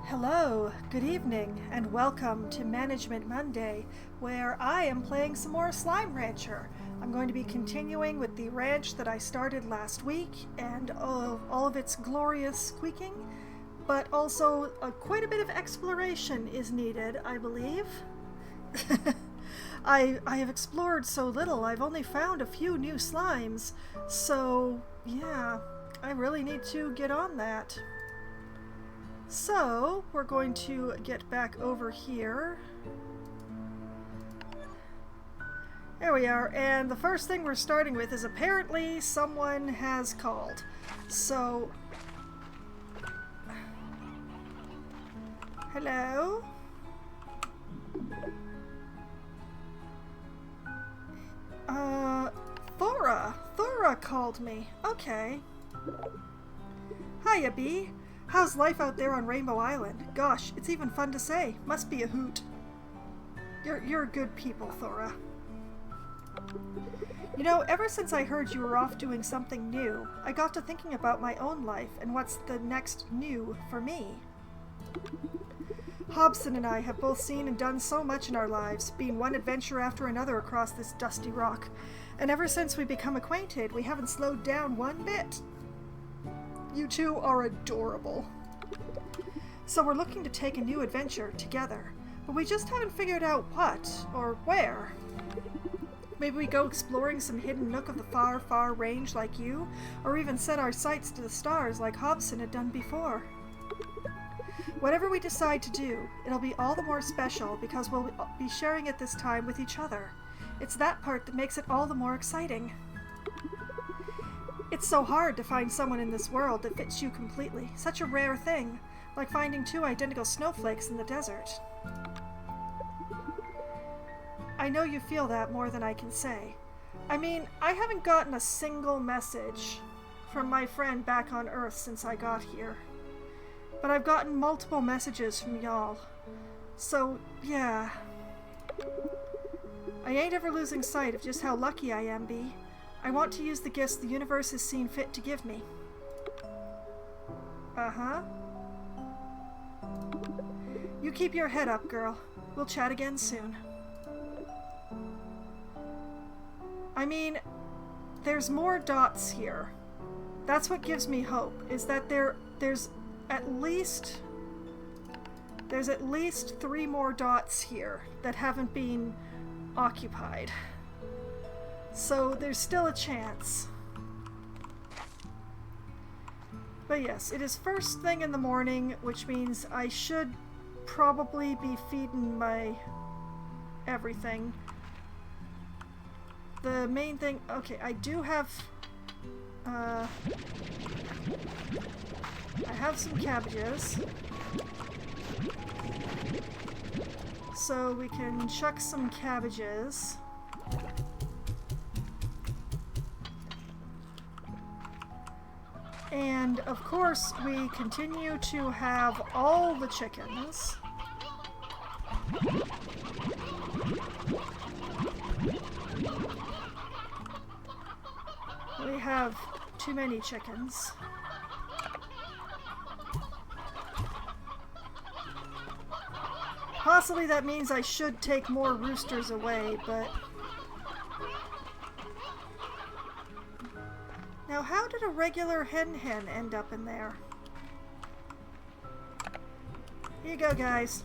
Hello, good evening, and welcome to Management Monday, where I am playing some more Slime Rancher. I'm going to be continuing with the ranch that I started last week, and all of its glorious squeaking, but also quite a bit of exploration is needed, I believe. I have explored so little, I've only found a few new slimes, so yeah, I really need to get on that. So, we're going to get back over here. There we are, and the first thing we're starting with is apparently someone has called. So, hello? Thora called me. Okay. Hiya, Bee. How's life out there on Rainbow Island? Gosh, it's even fun to say. Must be a hoot. You're good people, Thora. You know, ever since I heard you were off doing something new, I got to thinking about my own life and what's the next new for me. Hobson and I have both seen and done so much in our lives, been one adventure after another across this dusty rock. And ever since we become acquainted, we haven't slowed down one bit. You two are adorable. So we're looking to take a new adventure together, but we just haven't figured out what or where. Maybe we go exploring some hidden nook of the far, far range like you, or even set our sights to the stars like Hobson had done before. Whatever we decide to do, it'll be all the more special because we'll be sharing it this time with each other. It's that part that makes it all the more exciting. It's so hard to find someone in this world that fits you completely. Such a rare thing, like finding two identical snowflakes in the desert. I know you feel that more than I can say. I mean, I haven't gotten a single message from my friend back on Earth since I got here. But I've gotten multiple messages from y'all. So, yeah. I ain't ever losing sight of just how lucky I am, Bee. I want to use the gifts the universe has seen fit to give me. Uh-huh. You keep your head up, girl. We'll chat again soon. I mean, there's more dots here. That's what gives me hope, is that there's at least 3 more dots here that haven't been occupied. So there's still a chance. But yes, it is first thing in the morning, which means I should probably be feeding my everything. The main thing, okay, I do have, I have some cabbages. So we can chuck some cabbages. And of course, we continue to have all the chickens. We have too many chickens. Possibly that means I should take more roosters away, but... Now, how did a regular hen end up in there? Here you go, guys.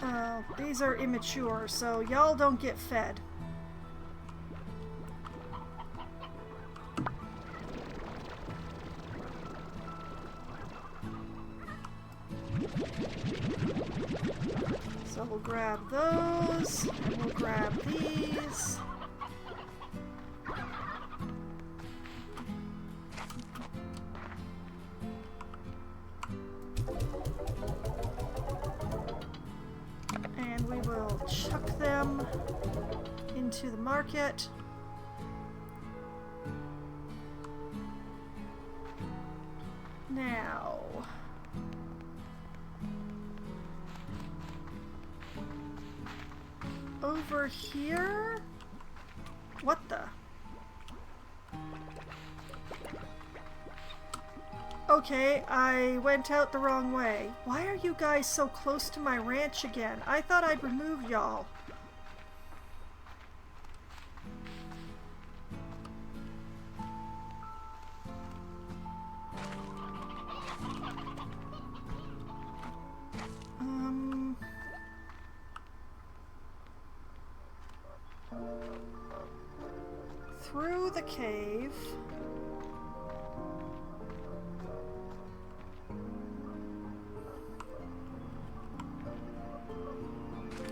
Oh, these are immature, so y'all don't get fed. So we'll grab those, and we'll grab these. And we will chuck them into the market. Now, over here? What the? Okay, I went out the wrong way. Why are you guys so close to my ranch again? I thought I'd remove y'all. Through the cave.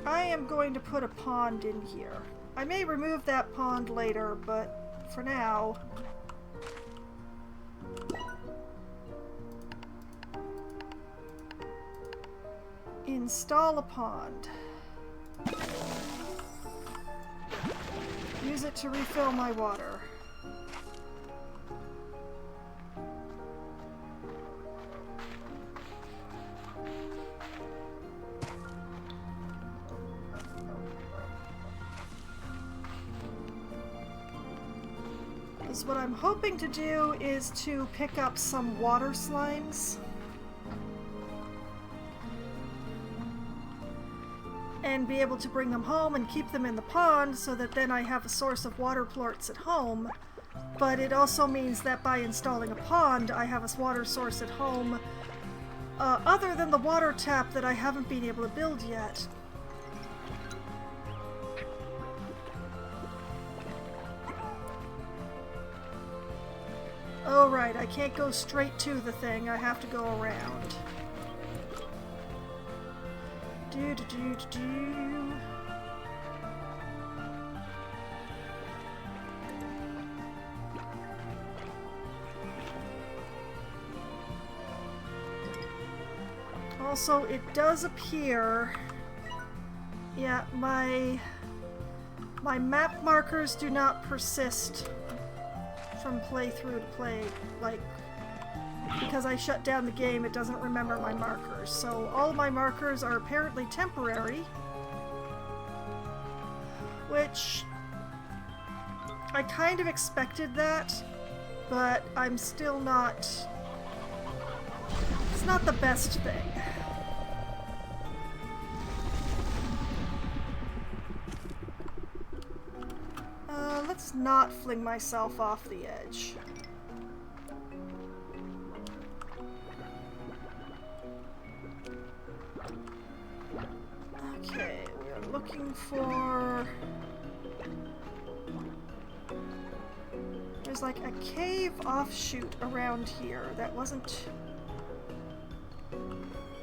I am going to put a pond in here. I may remove that pond later, but for now... Install a pond. Use it to refill my water. Because what I'm hoping to do is to pick up some water slimes. And be able to bring them home and keep them in the pond so that then I have a source of water plorts at home. But it also means that by installing a pond, I have a water source at home other than the water tap that I haven't been able to build yet. Oh right, I can't go straight to the thing, I have to go around. Also, it does appear... Yeah, my map markers do not persist from playthrough to play, like... Because I shut down the game, it doesn't remember my markers. So all of my markers are apparently temporary. Which... I kind of expected that, but I'm still not... It's not the best thing. Let's not fling myself off the edge. Okay, we are looking for... There's like a cave offshoot around here that wasn't...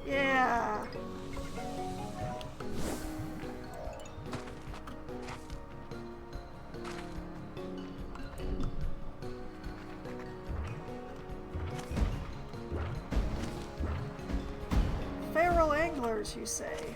Yeah. Feral anglers, you say?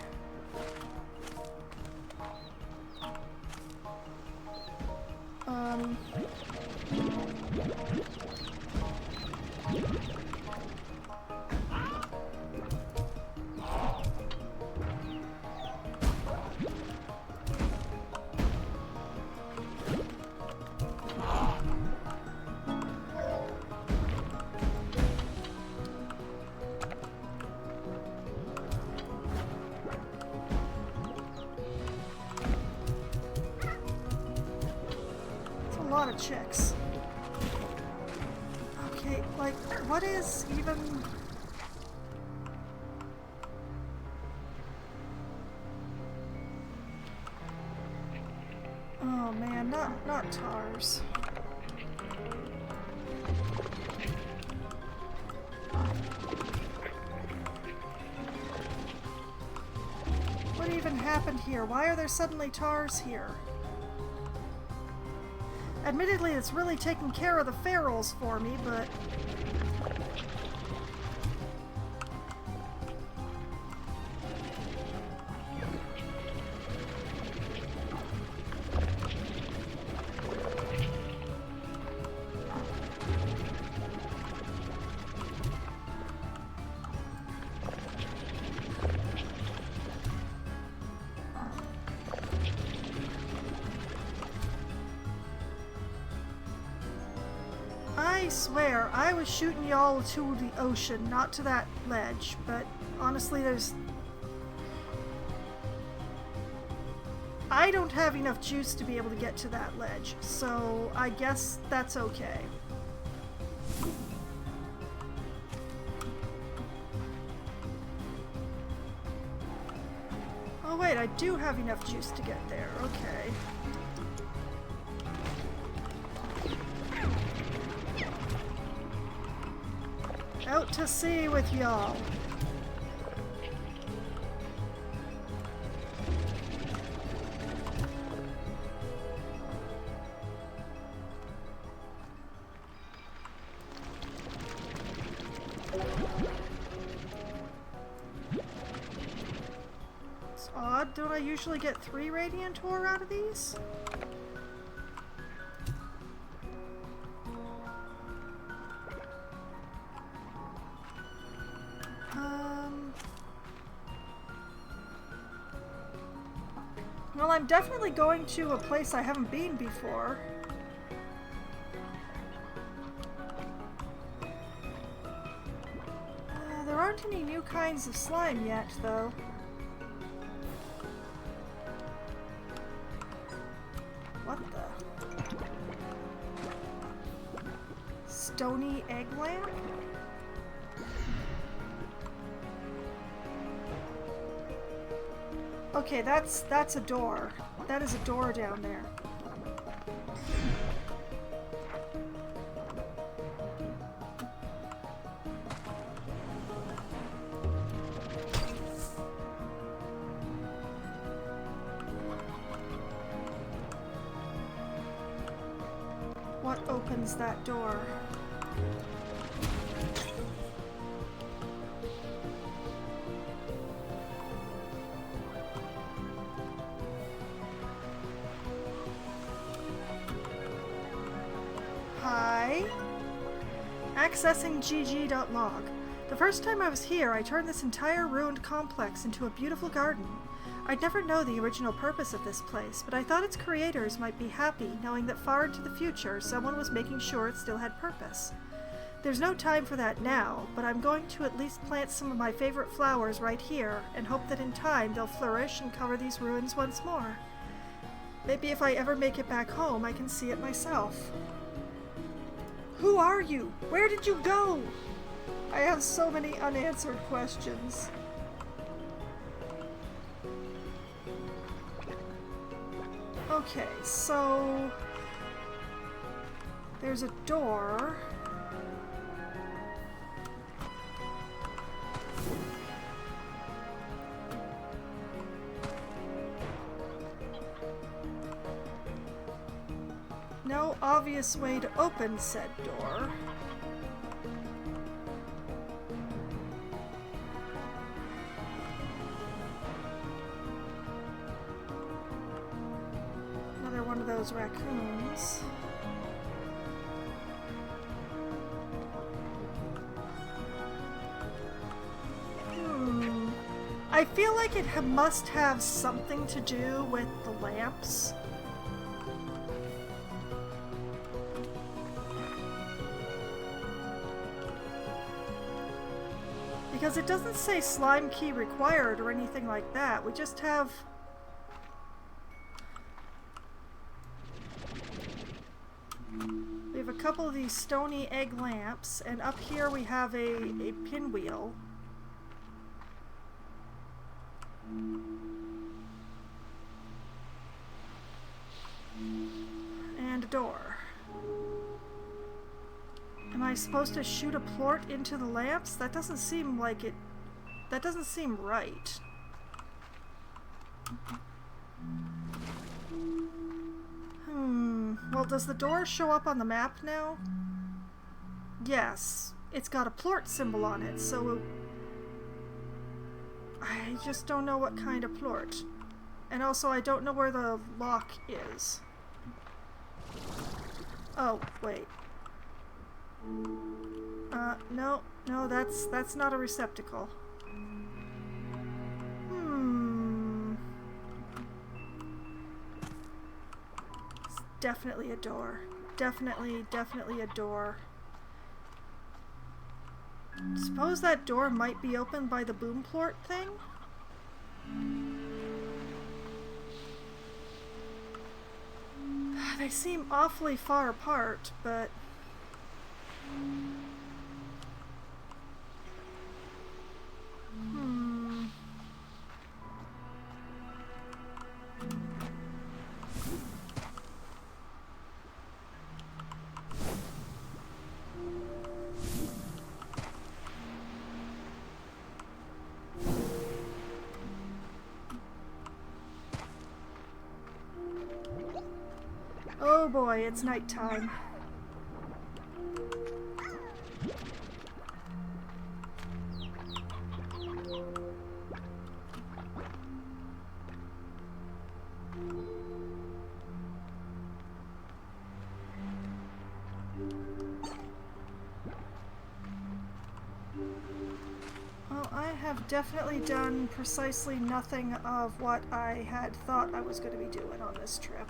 A lot of chicks. Okay, like, what is even... Oh man, not tars. What even happened here? Why are there suddenly tars here? Admittedly, it's really taking care of the ferals for me, but... I swear, I was shooting y'all to the ocean, not to that ledge, but honestly, I don't have enough juice to be able to get to that ledge, so I guess that's okay. Oh wait, I do have enough juice to get there, okay. Out to sea with y'all. It's odd, don't I usually get 3 radiant ore out of these? Well, I'm definitely going to a place I haven't been before. There aren't any new kinds of slime yet, though. What the? Stony egg lamp? Okay, that's a door. That is a door down there. What opens that door? Hi. Accessing gg.log. The first time I was here, I turned this entire ruined complex into a beautiful garden. I'd never know the original purpose of this place, but I thought its creators might be happy knowing that far into the future someone was making sure it still had purpose. There's no time for that now, but I'm going to at least plant some of my favorite flowers right here and hope that in time they'll flourish and cover these ruins once more. Maybe if I ever make it back home, I can see it myself. Who are you? Where did you go? I have so many unanswered questions. Okay, so there's a door. No obvious way to open said door. Another one of those raccoons. I feel like it must have something to do with the lamps. Because it doesn't say slime key required or anything like that. We just have... We have a couple of these stony egg lamps, and up here we have a pinwheel. And a door. Am I supposed to shoot a plort into the lamps? That doesn't seem like it... That doesn't seem right. Well, does the door show up on the map now? Yes. It's got a plort symbol on it, so... I just don't know what kind of plort. And also, I don't know where the lock is. Oh, wait. No, that's not a receptacle. It's definitely a door. Definitely a door. Suppose that door might be opened by the boom plort thing? They seem awfully far apart, but... Oh boy, it's nighttime. Well, I have definitely done precisely nothing of what I had thought I was going to be doing on this trip.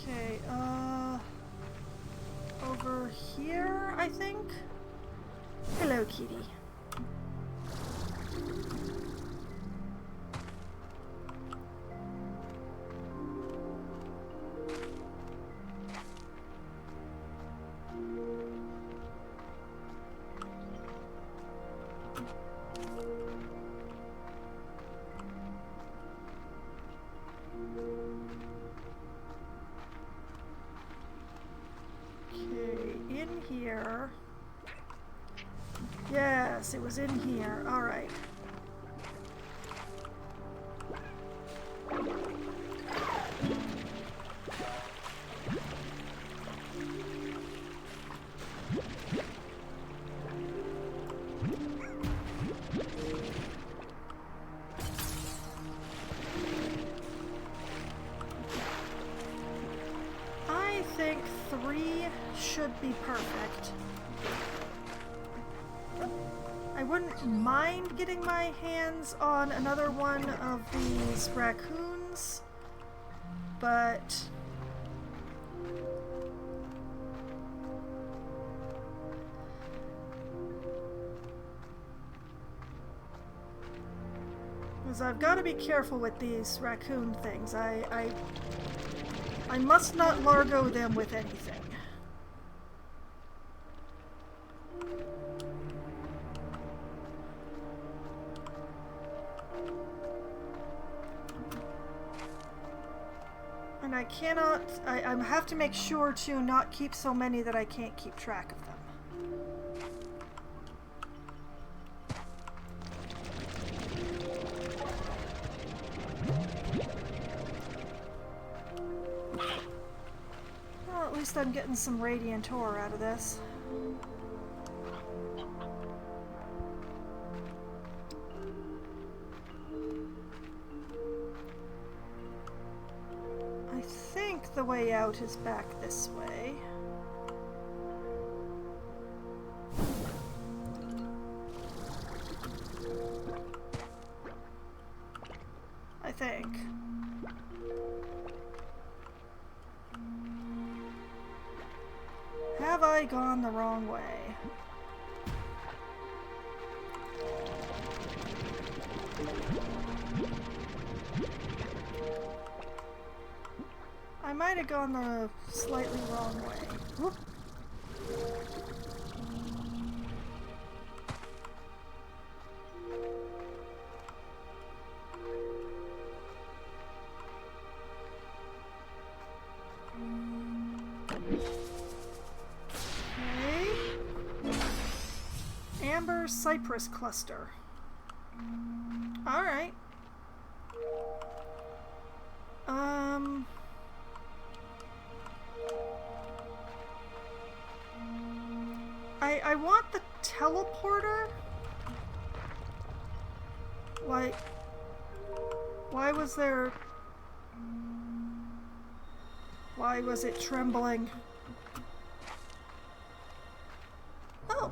Okay, over here, I think? Hello, kitty. Here. Yes, it was in here. All right. I think 3 should be perfect. I wouldn't mind getting my hands on another one of these raccoons, but because I've got to be careful with these raccoon things. I must not largo them with anything. And I cannot, I have to make sure to not keep so many that I can't keep track of them. Well, at least I'm getting some radiant ore out of this. I think the way out is back this way. I think. Have I gone the wrong way? I might have gone the slightly wrong way. Whoop. Okay. Amber cypress cluster. Alright. I want the teleporter. Why was there... Why was it trembling? Oh.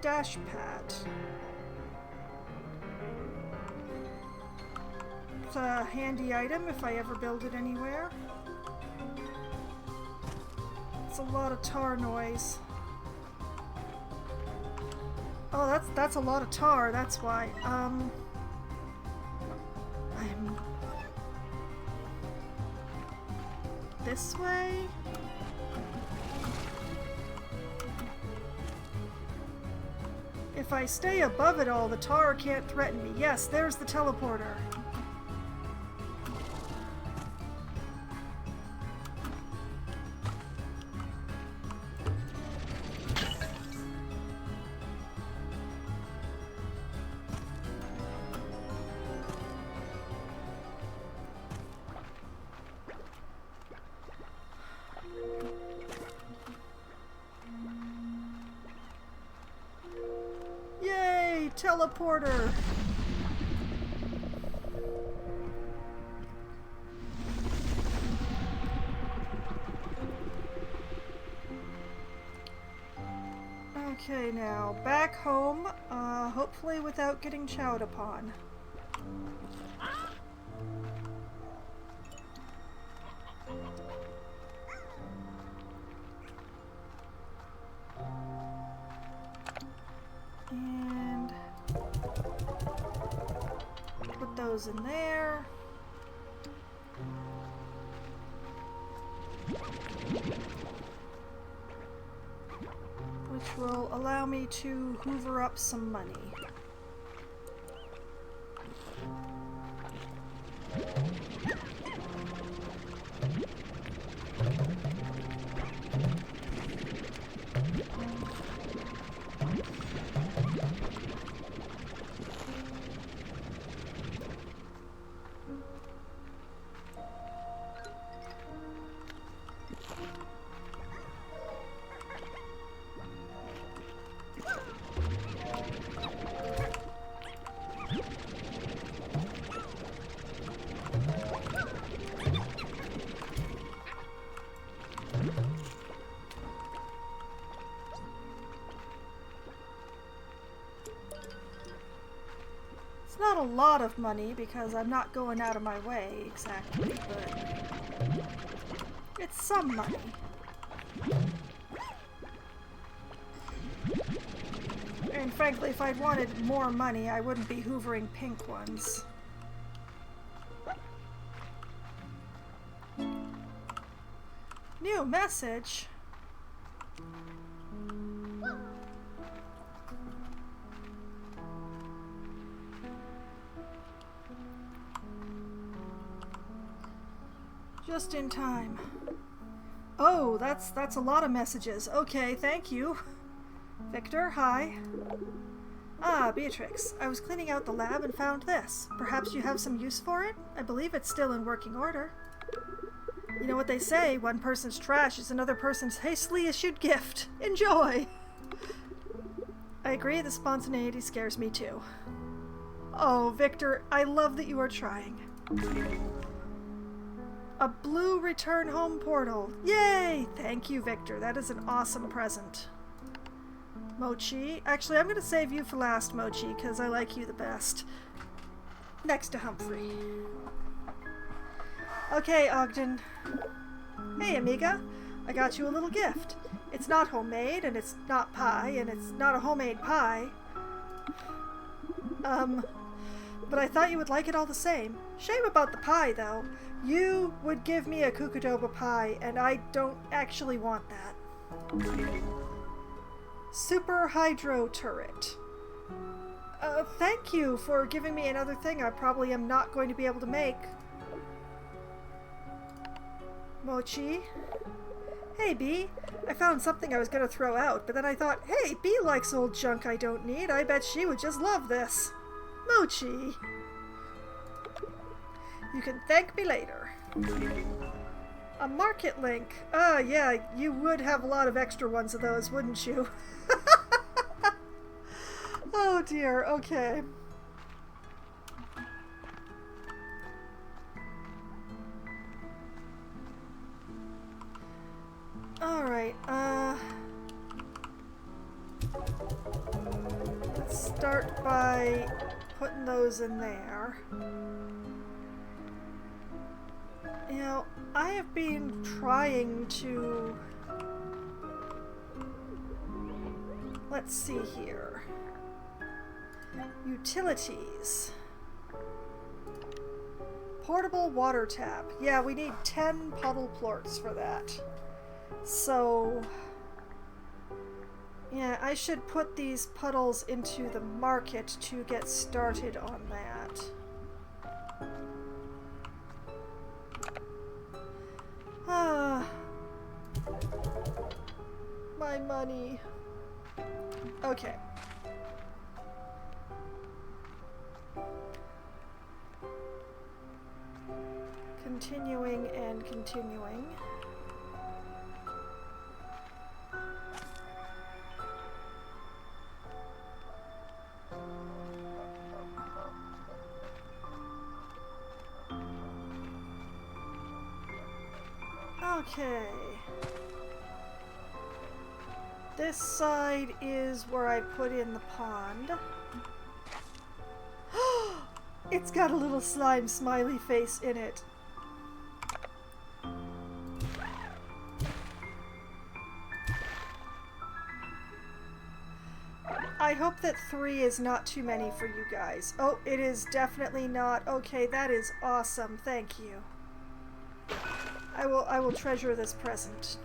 Dash pad. It's a handy item if I ever build it anywhere. It's a lot of tar noise. Oh, that's a lot of tar, that's why. I'm... This way? If I stay above it all, the tar can't threaten me. Yes, there's the teleporter. Yay, teleporter! Okay, now back home, hopefully without getting chowed upon. And put those in there. Which will allow me to hoover up some money. It's not a lot of money because I'm not going out of my way exactly, but it's some money. And frankly, if I'd wanted more money, I wouldn't be hoovering pink ones. New message? Just in time. Oh, that's a lot of messages. Okay, thank you. Victor, hi. Ah, Beatrix. I was cleaning out the lab and found this. Perhaps you have some use for it? I believe it's still in working order. You know what they say, one person's trash is another person's hastily issued gift. Enjoy! I agree, the spontaneity scares me too. Oh, Victor, I love that you are trying. A blue return home portal. Yay! Thank you, Victor. That is an awesome present. Mochi. Actually, I'm going to save you for last, Mochi, because I like you the best. Next to Humphrey. Okay, Ogden. Hey, amiga. I got you a little gift. It's not homemade, and it's not pie, and it's not a homemade pie. But I thought you would like it all the same. Shame about the pie, though. You would give me a Kukudoba pie, and I don't actually want that. Super Hydro Turret. Thank you for giving me another thing I probably am not going to be able to make. Mochi? Hey, Bee. I found something I was gonna throw out, but then I thought, hey, Bee likes old junk I don't need. I bet she would just love this. Mochi. You can thank me later. A market link. Yeah, you would have a lot of extra ones of those, wouldn't you? Oh dear, okay. Alright, let's start by putting those in there. You know, I have been trying to... Let's see here. Utilities. Portable water tap. Yeah, we need 10 puddle plorts for that. So... yeah, I should put these puddles into the market to get started on that. My money. Okay. Continuing and continuing. Okay. This side is where I put in the pond. It's got a little slime smiley face in it. I hope that 3 is not too many for you guys. Oh, it is definitely not. Okay, that is awesome. Thank you. I will treasure this present.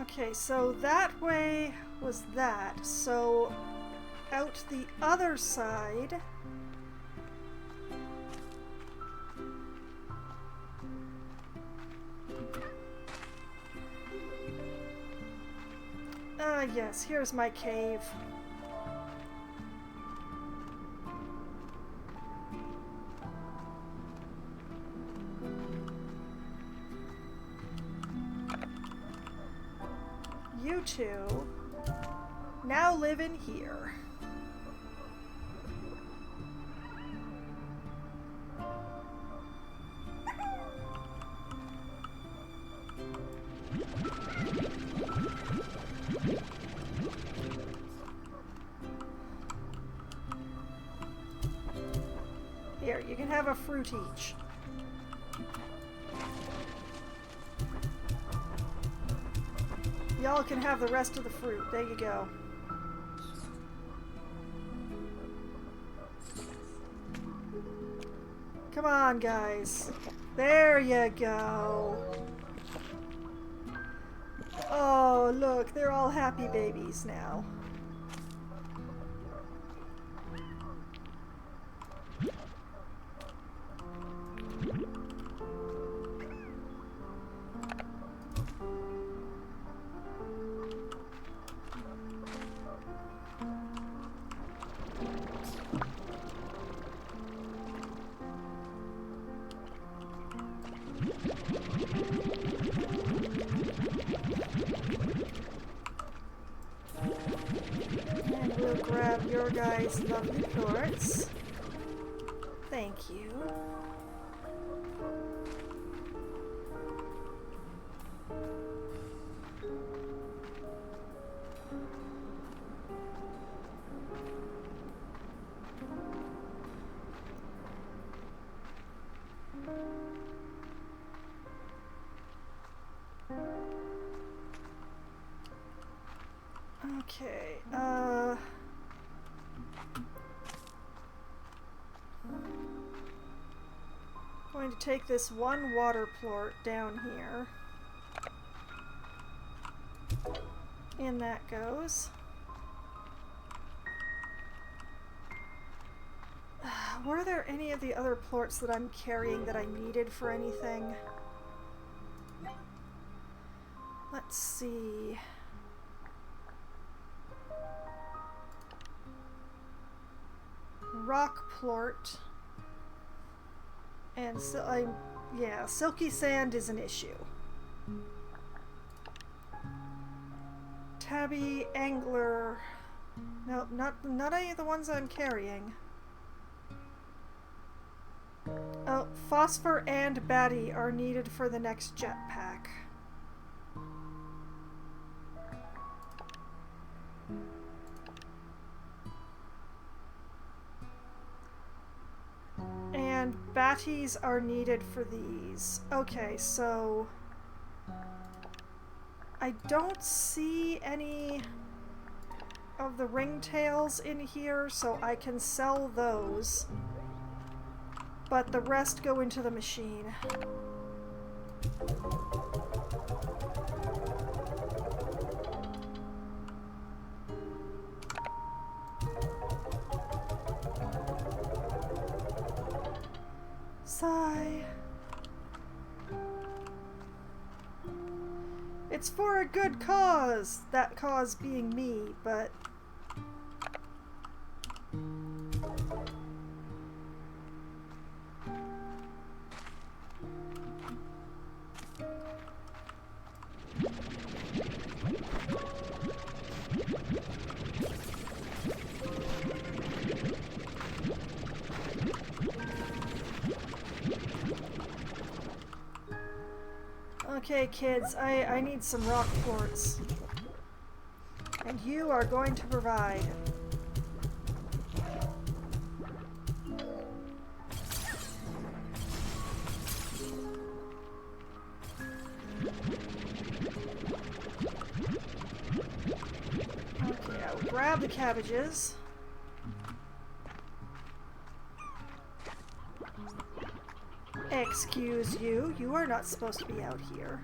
Okay, so that way was that. So out the other side. Yes, here's my cave. You two now live in here. Here, you can have a fruit each. Y'all can have the rest of the fruit. There you go. Come on, guys. There you go. Oh, look, they're all happy babies now. And we'll grab your guys' lovely plorts. Thank you. Okay, Going to take this one water plort down here. In that goes. Were there any of the other plorts that I'm carrying that I needed for anything? Let's see. Rock plort. And so yeah, silky sand is an issue. Tabby, angler. No, not any of the ones I'm carrying. Oh, phosphor and batty are needed for the next jetpack. And batties are needed for these. Okay, so I don't see any of the ringtails in here, so I can sell those. But the rest go into the machine. Sigh. It's for a good cause, that cause being me, but okay, kids, I need some rock quartz. And you are going to provide. Okay, I will grab the cabbages. Excuse you, you are not supposed to be out here.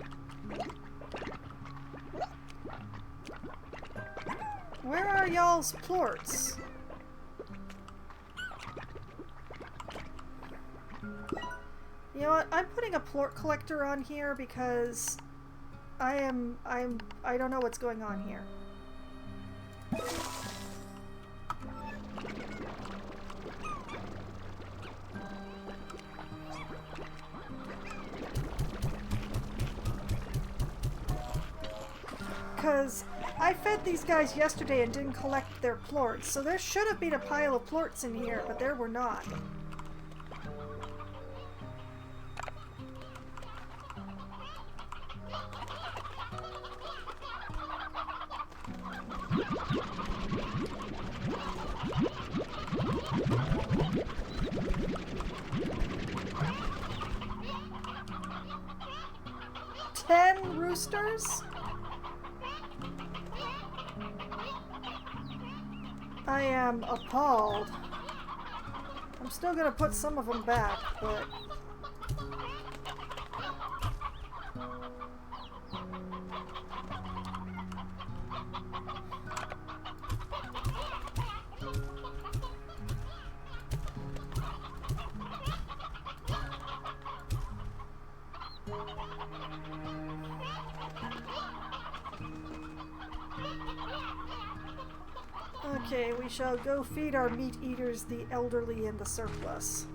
Where are y'all's plorts? You know what, I'm putting a plort collector on here because I don't know what's going on here. Because I fed these guys yesterday and didn't collect their plorts, so there should have been a pile of plorts in here, but there were not. Ten roosters? I am appalled. I'm still gonna put some of them back, but okay, we shall go feed our meat eaters, the elderly and the surplus.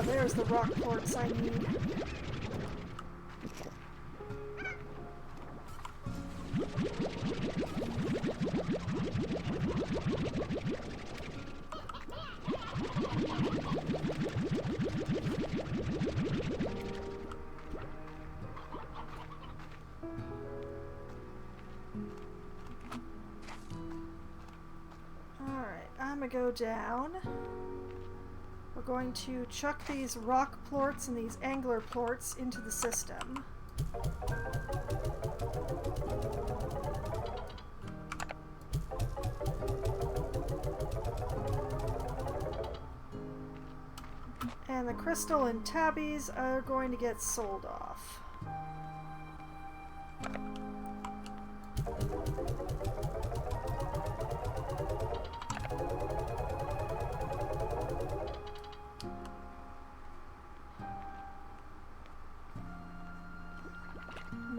There's the rock quartz I need. go down. We're going to chuck these rock plorts and these angler plorts into the system. And the crystal and tabbies are going to get sold off.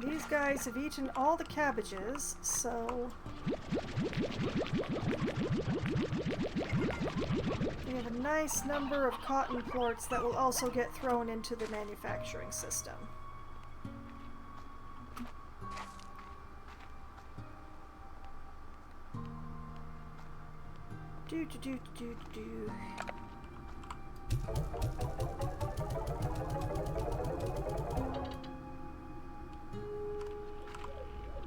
These guys have eaten all the cabbages, so we have a nice number of cotton plorts that will also get thrown into the manufacturing system.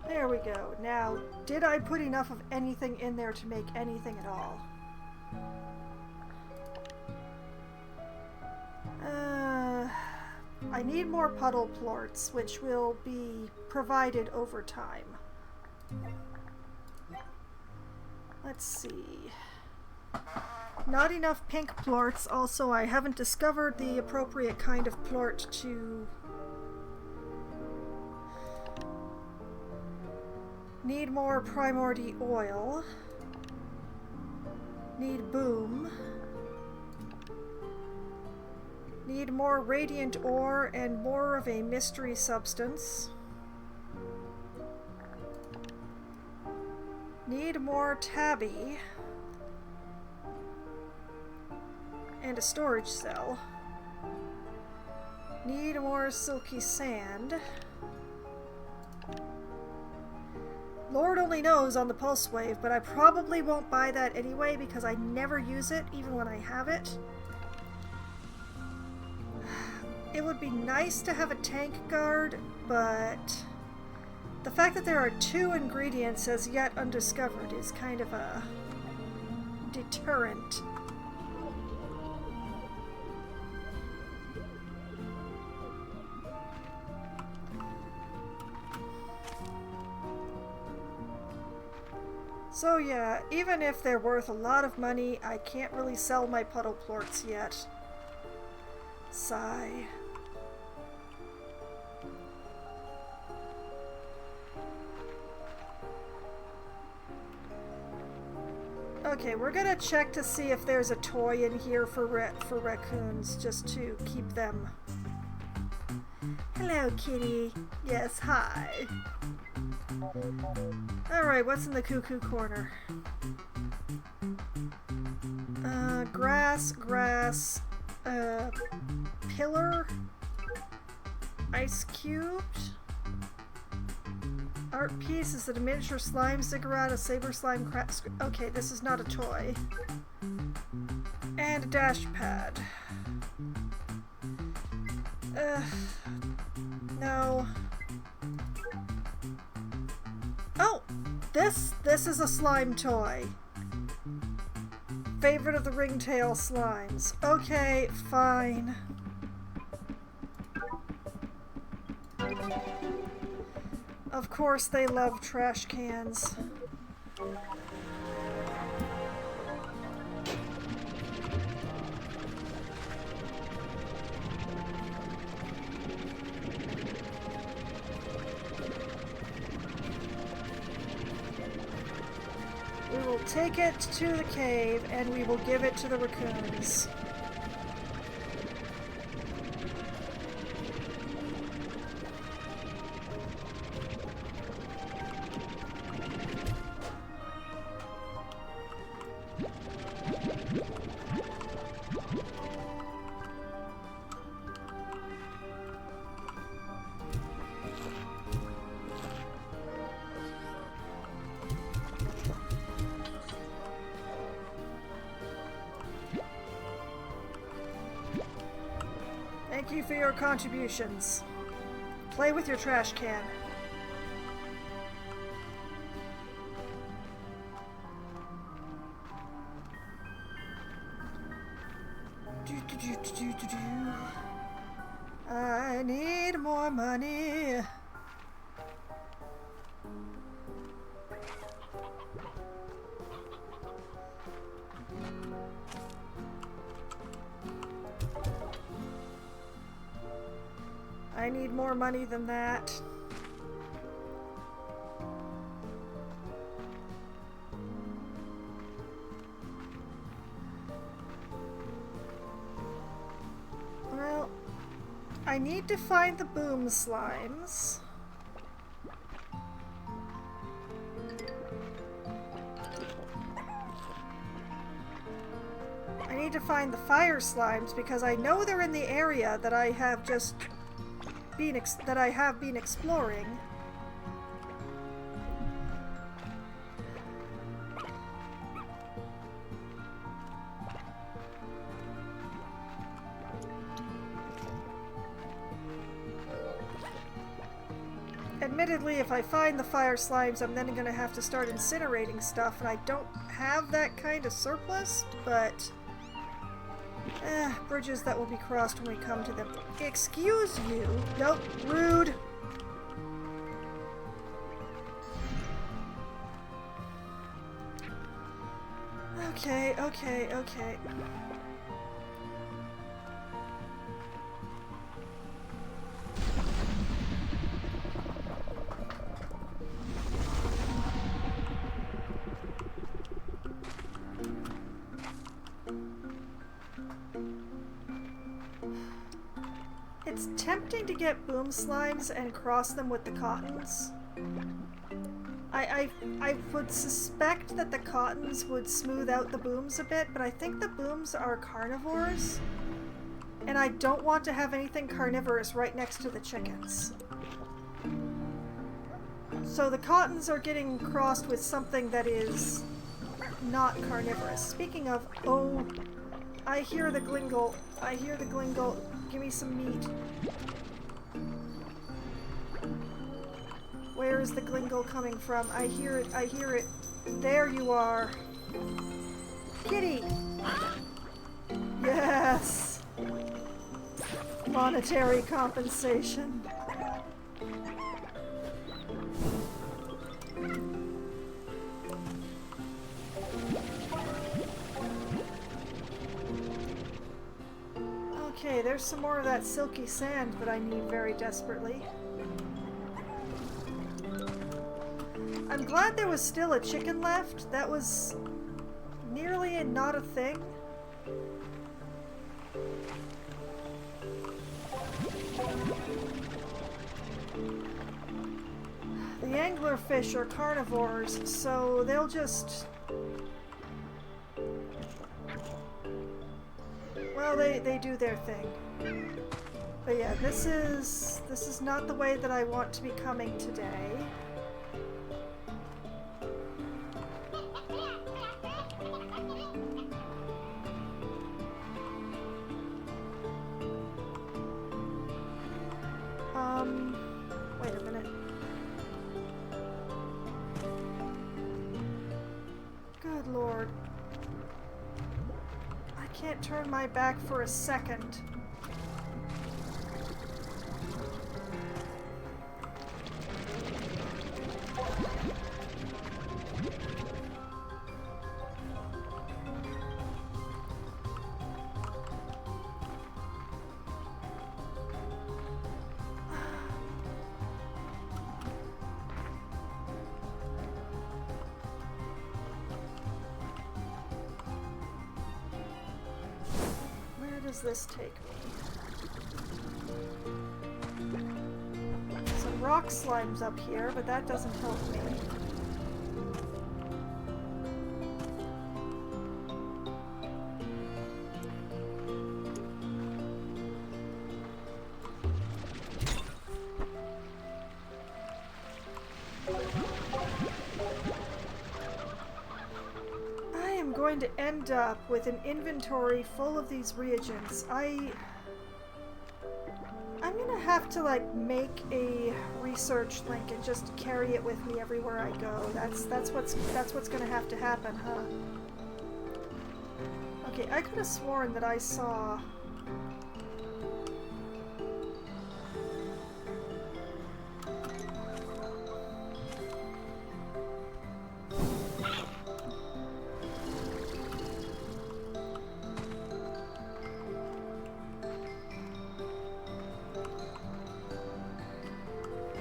There we go. Now, did I put enough of anything in there to make anything at all? I need more puddle plorts, which will be provided over time. Let's see. Not enough pink plorts. Also, I haven't discovered the appropriate kind of plort to... Need more primordy oil. Need boom. Need more radiant ore and more of a mystery substance. Need more tabby. And a storage cell. Need more silky sand. Lord only knows on the pulse wave, but I probably won't buy that anyway because I never use it, even when I have it. It would be nice to have a tank guard, but the fact that there are 2 ingredients as yet undiscovered is kind of a deterrent. So yeah, even if they're worth a lot of money, I can't really sell my puddle plorts yet. Sigh. Okay, we're gonna check to see if there's a toy in here for raccoons, just to keep them. Hello, kitty. Yes, hi. Alright, what's in the cuckoo corner? Grass, pillar, ice cubed, art piece is a miniature slime ziggurat, a saber slime craft. Okay, this is not a toy. And a dash pad. No. Oh! This is a slime toy. Favorite of the ringtail slimes. Okay, fine. Of course they love trash cans. We will take it to the cave and we will give it to the raccoons. Thank you for your contributions. Play with your trash can. I need more money. I need more money than that. Well, I need to find the boom slimes. I need to find the fire slimes because I know they're in the area that I have just been exploring. Admittedly, if I find the fire slimes, I'm then going to have to start incinerating stuff, and I don't have that kind of surplus, but bridges that will be crossed when we come to them. Excuse you. Nope, rude. Okay. It's tempting to get boom slimes and cross them with the cottons. I would suspect that the cottons would smooth out the booms a bit, but I think the booms are carnivores, and I don't want to have anything carnivorous right next to the chickens. So the cottons are getting crossed with something that is not carnivorous. Speaking of, oh, I hear the glingle. I hear the glingle. Give me some meat. Where is the glingle coming from? I hear it. I hear it. There you are. Kitty! Yes! Monetary compensation. Okay, there's some more of that silky sand that I need very desperately. I'm glad there was still a chicken left. That was nearly not a thing. The anglerfish are carnivores, so they'll just... Well, they do their thing. But yeah, this is not the way that I want to be coming today. Wait a minute. Good Lord. I can't turn my back for a second. Does this take me? Some rock slimes up here, but that doesn't help me. Going to end up with an inventory full of these reagents. I'm gonna have to like make a research link and just carry it with me everywhere I go. That's what's gonna have to happen, huh? Okay, I could have sworn that I saw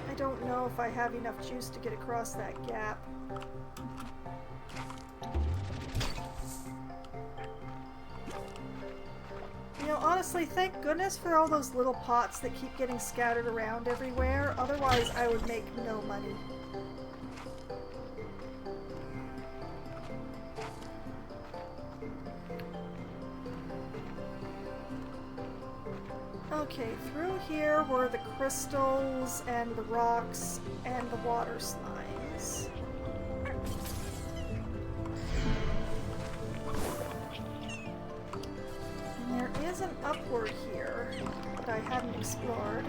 I don't know if I have enough juice to get across that gap. You know, honestly, thank goodness for all those little pots that keep getting scattered around everywhere. Otherwise, I would make no money. Okay, through here were the crystals and the rocks and the water slimes. And there is an upward here that I hadn't explored.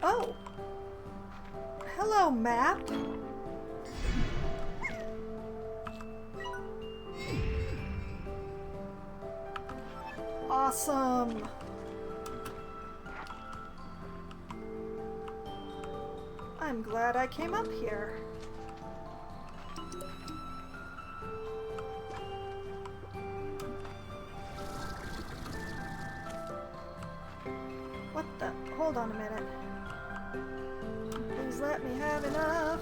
Oh! Hello, map! Awesome! I'm glad I came up here. What the? Hold on a minute. Please let me have enough.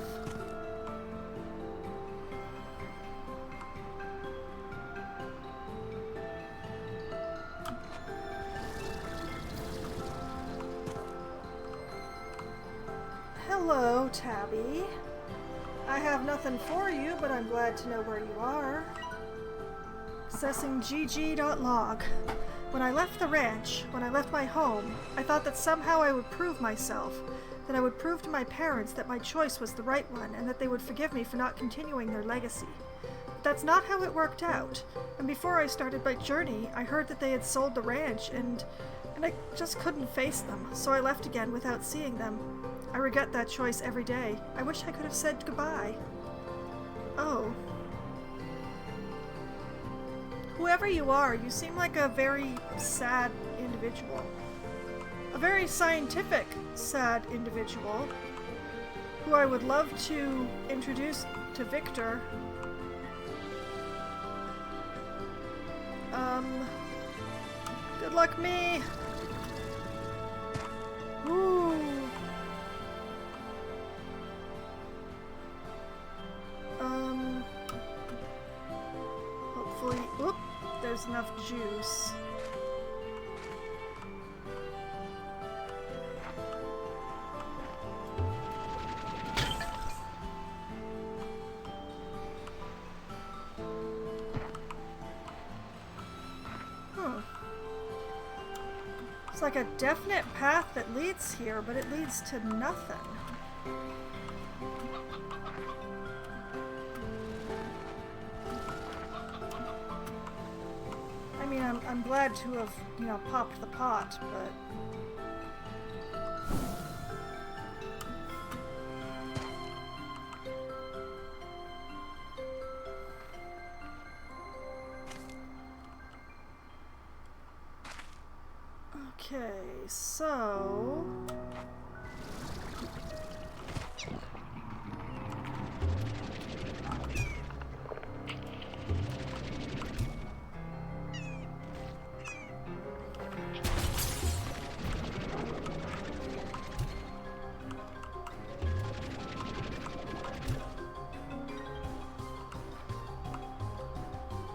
Hello, Tabby. I have nothing for you, but I'm glad to know where you are. Accessing gg.log. When I left the ranch, when I left my home, I thought that somehow I would prove myself, that I would prove to my parents that my choice was the right one, and that they would forgive me for not continuing their legacy. But that's not how it worked out, and before I started my journey, I heard that they had sold the ranch, and I just couldn't face them, so I left again without seeing them. I regret that choice every day. I wish I could have said goodbye. Oh. Whoever you are, you seem like a very sad individual. A very scientific, sad individual who I would love to introduce to Victor. Good luck, me! Ooh. Hopefully, oop, there's enough juice. It's like a definite path that leads here, but it leads to nothing. I mean, I'm glad to have, you know, popped the pot, but... Okay, so...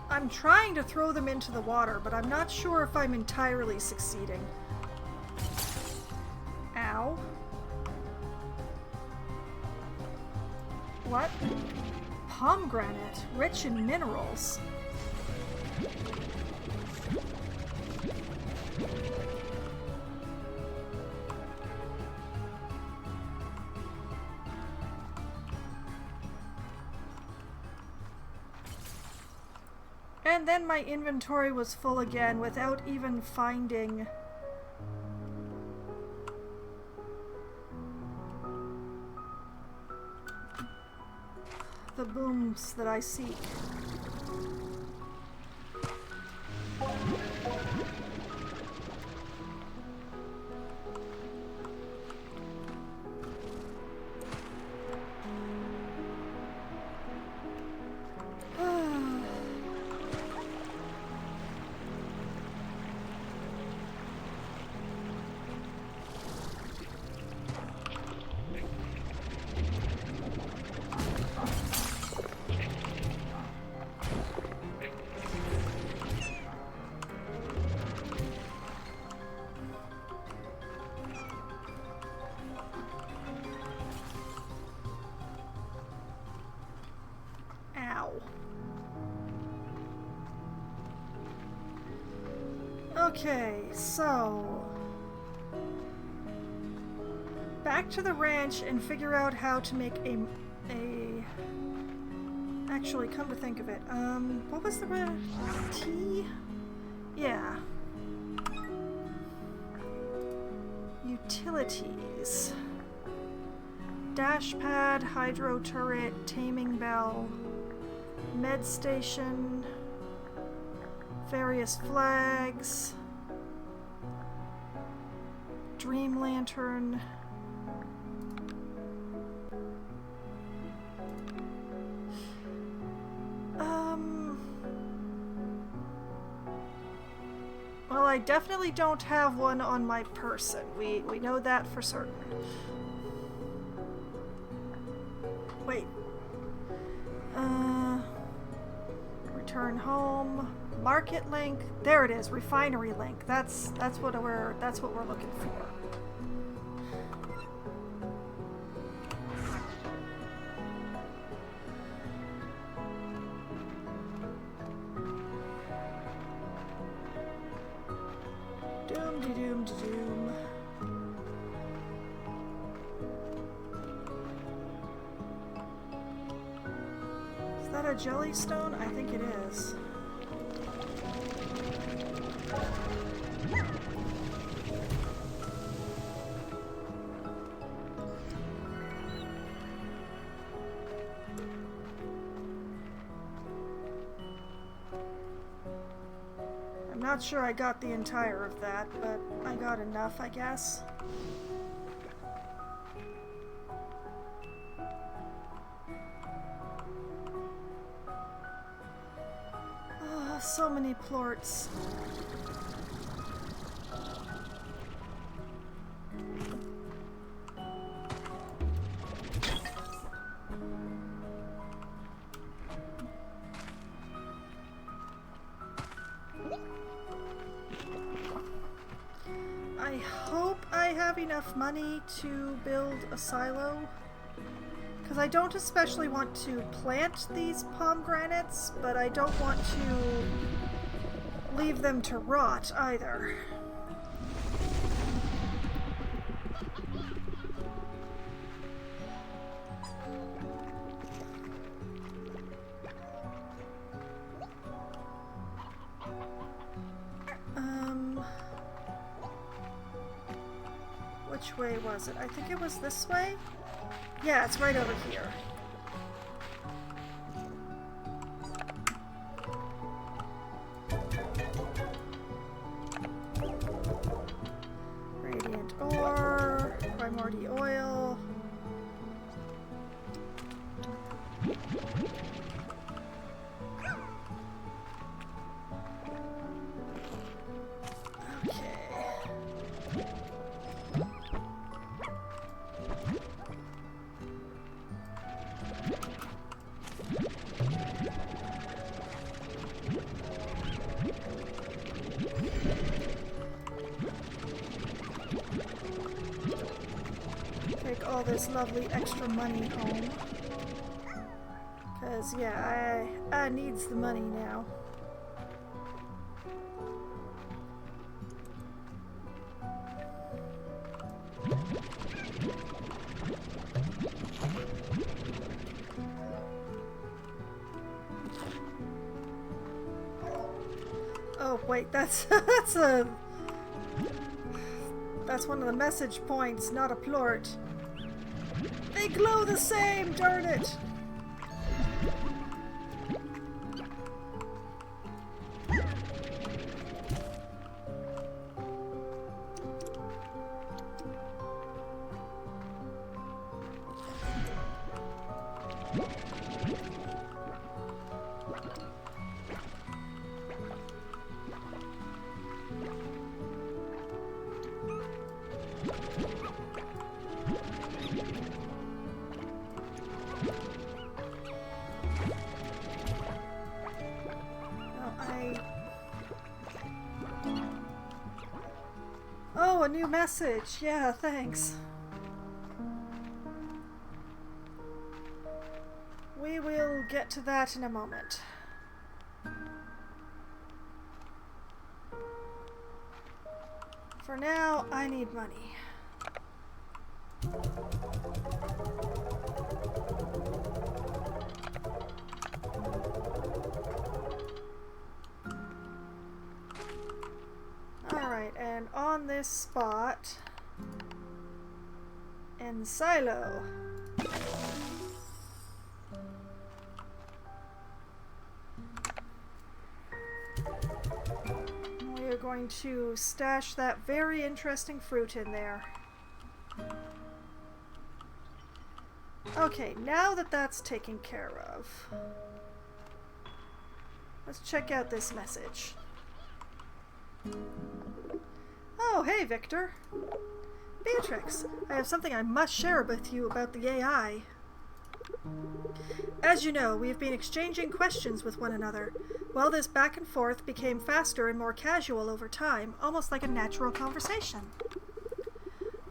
I'm trying to throw them into the water, but I'm not sure if I'm entirely succeeding. Ow. What? Pomegranate, rich in minerals. And then my inventory was full again without even finding... the booms that I seek. Okay, so back to the ranch and figure out how to make a actually, come to think of it, what was the tea? Yeah. Utilities. Dash pad, hydro turret, taming bell, med station, various flags, dream lantern, well, I definitely don't have one on my person. We know that for certain. Wait. Return home. Market link. There it is. Refinery link. That's what we're looking for. Doom. Is that a jellystone? I think it is. I'm not sure I got the entire of that, but I got enough, I guess. Oh, so many plorts. I hope I have enough money to build a silo, because I don't especially want to plant these pomegranates, but I don't want to leave them to rot either. Which way was it? I think it was this way? Yeah, it's right over here. Radiant ore, primordial oil. Take all this lovely extra money home. Cause yeah, I needs the money now. Oh wait, that's that's one of the message points, not a plort. They glow the same, darn it! Oh, a new message. Yeah, thanks. We will get to that in a moment. For now, I need money. Alright, and on this spot, in Silo. We're going to stash that very interesting fruit in there. Okay, now that that's taken care of, let's check out this message. Oh, hey, Victor. Beatrix, I have something I must share with you about the AI. As you know, we have been exchanging questions with one another. Well, this back and forth became faster and more casual over time, almost like a natural conversation.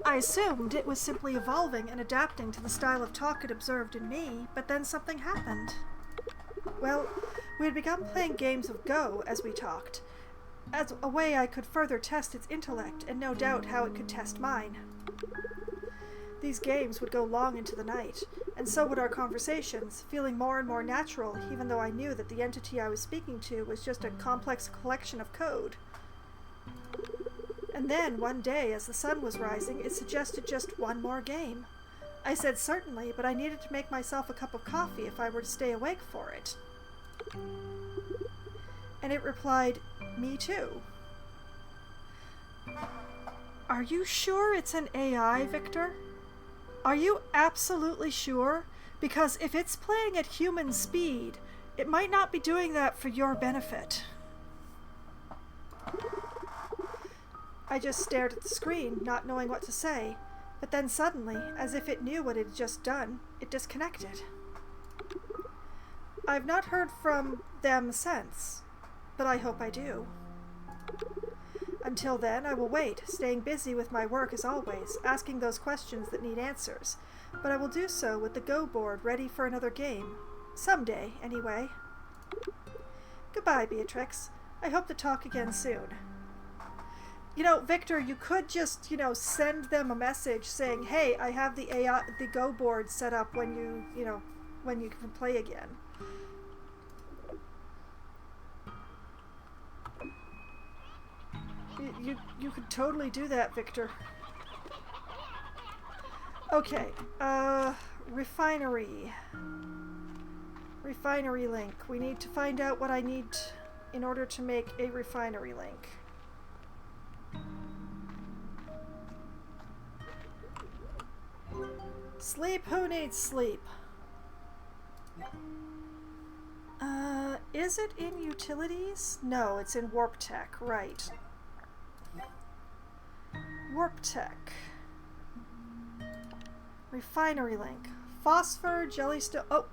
I assumed it was simply evolving and adapting to the style of talk it observed in me, but then something happened. Well, we had begun playing games of Go as we talked, as a way I could further test its intellect and no doubt how it could test mine. These games would go long into the night, and so would our conversations, feeling more and more natural, even though I knew that the entity I was speaking to was just a complex collection of code. And then, one day, as the sun was rising, it suggested just one more game. I said certainly, but I needed to make myself a cup of coffee if I were to stay awake for it. And it replied, "Me too." Are you sure it's an AI, Victor? Are you absolutely sure? Because if it's playing at human speed, it might not be doing that for your benefit. I just stared at the screen, not knowing what to say, but then suddenly, as if it knew what it had just done, it disconnected. I've not heard from them since, but I hope I do. Until then, I will wait, staying busy with my work as always, asking those questions that need answers, but I will do so with the Go board ready for another game. Someday, anyway. Goodbye, Beatrix. I hope to talk again soon. You know, Victor, you could just, send them a message saying, hey, I have the Go board set up when when you can play again. You could totally do that, Victor. Okay, refinery. Refinery link. We need to find out what I need in order to make a refinery link. Sleep? Who needs sleep? Is it in utilities? No, it's in warp tech, right. Warp tech. Refinery link. Phosphor, jellystone. Oh,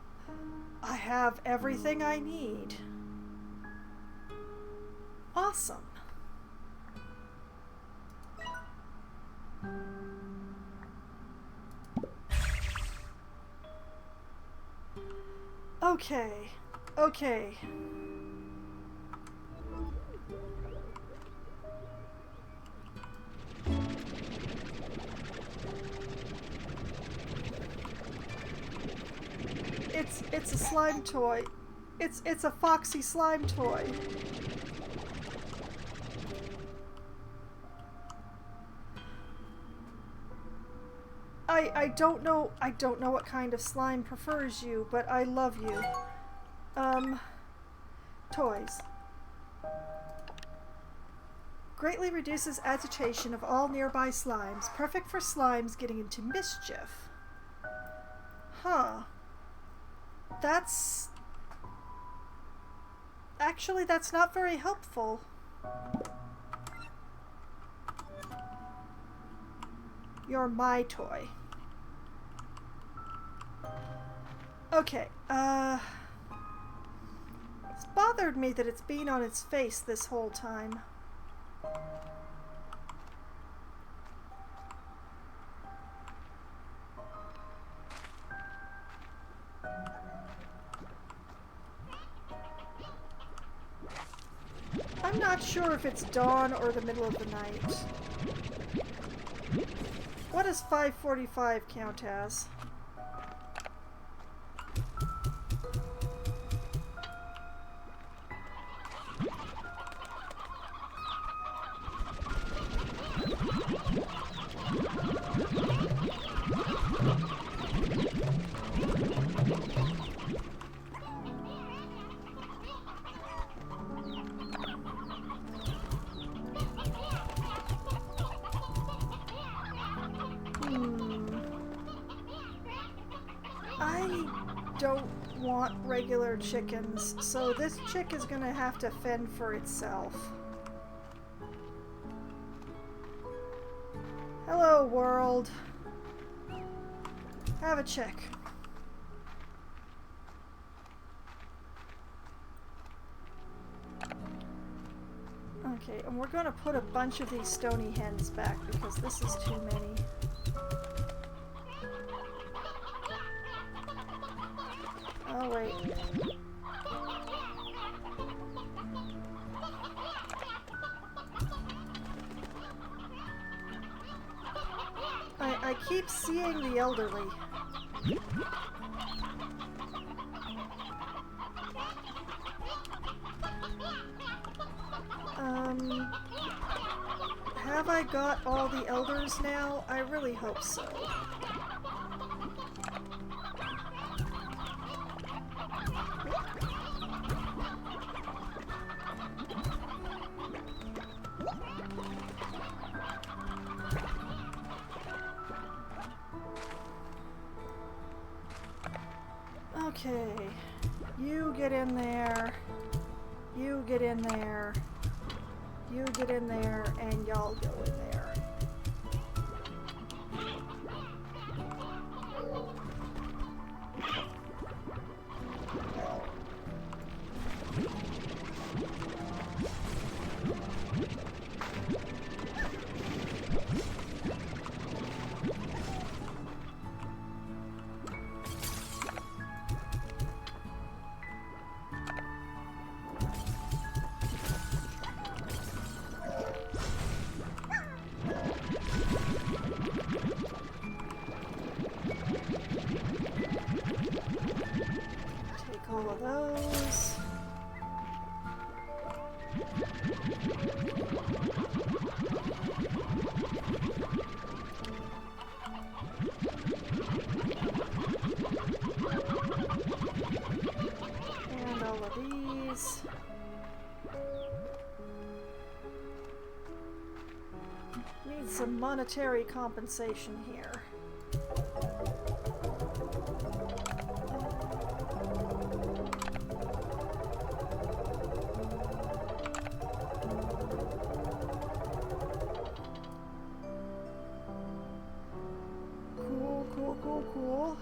I have everything I need. Awesome. Okay. Okay. It's a slime toy. It's a foxy slime toy. I don't know what kind of slime prefers you, but I love you. Toys. Greatly reduces agitation of all nearby slimes. Perfect for slimes getting into mischief. Huh. Actually, that's not very helpful. You're my toy. Okay, it's bothered me that it's been on its face this whole time. I'm not sure if it's dawn or the middle of the night. What does 5:45 count as? I don't want regular chickens, so this chick is gonna have to fend for itself. Hello, world. Have a chick. Okay, and we're gonna put a bunch of these stony hens back because this is too many. Oh, wait. I keep seeing the elderly. Have I got all the elders now? I really hope so. Okay, you get in there, you get in there, you get in there, and y'all go in there. All of those. And all of these. Need some monetary compensation here. Cool.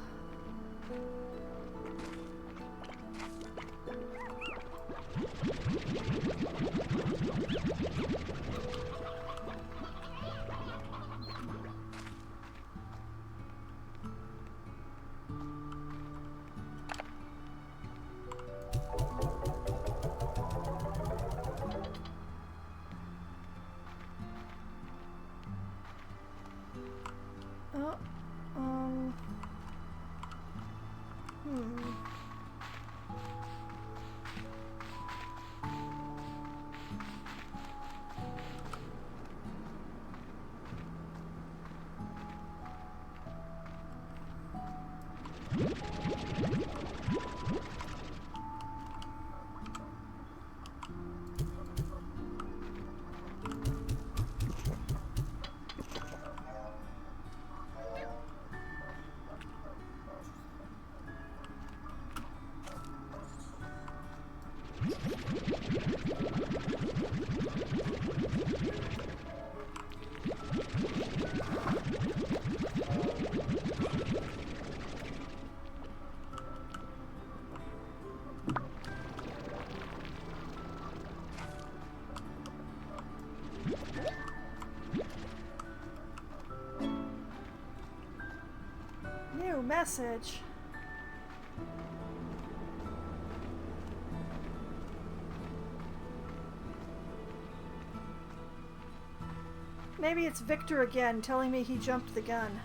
New message. Maybe it's Victor again telling me he jumped the gun.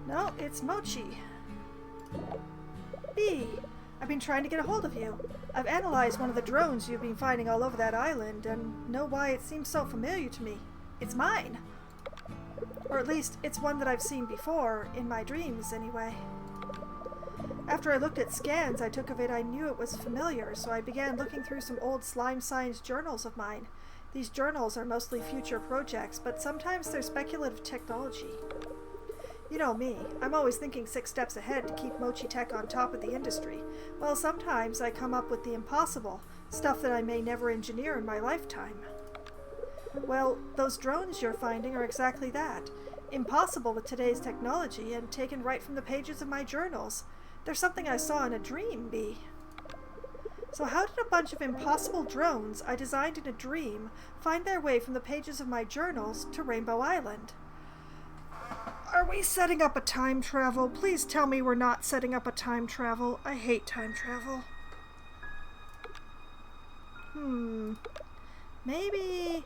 No, it's Mochi. B, I've been trying to get a hold of you. I've analyzed one of the drones you've been finding all over that island and know why it seems so familiar to me. It's mine. Or at least, it's one that I've seen before, in my dreams anyway. After I looked at scans I took of it, I knew it was familiar, so I began looking through some old slime science journals of mine. These journals are mostly future projects, but sometimes they're speculative technology. You know me, I'm always thinking 6 steps ahead to keep Mochi Tech on top of the industry. Well, sometimes I come up with the impossible, stuff that I may never engineer in my lifetime. Well, those drones you're finding are exactly that. Impossible with today's technology and taken right from the pages of my journals. They're something I saw in a dream, B. So how did a bunch of impossible drones I designed in a dream find their way from the pages of my journals to Rainbow Island? Are we setting up a time travel? Please tell me we're not setting up a time travel. I hate time travel. Maybe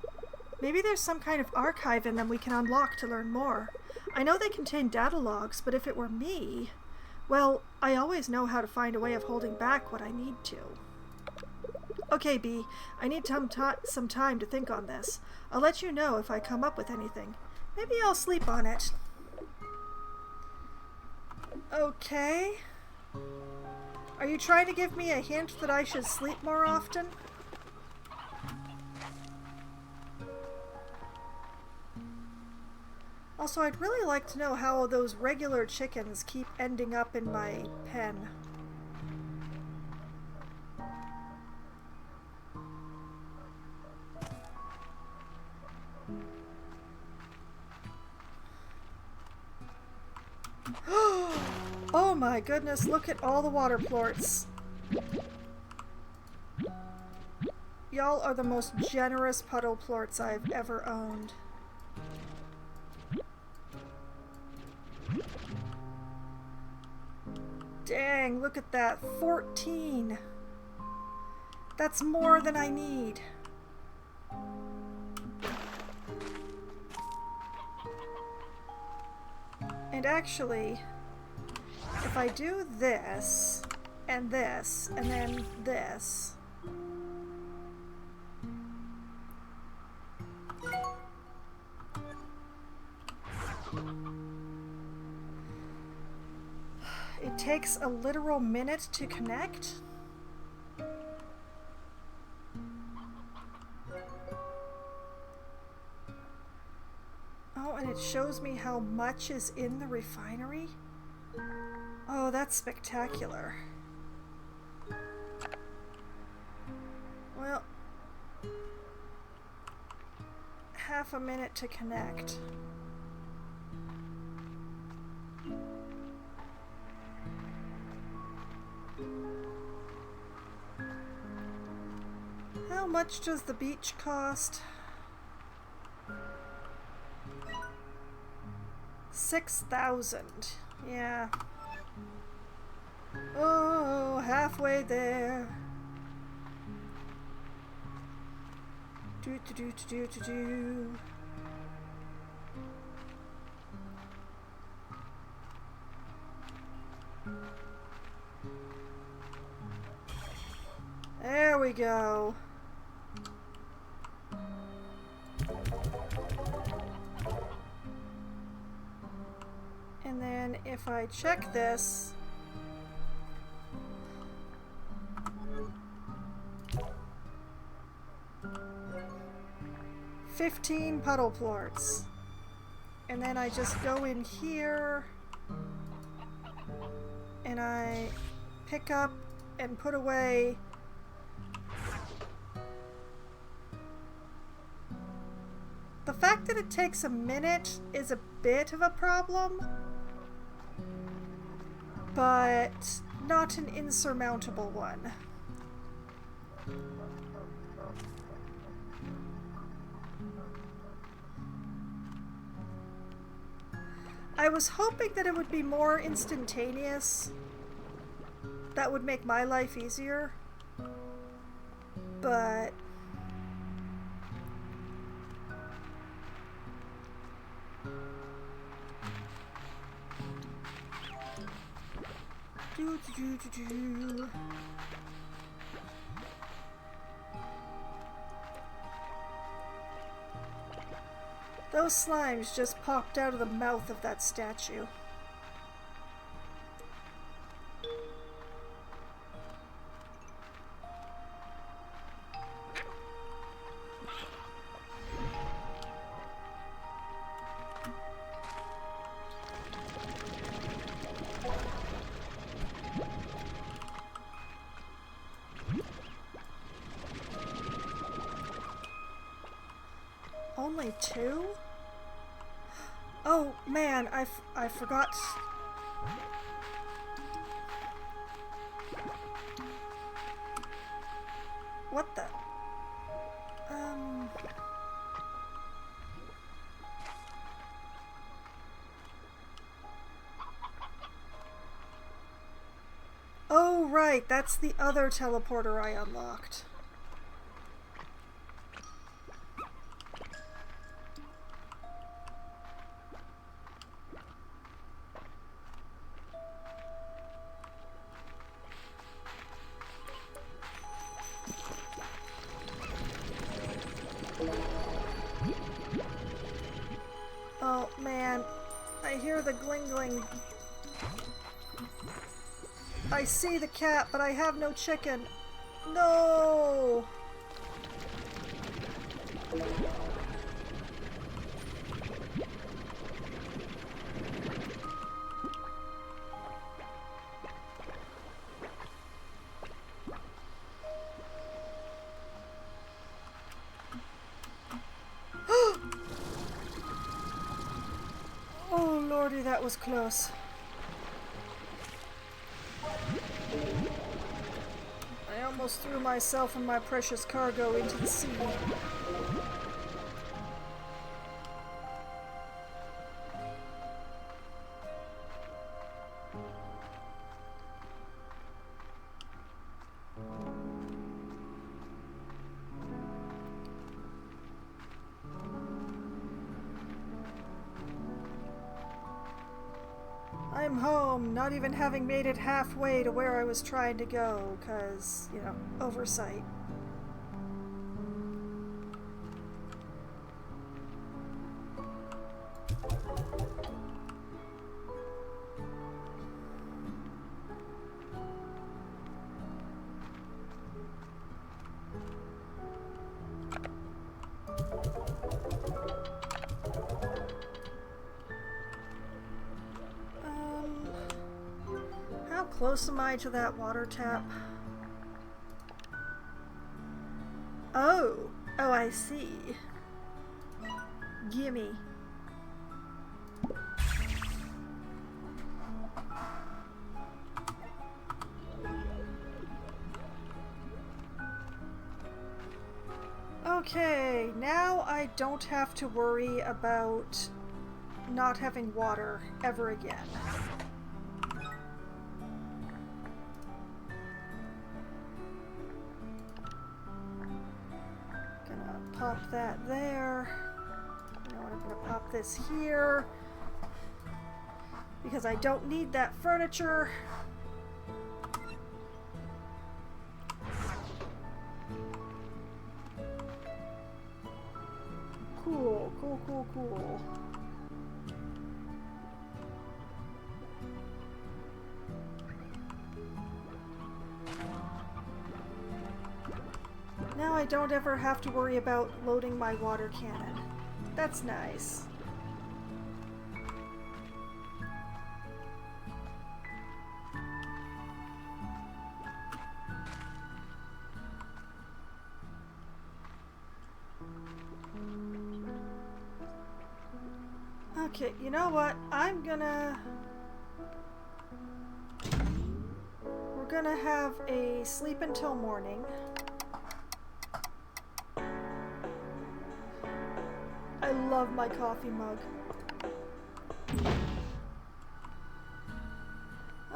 there's some kind of archive in them we can unlock to learn more. I know they contain data logs, but if it were me, well, I always know how to find a way of holding back what I need to. Okay, B, I need some time to think on this. I'll let you know if I come up with anything. Maybe I'll sleep on it. Okay. Are you trying to give me a hint that I should sleep more often? Also, I'd really like to know how those regular chickens keep ending up in my pen. Oh my goodness, look at all the water plorts. Y'all are the most generous puddle plorts I've ever owned. Dang, look at that. 14. That's more than I need. And actually, if I do this, and this, and then this, it takes a literal minute to connect. Oh, and it shows me how much is in the refinery. Oh, that's spectacular. Well, half a minute to connect. How much does the beach cost? 6,000. Yeah. Oh, halfway there. Do. There we go. And then if I check this, $15 puddle plorts. And then I just go in here and I pick up and put away the fact that it takes a minute is a bit of a problem. but not an insurmountable one. I was hoping that it would be more instantaneous. That would make my life easier. But those slimes just popped out of the mouth of that statue. Only two? Oh man, I forgot. What the? Oh right, that's the other teleporter I unlocked. Oh man, I hear the glingling. I see the cat, but I have no chicken. No! Oh lordy, that was close. I almost threw myself and my precious cargo into the sea. I'm home, not even having made it halfway to where I was trying to go, 'cause, you know, oversight. How close am I to that water tap? Oh! Oh, I see. Gimme. Okay, now I don't have to worry about not having water ever again. Gonna pop that there. You know what, I'm gonna pop this here because I don't need that furniture. Cool, cool, cool, cool. Now I don't ever have to worry about loading my water cannon. That's nice. Okay, you know what? I'm gonna gonna have a sleep until morning. I love my coffee mug.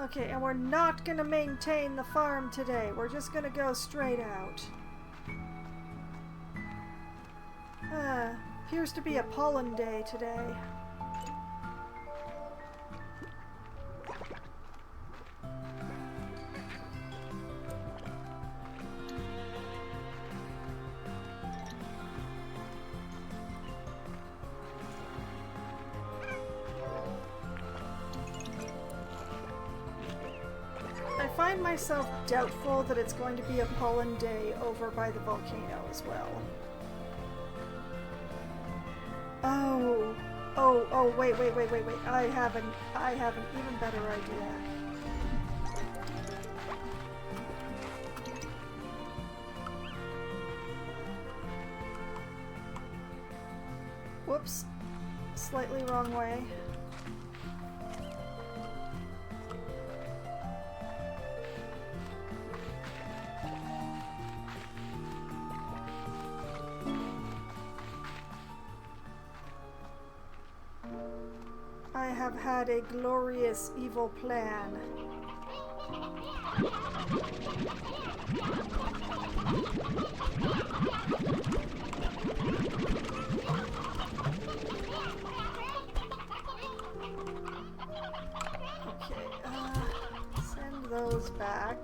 Okay, and we're not gonna maintain the farm today. We're just gonna go straight out. Appears to be a pollen day today. I find myself doubtful that it's going to be a pollen day over by the volcano as well. Oh, wait. I have an even better idea. Whoops. Slightly wrong way. I have had a glorious evil plan. Okay, send those back.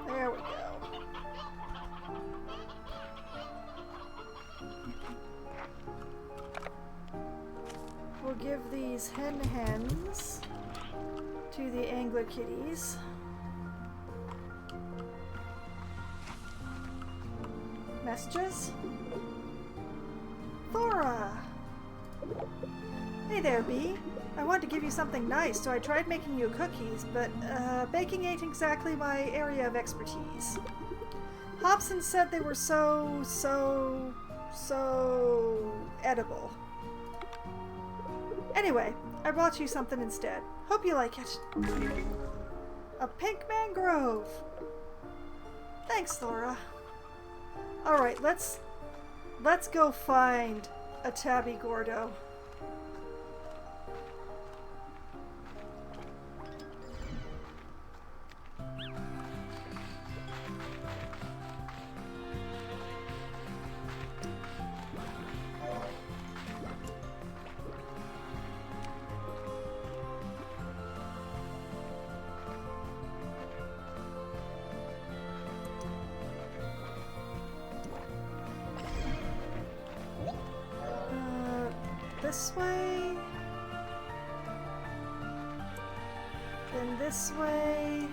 There we go. We'll give these hens to the angler kitties. Messages? Thora! Hey there, Bee. I wanted to give you something nice, so I tried making you cookies, but baking ain't exactly my area of expertise. Hobson said they were so edible. Anyway, I brought you something instead. Hope you like it. A pink mangrove. Thanks, Thora. Alright, let's go find a Tabby Gordo. This way, then this way.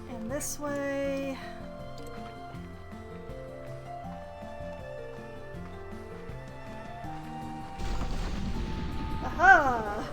And this way. Aha!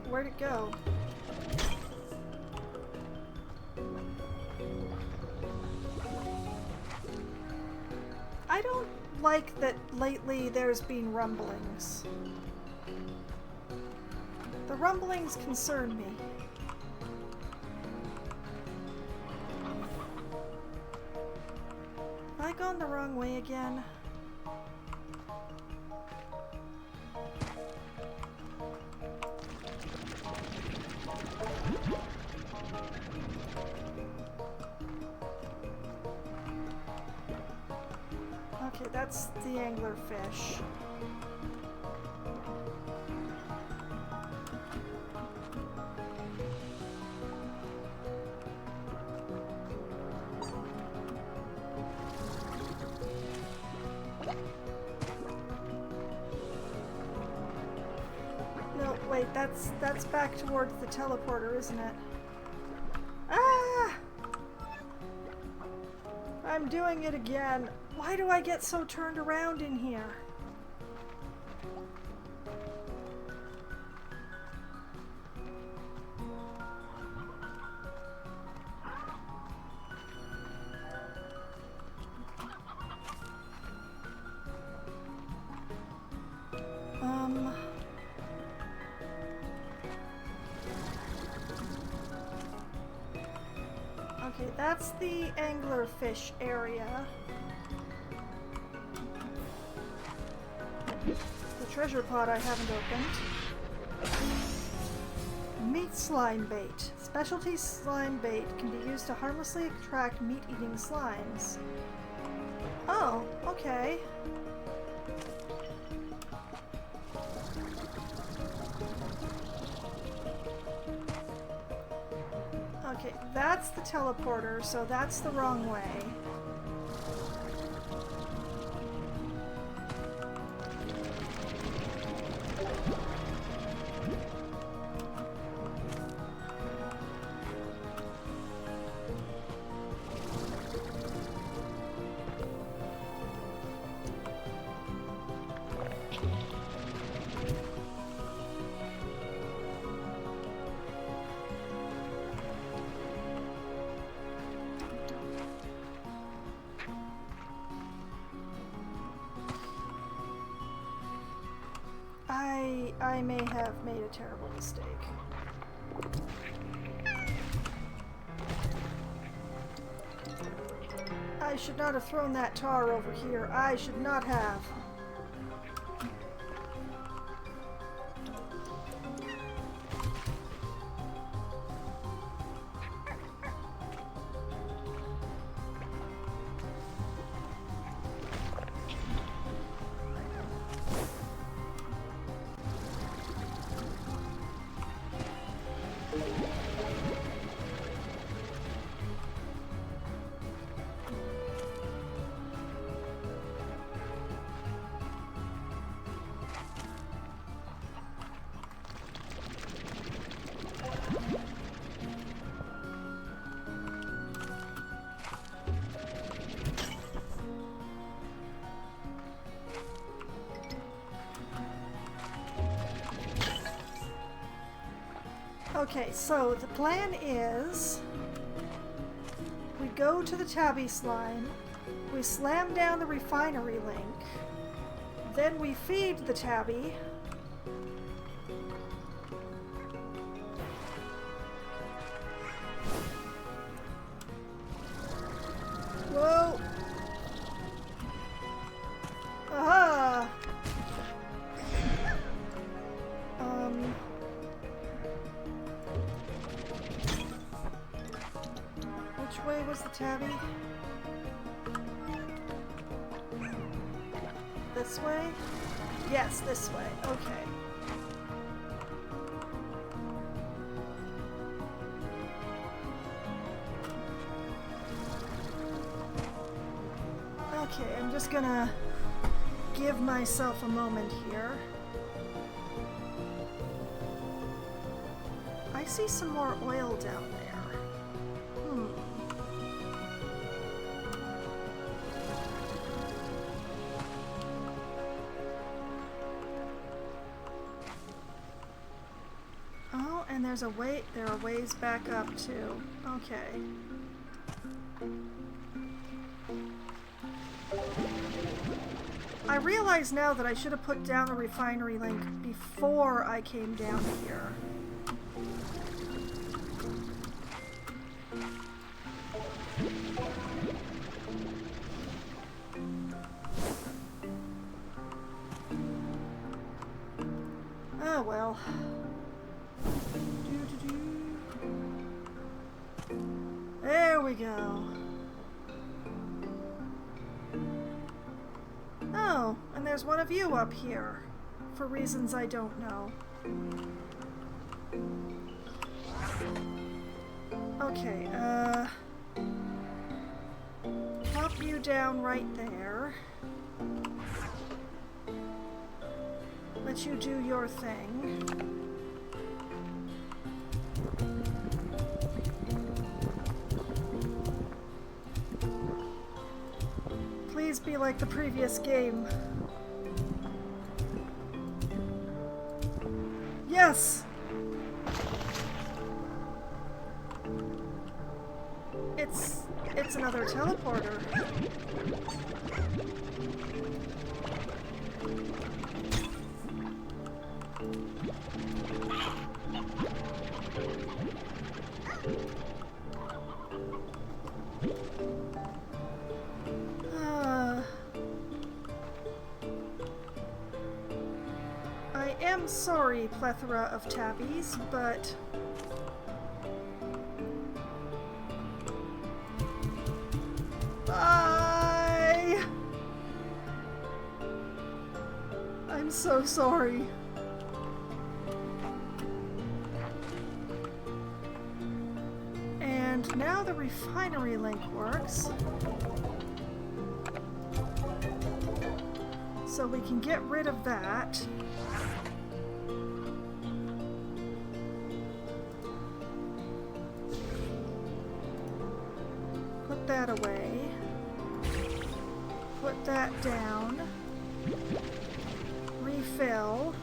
Where'd it go? I don't like that lately there's been rumblings. The rumblings concern me. Have I gone the wrong way again? Okay, that's the anglerfish. Wait, that's back towards the teleporter, isn't it? Ah! I'm doing it again. Why do I get so turned around in here? Okay, that's the anglerfish area. The treasure pot I haven't opened. Meat slime bait. Specialty slime bait can be used to harmlessly attract meat-eating slimes. Oh, okay. Okay, that's the teleporter, so that's the wrong way. I may have made a terrible mistake. I should not have thrown that tar over here. I should not have. Okay, so the plan is we go to the tabby slime, we slam down the refinery link, then we feed the tabby, whoa, aha, which way was the tabby? This way? Yes, this way. Okay. Okay, I'm just gonna give myself a moment here. I see some more oil down there. Oh, and there are ways back up too. Okay. I realize now that I should have put down the refinery link before I came down here. Oh well. There we go. Oh, and there's one of you up here, for reasons I don't know. Okay, pop you down right there. Let you do your thing. please be like the previous game. Yes! It's another teleporter. I am sorry, plethora of tabbies, but bye! I'm so sorry. And now the refinery link works. So we can get rid of that. Put that away. Put that down. Refill.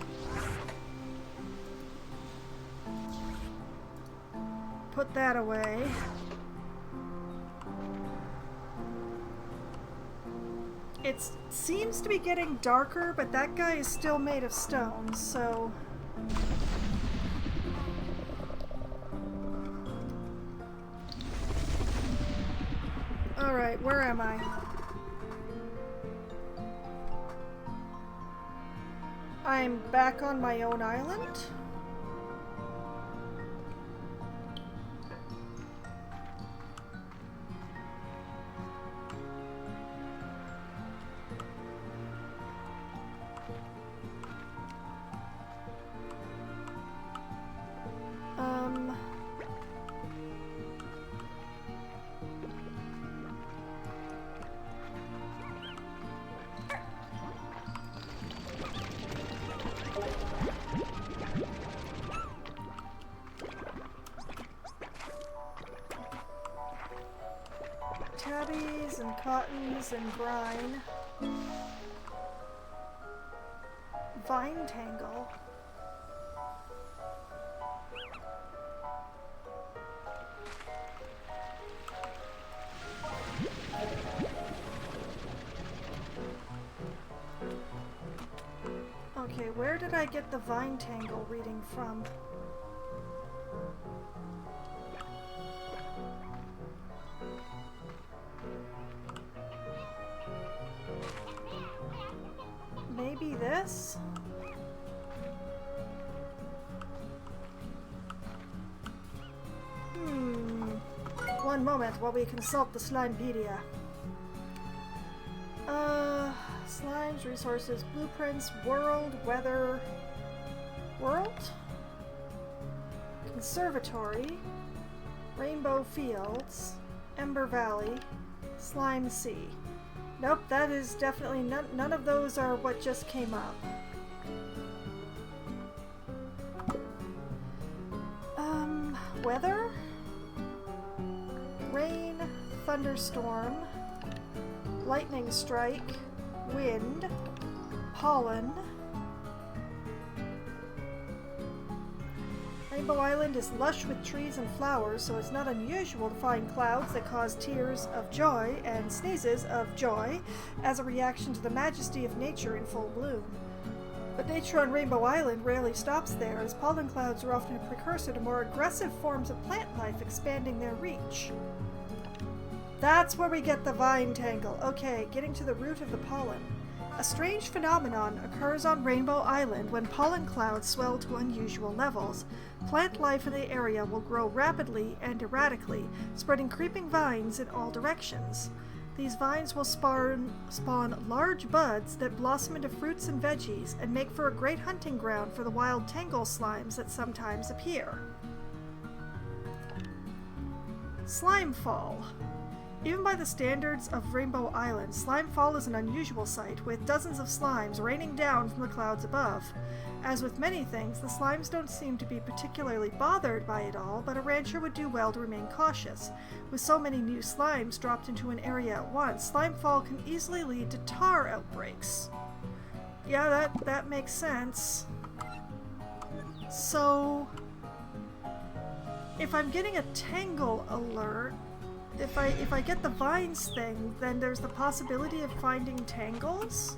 Put that away. It seems to be getting darker, but that guy is still made of stone, so... Alright, where am I? I'm back on my own island? Tabbies and cottons and brine. Vine tangle. Okay, where did I get the vine tangle reading from? Maybe this? One moment while we consult the Slimepedia. Slimes, resources, blueprints, world, weather... World? Conservatory, Rainbow Fields, Ember Valley, Slime Sea. Nope, that is definitely none of those are what just came up. Weather? Rain, thunderstorm, lightning strike, wind, pollen. Rainbow Island is lush with trees and flowers, so it's not unusual to find clouds that cause tears of joy and sneezes of joy as a reaction to the majesty of nature in full bloom. But nature on Rainbow Island rarely stops there, as pollen clouds are often a precursor to more aggressive forms of plant life expanding their reach. That's where we get the vine tangle. Okay, getting to the root of the pollen. A strange phenomenon occurs on Rainbow Island when pollen clouds swell to unusual levels. Plant life in the area will grow rapidly and erratically, spreading creeping vines in all directions. These vines will spawn large buds that blossom into fruits and veggies and make for a great hunting ground for the wild tangle slimes that sometimes appear. Slimefall. Even by the standards of Rainbow Island, Slimefall is an unusual sight, with dozens of slimes raining down from the clouds above. As with many things, the slimes don't seem to be particularly bothered by it all, but a rancher would do well to remain cautious. With so many new slimes dropped into an area at once, slimefall can easily lead to tar outbreaks. Yeah, that makes sense. So, if I'm getting a tangle alert, if I get the vines thing, then there's the possibility of finding tangles?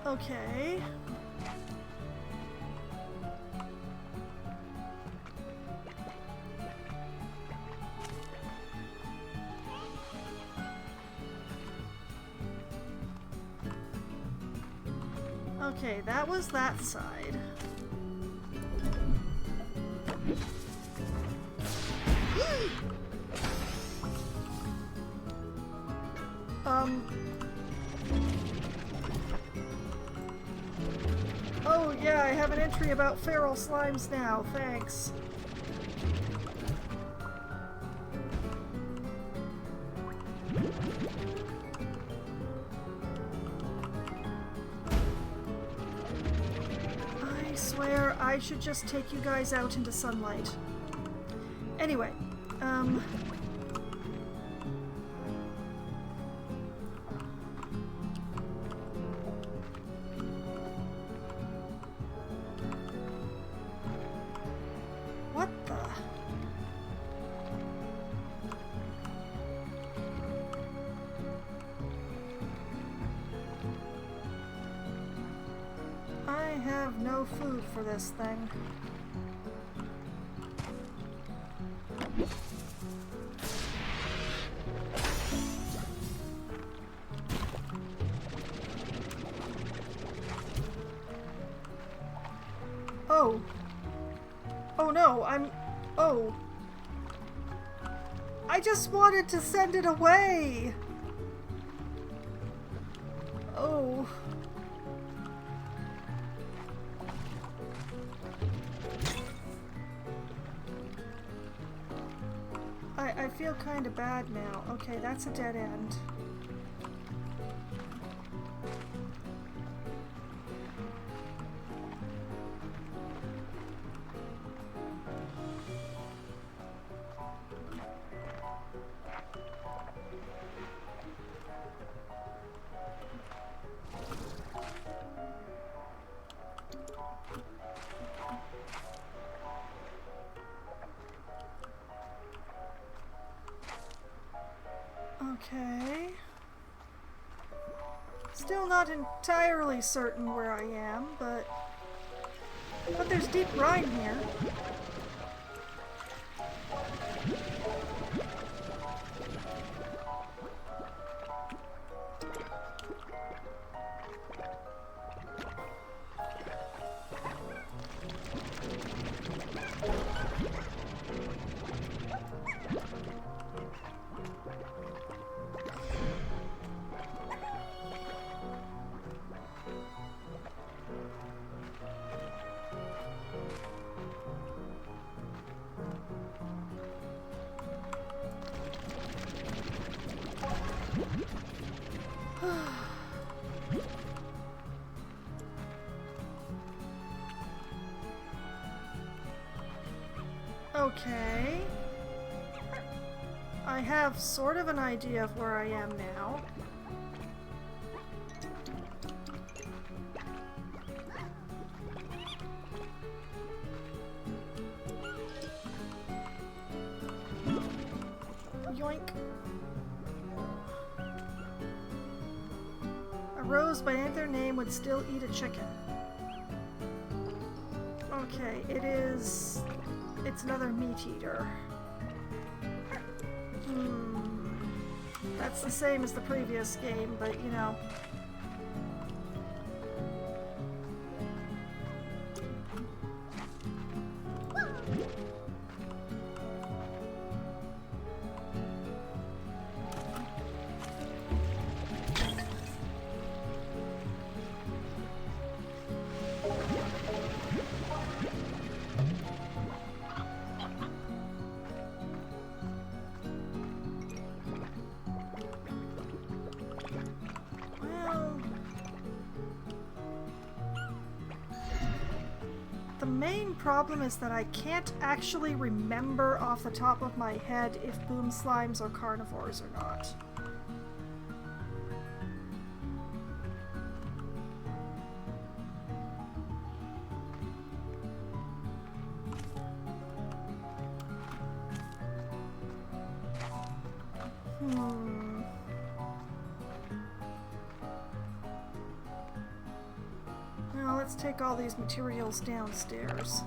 Okay. Okay, that was that side. Oh yeah, I have an entry about feral slimes now, thanks. I swear I should just take you guys out into sunlight. Anyway, what the? I have no food for this thing. Oh. Oh no, oh. I just wanted to send it away! Oh. I feel kind of bad now. Okay, that's a dead end. Okay. Still not entirely certain where I am, but there's deep brine here. Okay. I have sort of an idea of where I am now. Yoink. A rose by any other name would still eat a chicken. Okay, it's another meat eater. That's the same as the previous game, but you know. problem is that I can't actually remember off the top of my head if boom slimes are carnivores or not. Well, let's take all these materials downstairs.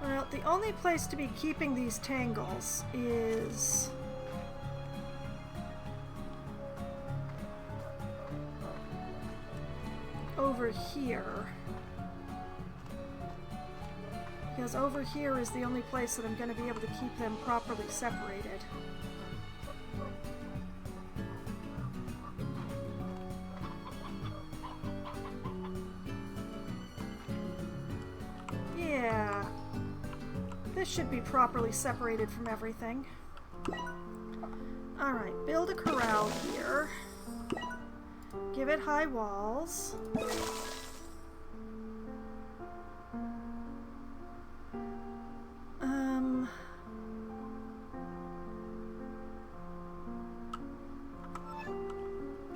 Well, the only place to be keeping these tangles is over here. Because over here is the only place that I'm going to be able to keep them properly separated. Yeah. This should be properly separated from everything. Alright, build a corral here. Give it high walls.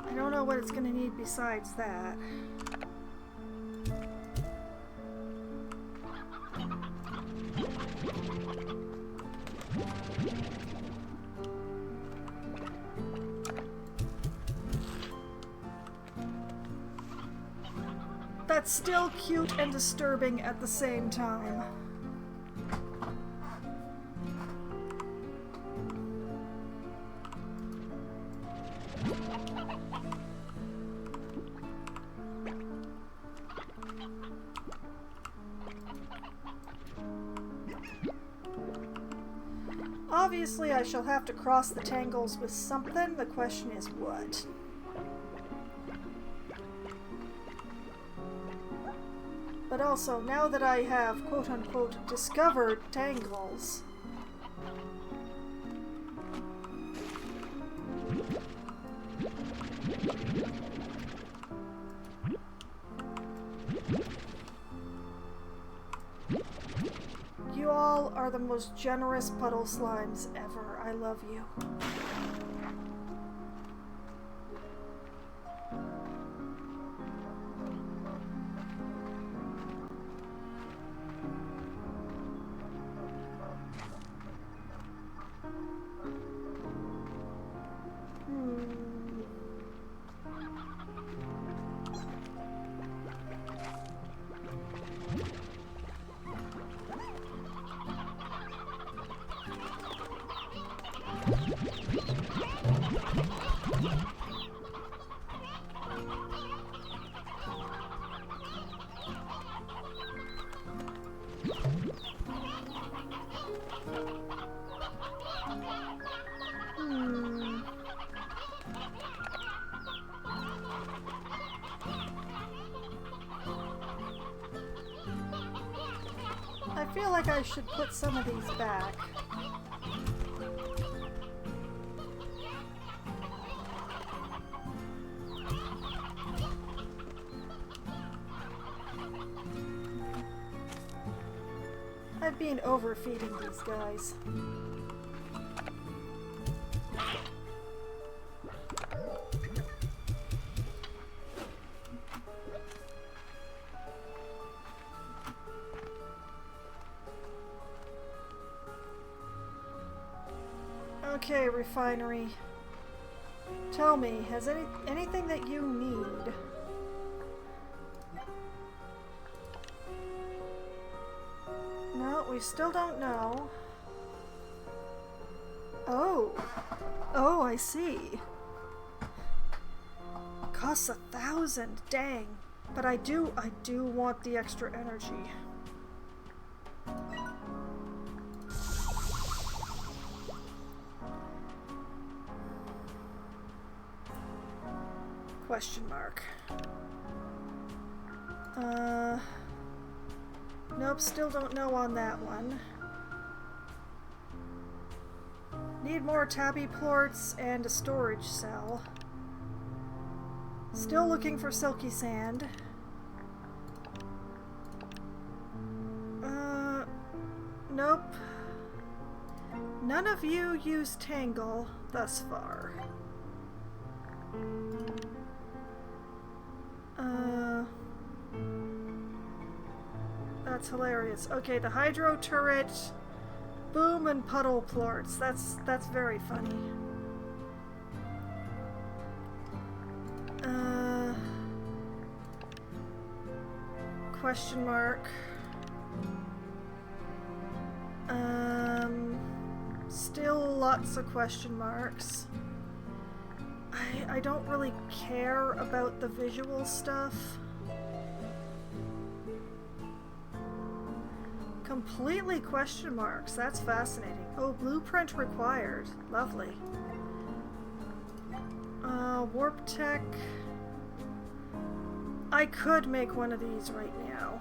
I don't know what it's going to need besides that. That's still cute and disturbing at the same time. Obviously, I shall have to cross the tangles with something. The question is what? But also, now that I have quote-unquote discovered tangles, you all are the most generous puddle slimes ever. I love you. I feel like I should put some of these back. I've been overfeeding these guys. Okay, refinery. Tell me, has anything that you need? No, we still don't know. Oh. Oh, I see. Costs 1,000, dang. But I do want the extra energy. Question mark. Nope, still don't know on that one. Need more tabby plorts and a storage cell. Still looking for silky sand. Nope. None of you use Tangle thus far. That's hilarious. Okay, the hydro turret, boom, and puddle plorts. That's very funny. Question mark. Still lots of question marks. I don't really care about the visual stuff. Completely question marks. That's fascinating. Oh, blueprint required. Lovely. Warp tech. I could make one of these right now.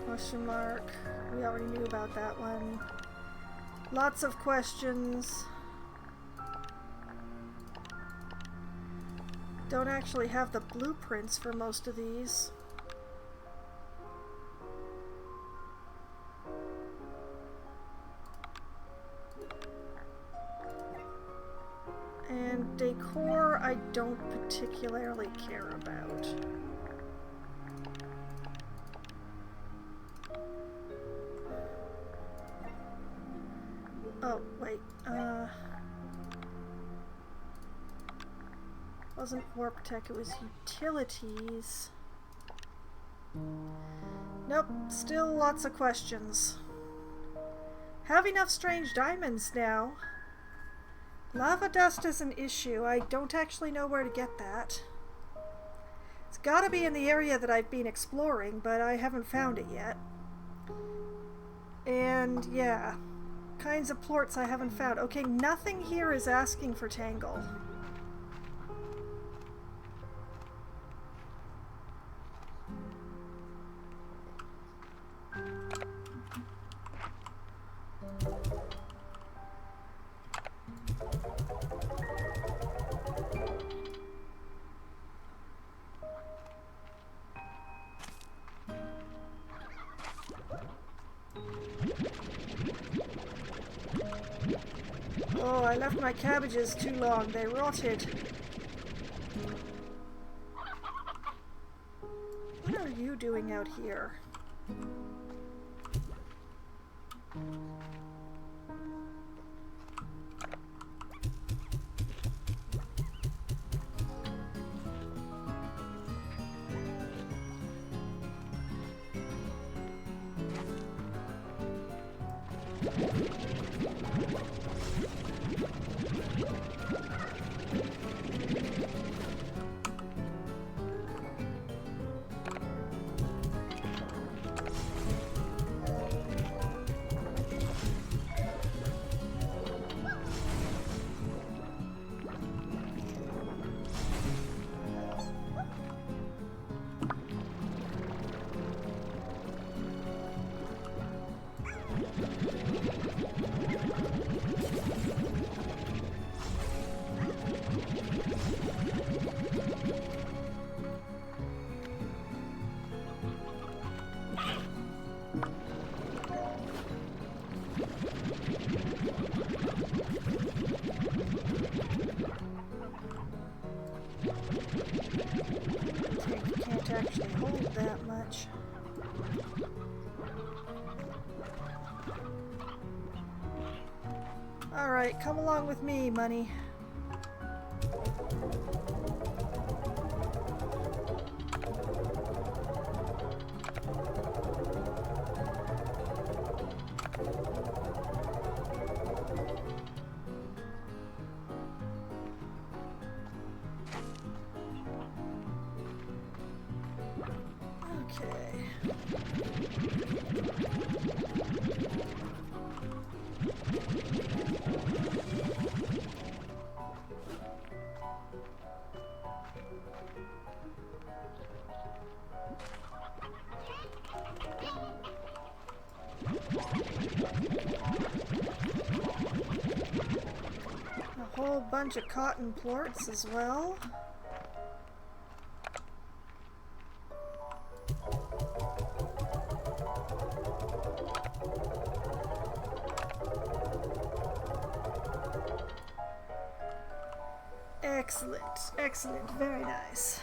Question mark. We already knew about that one. Lots of questions. Don't actually have the blueprints for most of these. And decor I don't particularly care about. Oh, wait, wasn't warp tech, it was utilities. Nope, still lots of questions. Have enough strange diamonds now. Lava dust is an issue. I don't actually know where to get that. It's gotta be in the area that I've been exploring, but I haven't found it yet. And yeah. Kinds of plorts I haven't found. Okay, nothing here is asking for Tangle. Oh, I left my cabbages too long. They rotted. What are you doing out here? Can't actually hold that much. Alright, come along with me, money. Okay. whole bunch of cotton plorts as well. Excellent, excellent, very nice.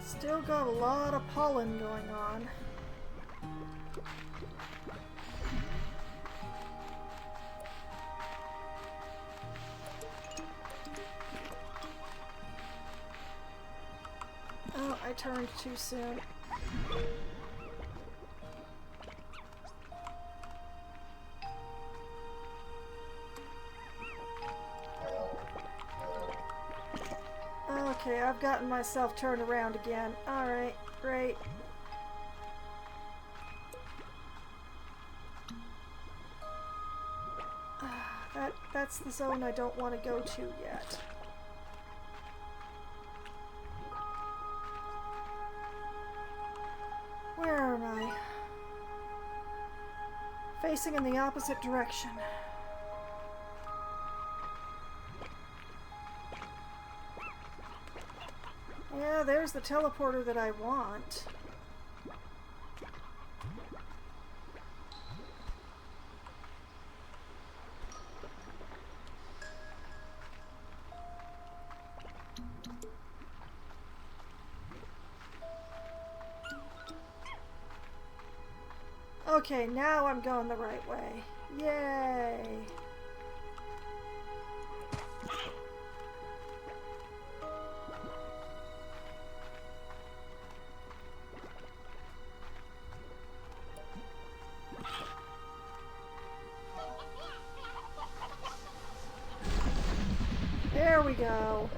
Still got a lot of pollen going on. Oh, I turned too soon. Okay, I've gotten myself turned around again. Alright, great. That's the zone I don't want to go to yet. Where am I? Facing in the opposite direction. Yeah, there's the teleporter that I want. Okay, now I'm going the right way. Yay! There we go.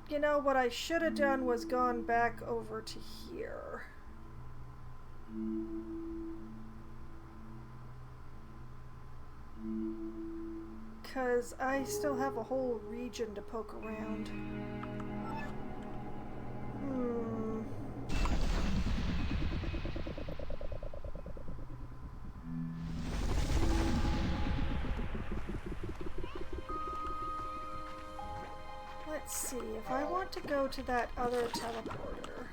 You know, what I should have done was gone back over to here. Because I still have a whole region to poke around. Let's see, if I want to go to that other teleporter.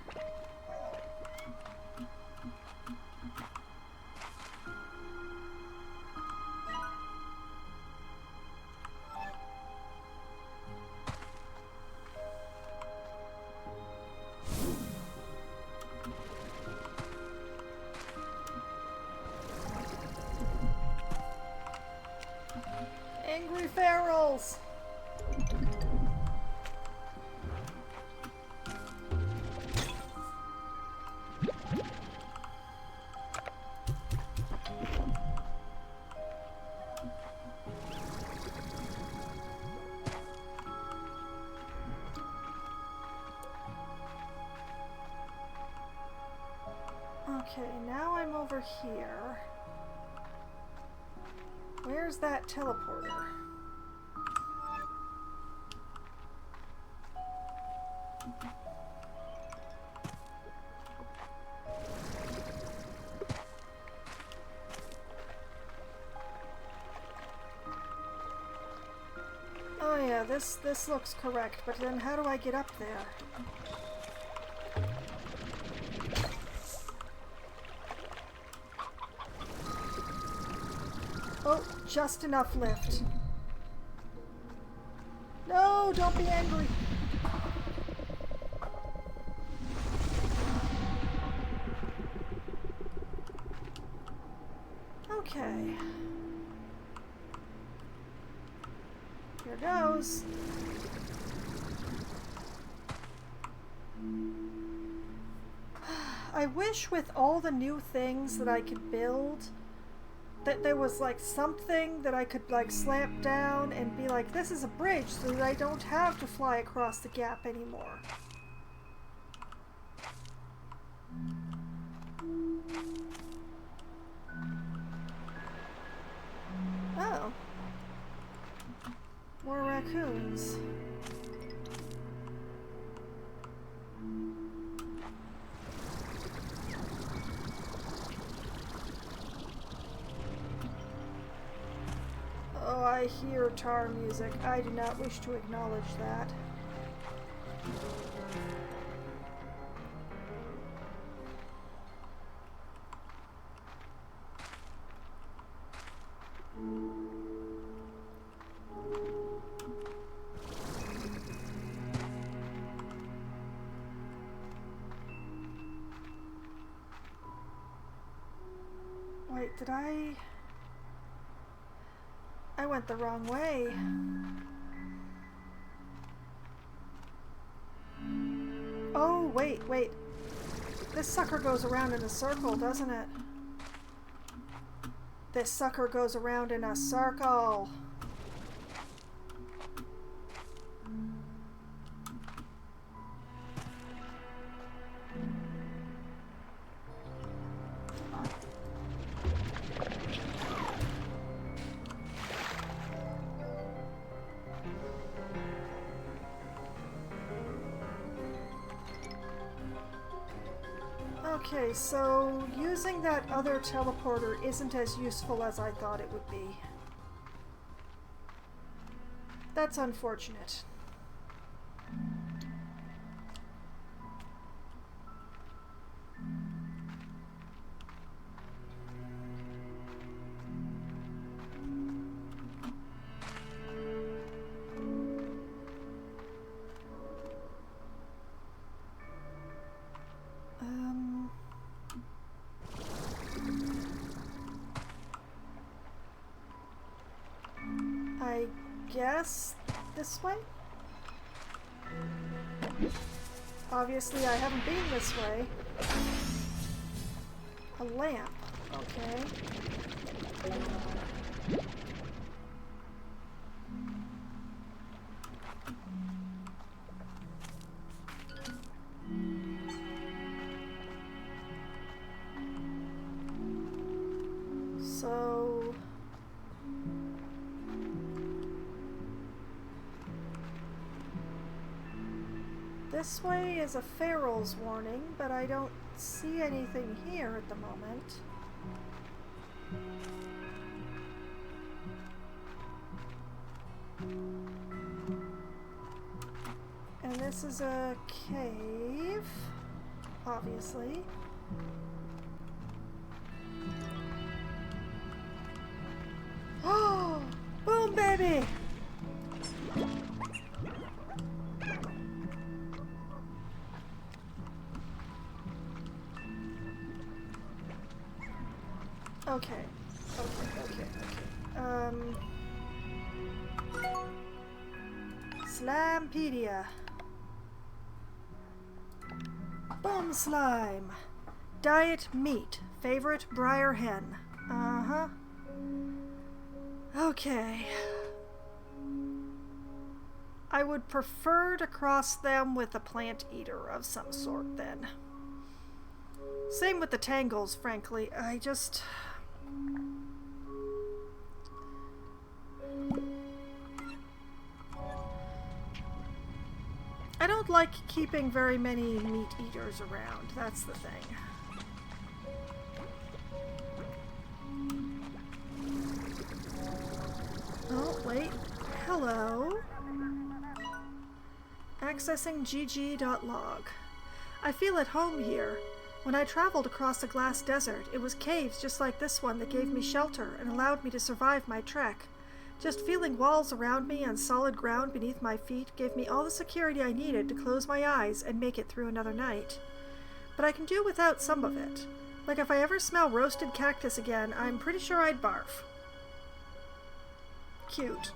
Angry ferals! Okay, now I'm over here. Where's that teleporter? Oh yeah, this looks correct, but then how do I get up there? Oh, just enough lift. No, don't be angry. Okay. goes. I wish with all the new things that I could build that there was like something that I could like slam down and be like, this is a bridge, so that I don't have to fly across the gap anymore. Oh. More raccoons. Oh, I hear tar music. I do not wish to acknowledge that. Wait, did I went the wrong way. Oh, wait. This sucker goes around in a circle, doesn't it? This sucker goes around in a circle. Okay, so using that other teleporter isn't as useful as I thought it would be. That's unfortunate. I guess this way? Obviously I haven't been this way. A lamp, okay. So this way is a feral's warning, but I don't see anything here at the moment. And this is a cave, obviously. Oh! Boom, baby! Okay. Slampedia. Boom slime. Diet meat. Favorite briar hen. Uh-huh. Okay. I would prefer to cross them with a plant eater of some sort then. Same with the tangles, frankly. I don't like keeping very many meat eaters around. That's the thing. Oh, wait. Hello. Accessing gg.log. I feel at home here. When I traveled across a glass desert, it was caves just like this one that gave me shelter and allowed me to survive my trek. Just feeling walls around me and solid ground beneath my feet gave me all the security I needed to close my eyes and make it through another night. But I can do without some of it. Like if I ever smell roasted cactus again, I'm pretty sure I'd barf. Cute.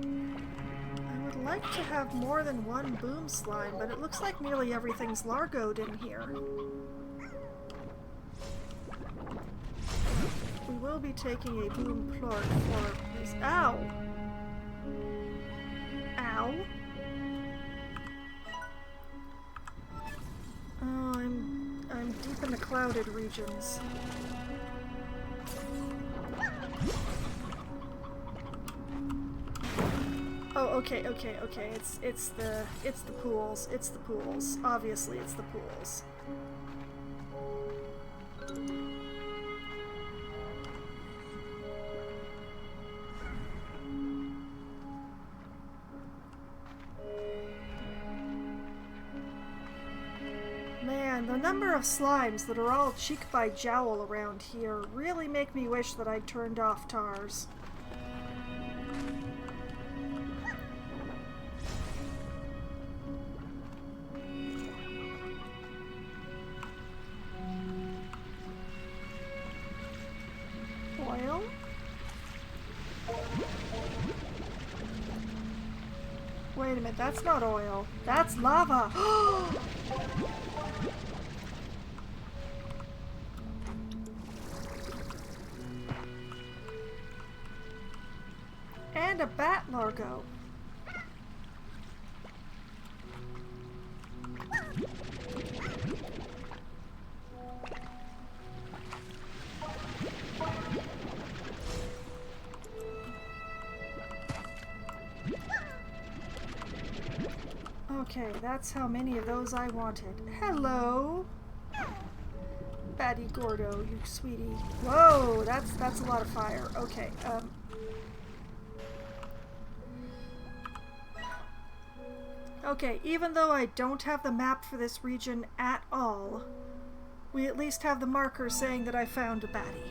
I would like to have more than one boom slime, but it looks like nearly everything's Largoed in here. We will be taking a boom plort for these. Ow! Ow! Oh, I'm deep in the clouded regions. Oh, okay. It's the pools. It's the pools. Obviously, it's the pools. Man, the number of slimes that are all cheek by jowl around here really make me wish that I'd turned off TARS. Oil? Wait a minute, that's not oil. That's lava! And a bat largo. Okay, that's how many of those I wanted. Hello! Batty Gordo, you sweetie. Whoa, that's a lot of fire. Okay, Okay, even though I don't have the map for this region at all, we at least have the marker saying that I found a baddie.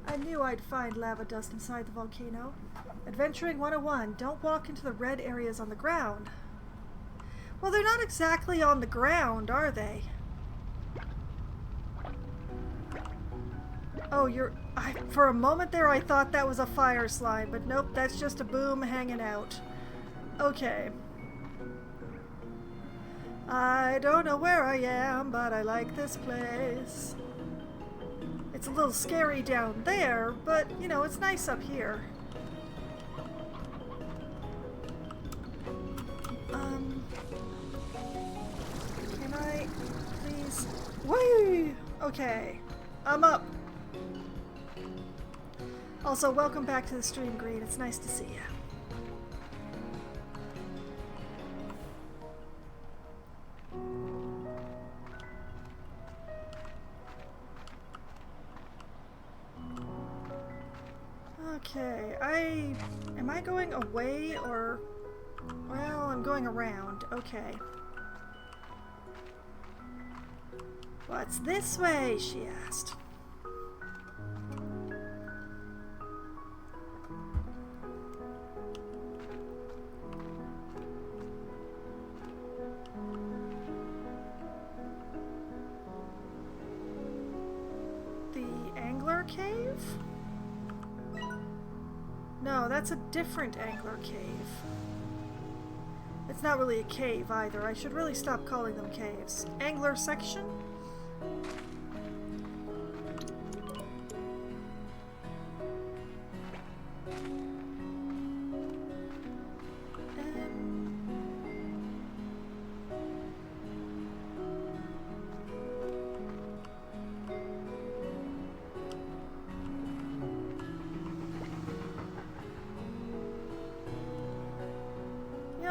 I knew I'd find lava dust inside the volcano. Adventuring 101, don't walk into the red areas on the ground. Well, they're not exactly on the ground, are they? Oh, for a moment there I thought that was a fire slime, but nope, that's just a boom hanging out. Okay. I don't know where I am, but I like this place. It's a little scary down there, but, you know, it's nice up here. Can I please... Whee! Okay, I'm up. Also, welcome back to the stream, Green. It's nice to see you. Okay, am I going away or... Well, I'm going around. Okay. What's this way? She asked. The Angler Cave? No, that's a different Angler Cave. It's not really a cave either. I should really stop calling them caves. Angler section?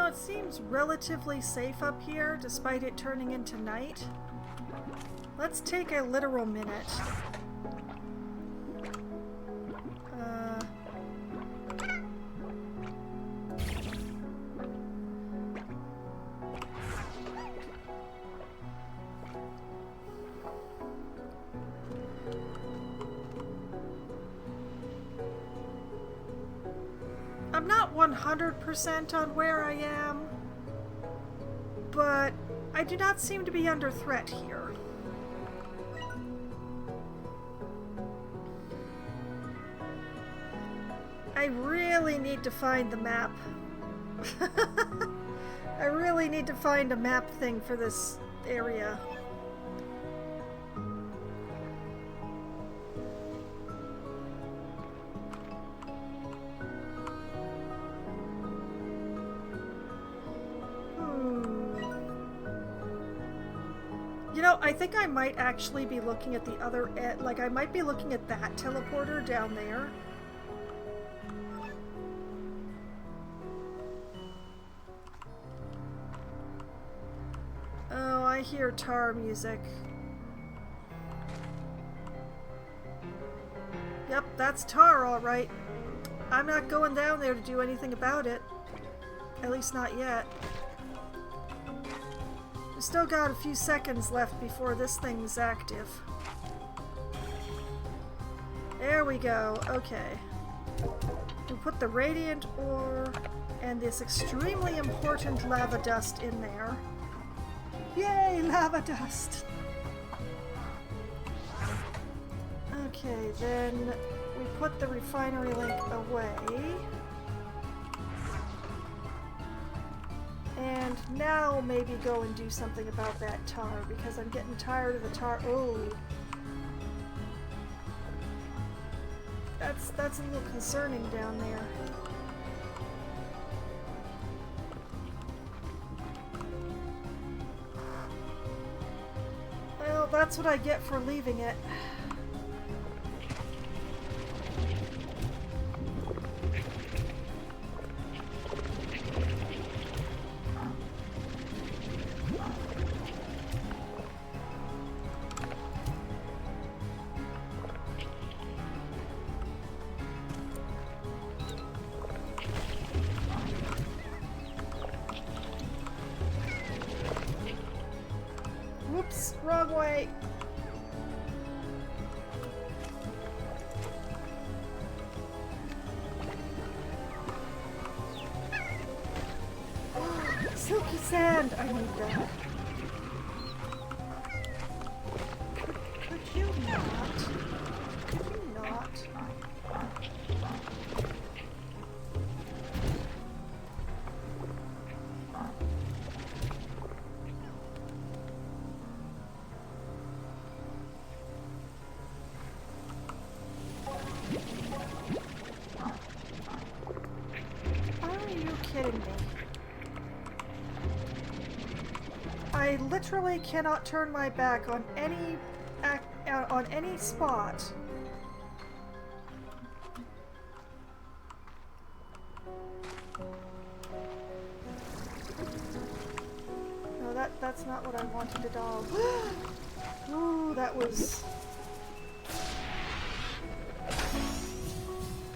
It seems relatively safe up here, despite it turning into night. Let's take a literal minute. not 100% on where I am, but I do not seem to be under threat here. I really need to find the map. I really need to find a map thing for this area. You know, I think I might actually be looking at the other end. Like, I might be looking at that teleporter down there. Oh, I hear tar music. Yep, that's tar, all right. I'm not going down there to do anything about it. At least not yet. We still got a few seconds left before this thing's active. There we go. Okay. We put the radiant ore and this extremely important lava dust in there. Yay, lava dust! Okay, then we put the refinery link away. And now maybe go and do something about that tar, because I'm getting tired of the tar. Oh! That's a little concerning down there. Well, that's what I get for leaving it. Whoops, wrong way. Silky sand! I need that. Could you not? Could you not? Are you kidding me? I literally cannot turn my back on any spot. No, that's not what I wanted at all. Ooh, that was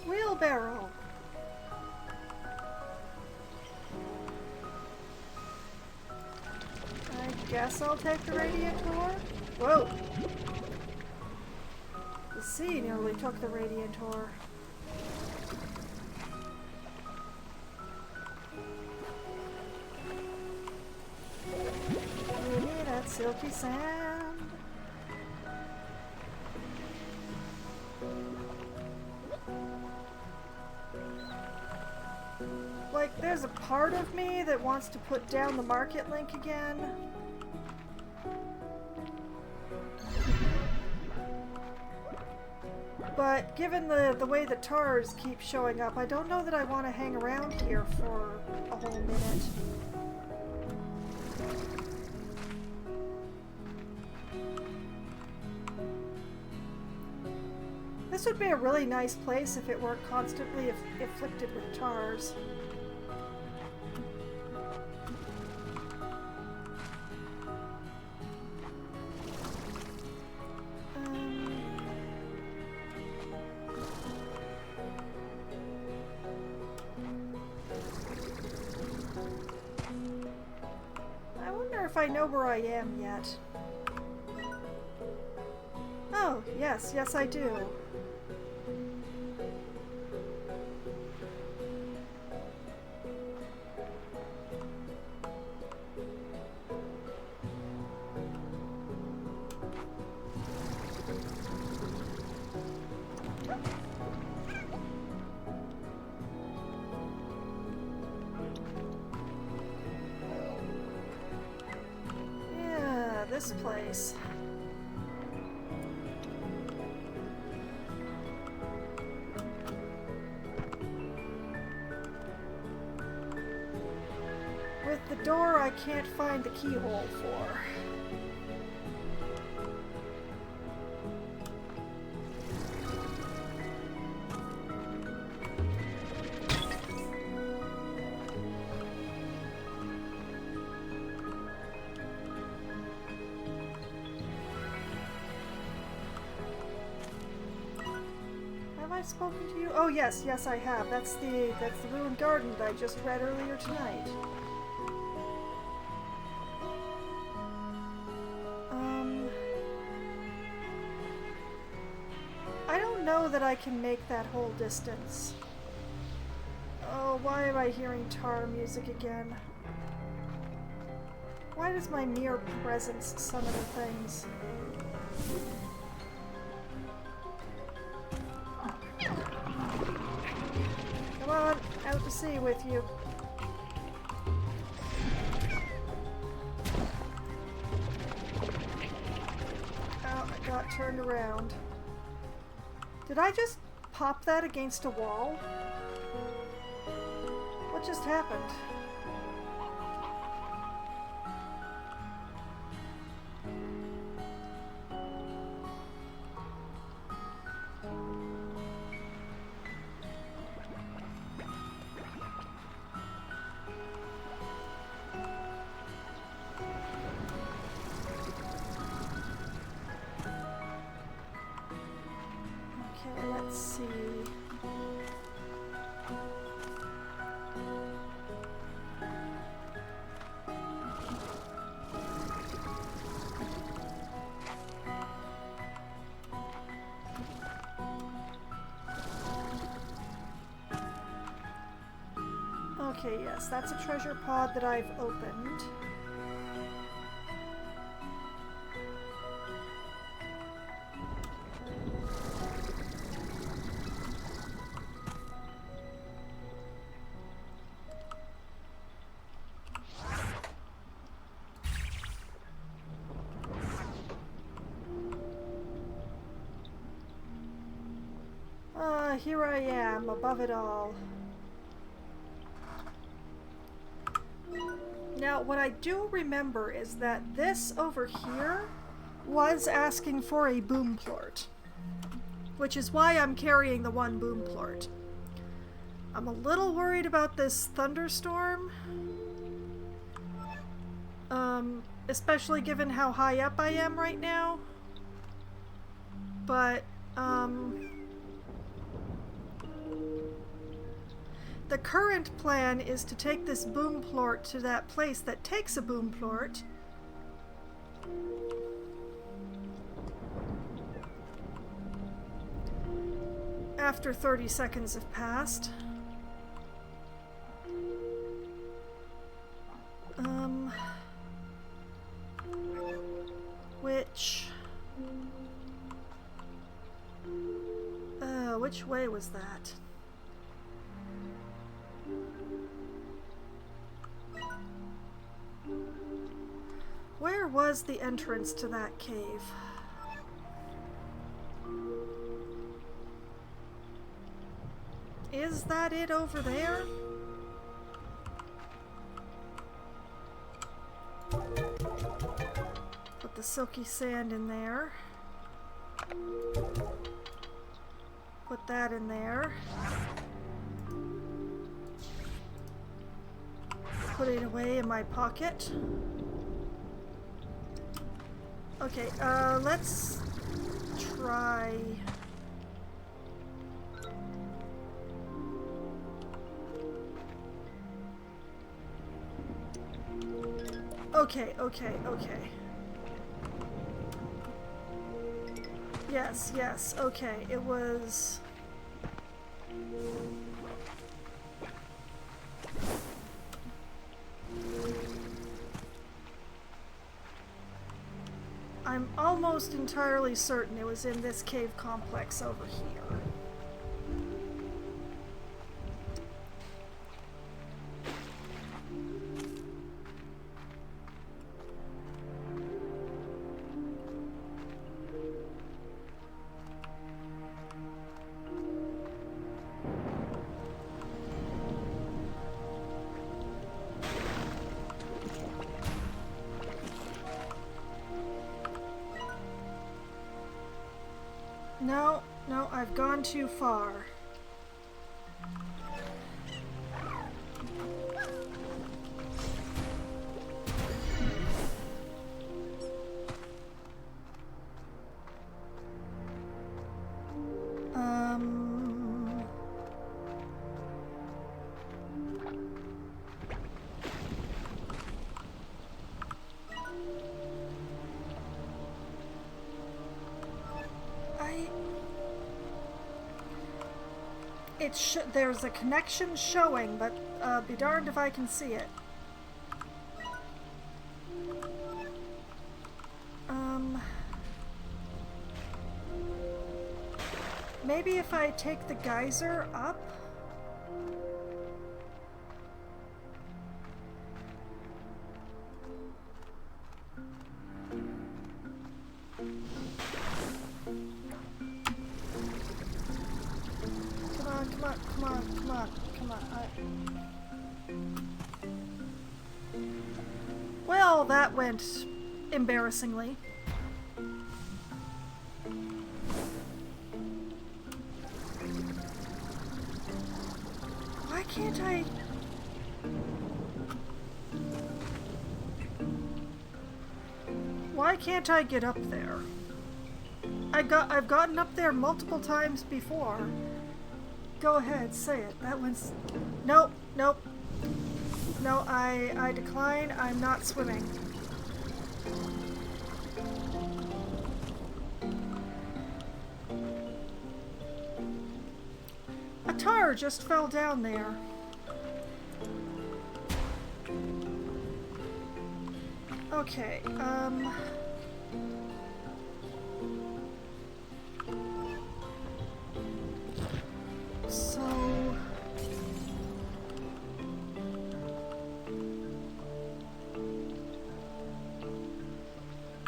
wheelbarrow. Guess I'll take the radiant ore. Whoa! The sea nearly took the radiant ore. We need that silky sand. Like, there's a part of me that wants to put down the market link again. But given the way the tars keep showing up, I don't know that I want to hang around here for a whole minute. This would be a really nice place if it weren't constantly afflicted with tars. If I know where I am yet. Oh, yes, I do. this place. With the door I can't find the keyhole for. Have I spoken to you? Oh yes, yes I have. That's the ruined garden that I just read earlier tonight. I don't know that I can make that whole distance. Oh, why am I hearing tar music again? Why does my mere presence summon things? Come on, out to sea with you. Oh, I got turned around. Did I just pop that against a wall? What just happened? Let's see. Okay, yes, that's a treasure pod that I've opened. Here I am, above it all. Now, what I do remember is that this over here was asking for a boom plort, which is why I'm carrying the one boom plort. I'm a little worried about this thunderstorm, especially given how high up I am right now, but, the current plan is to take this boom plort to that place that takes a boom plort. After 30 seconds have passed. Which way was that? Where was the entrance to that cave? Is that it over there? Put the silky sand in there. Put that in there. Put it away in my pocket. Okay, let's try... Okay. Yes, okay, it was... I'm almost entirely certain it was in this cave complex over here. No, no, I've gone too far. There's a connection showing, but be darned if I can see it. Maybe if I take the geyser up? Come on. Well, that went embarrassingly. Why can't I... Why can't I get up there? I've gotten up there multiple times before. Go ahead, say it. That one's... Nope, nope. No, I decline. I'm not swimming. A tar just fell down there. Okay, so...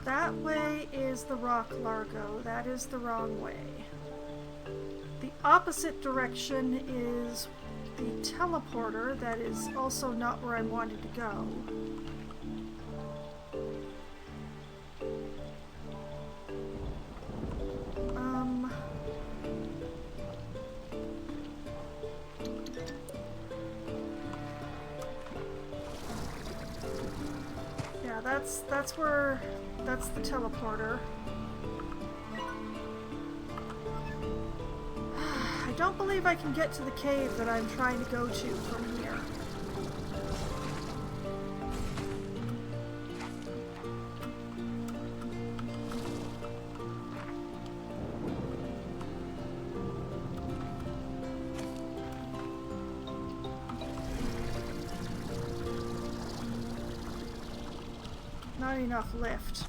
That way is the rock largo. That is the wrong way. The opposite direction is the teleporter. That is also not where I wanted to go. Yeah, that's the teleporter. I don't believe I can get to the cave that I'm trying to go to from here. Not enough lift.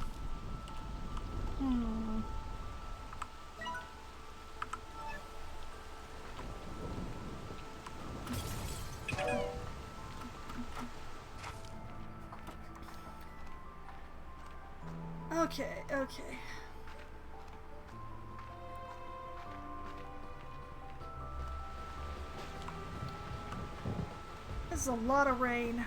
Okay. This is a lot of rain.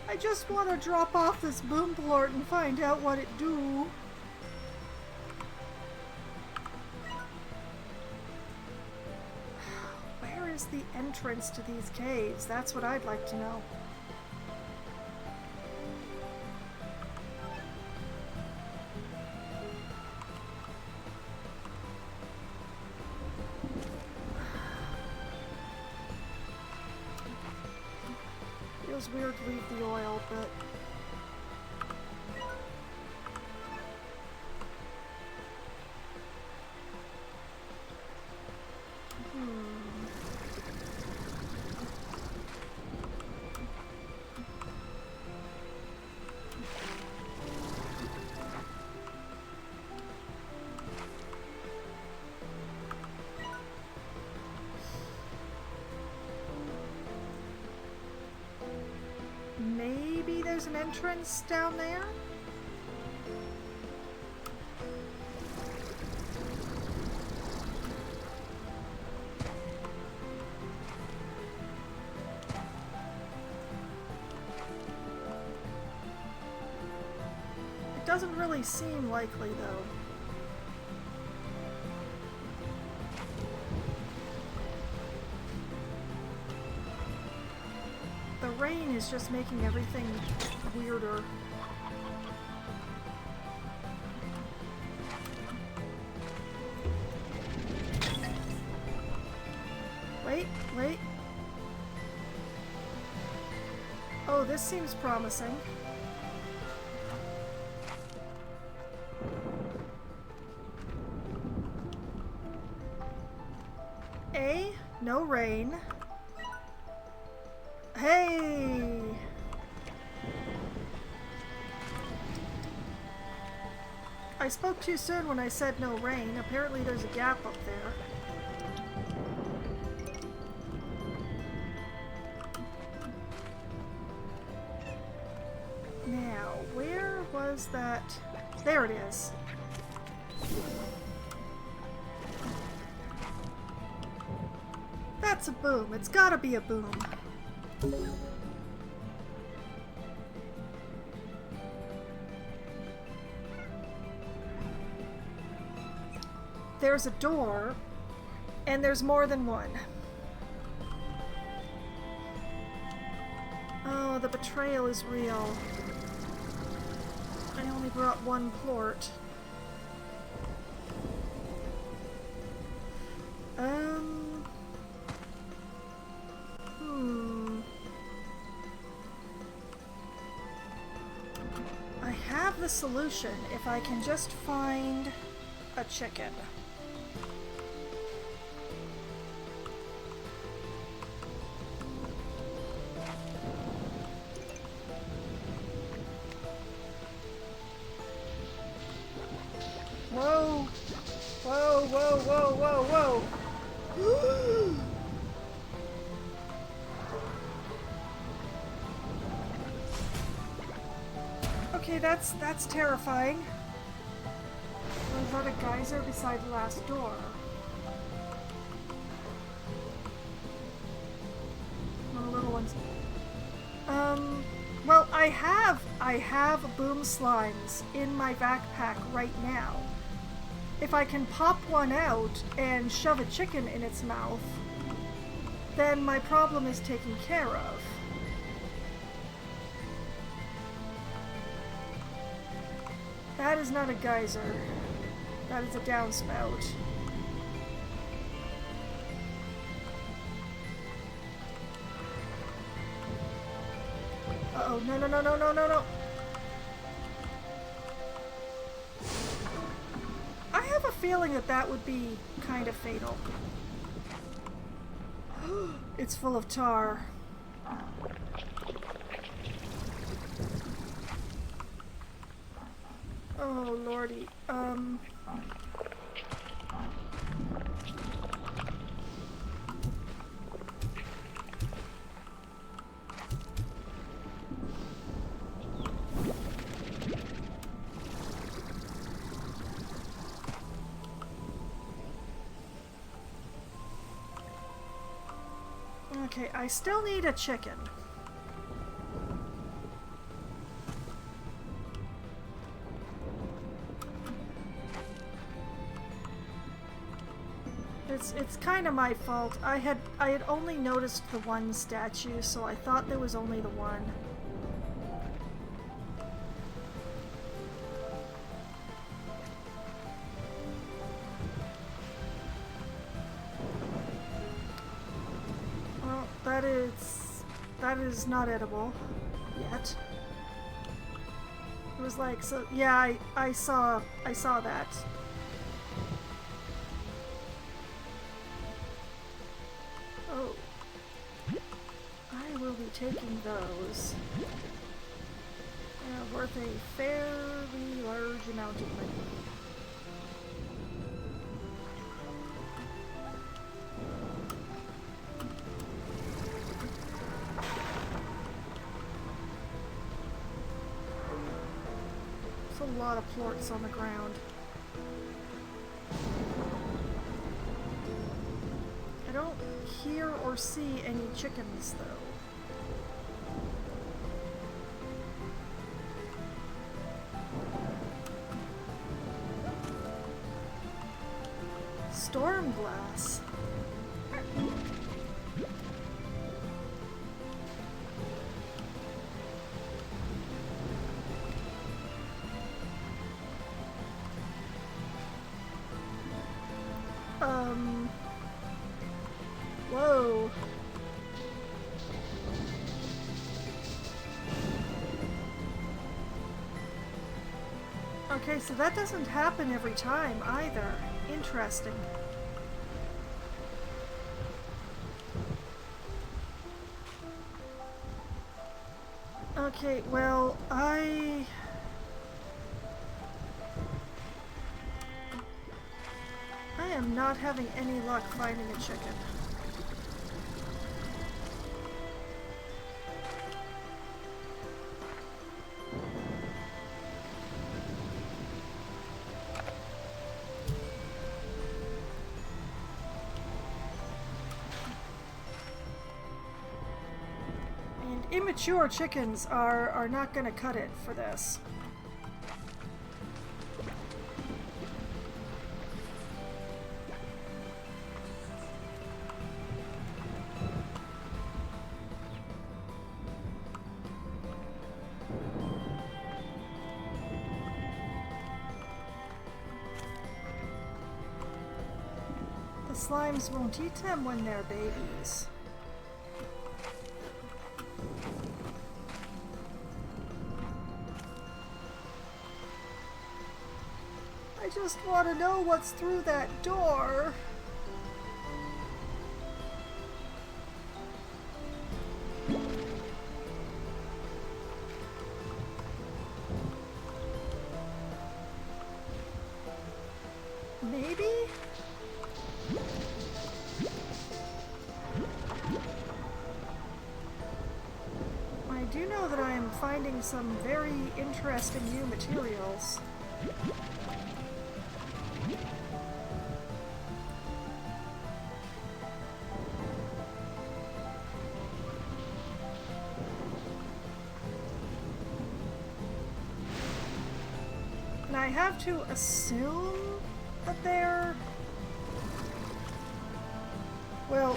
I just want to drop off this boom plort and find out what it do. Where is the entrance to these caves? That's what I'd like to know. Feels weird to leave the oil, but... Maybe there's an entrance down there? It doesn't really seem likely, though. rain is just making everything weirder. Wait. Oh, this seems promising. No rain. Hey! I spoke too soon when I said no rain. Apparently there's a gap up there. Now, where was that? There it is. That's a boom. It's gotta be a boom. There's a door, and there's more than one. Oh, the betrayal is real. I only brought one plort. I have the solution if I can just find a chicken. Whoa! Whoa, whoa, whoa, whoa, whoa! Okay, that's terrifying. Was that a geyser beside the last door? One of the little ones. Well, I have boom slimes in my backpack right now. If I can pop one out and shove a chicken in its mouth, then my problem is taken care of. That is not a geyser. That is a downspout. Uh-oh, no, no, no, no, no, no, no. I have a feeling that that would be kind of fatal. It's full of tar. Oh, lordy. Okay, I still need a chicken. It's kind of my fault. I had only noticed the one statue, so I thought there was only the one. Well, that is not edible yet. It was like, so yeah, I saw that. Oh, I will be taking those. Worth a fairly large amount of money. There's a lot of plorts on the ground. I don't hear or see any chickens, though. Storm glass. Okay, so that doesn't happen every time either. Interesting. Okay, well, I am not having any luck finding a chicken. And immature chickens are not going to cut it for this. The slimes won't eat them when they're babies. I just want to know what's through that door. Maybe? I do know that I am finding some very interesting new materials. And I have to assume that they're... Well...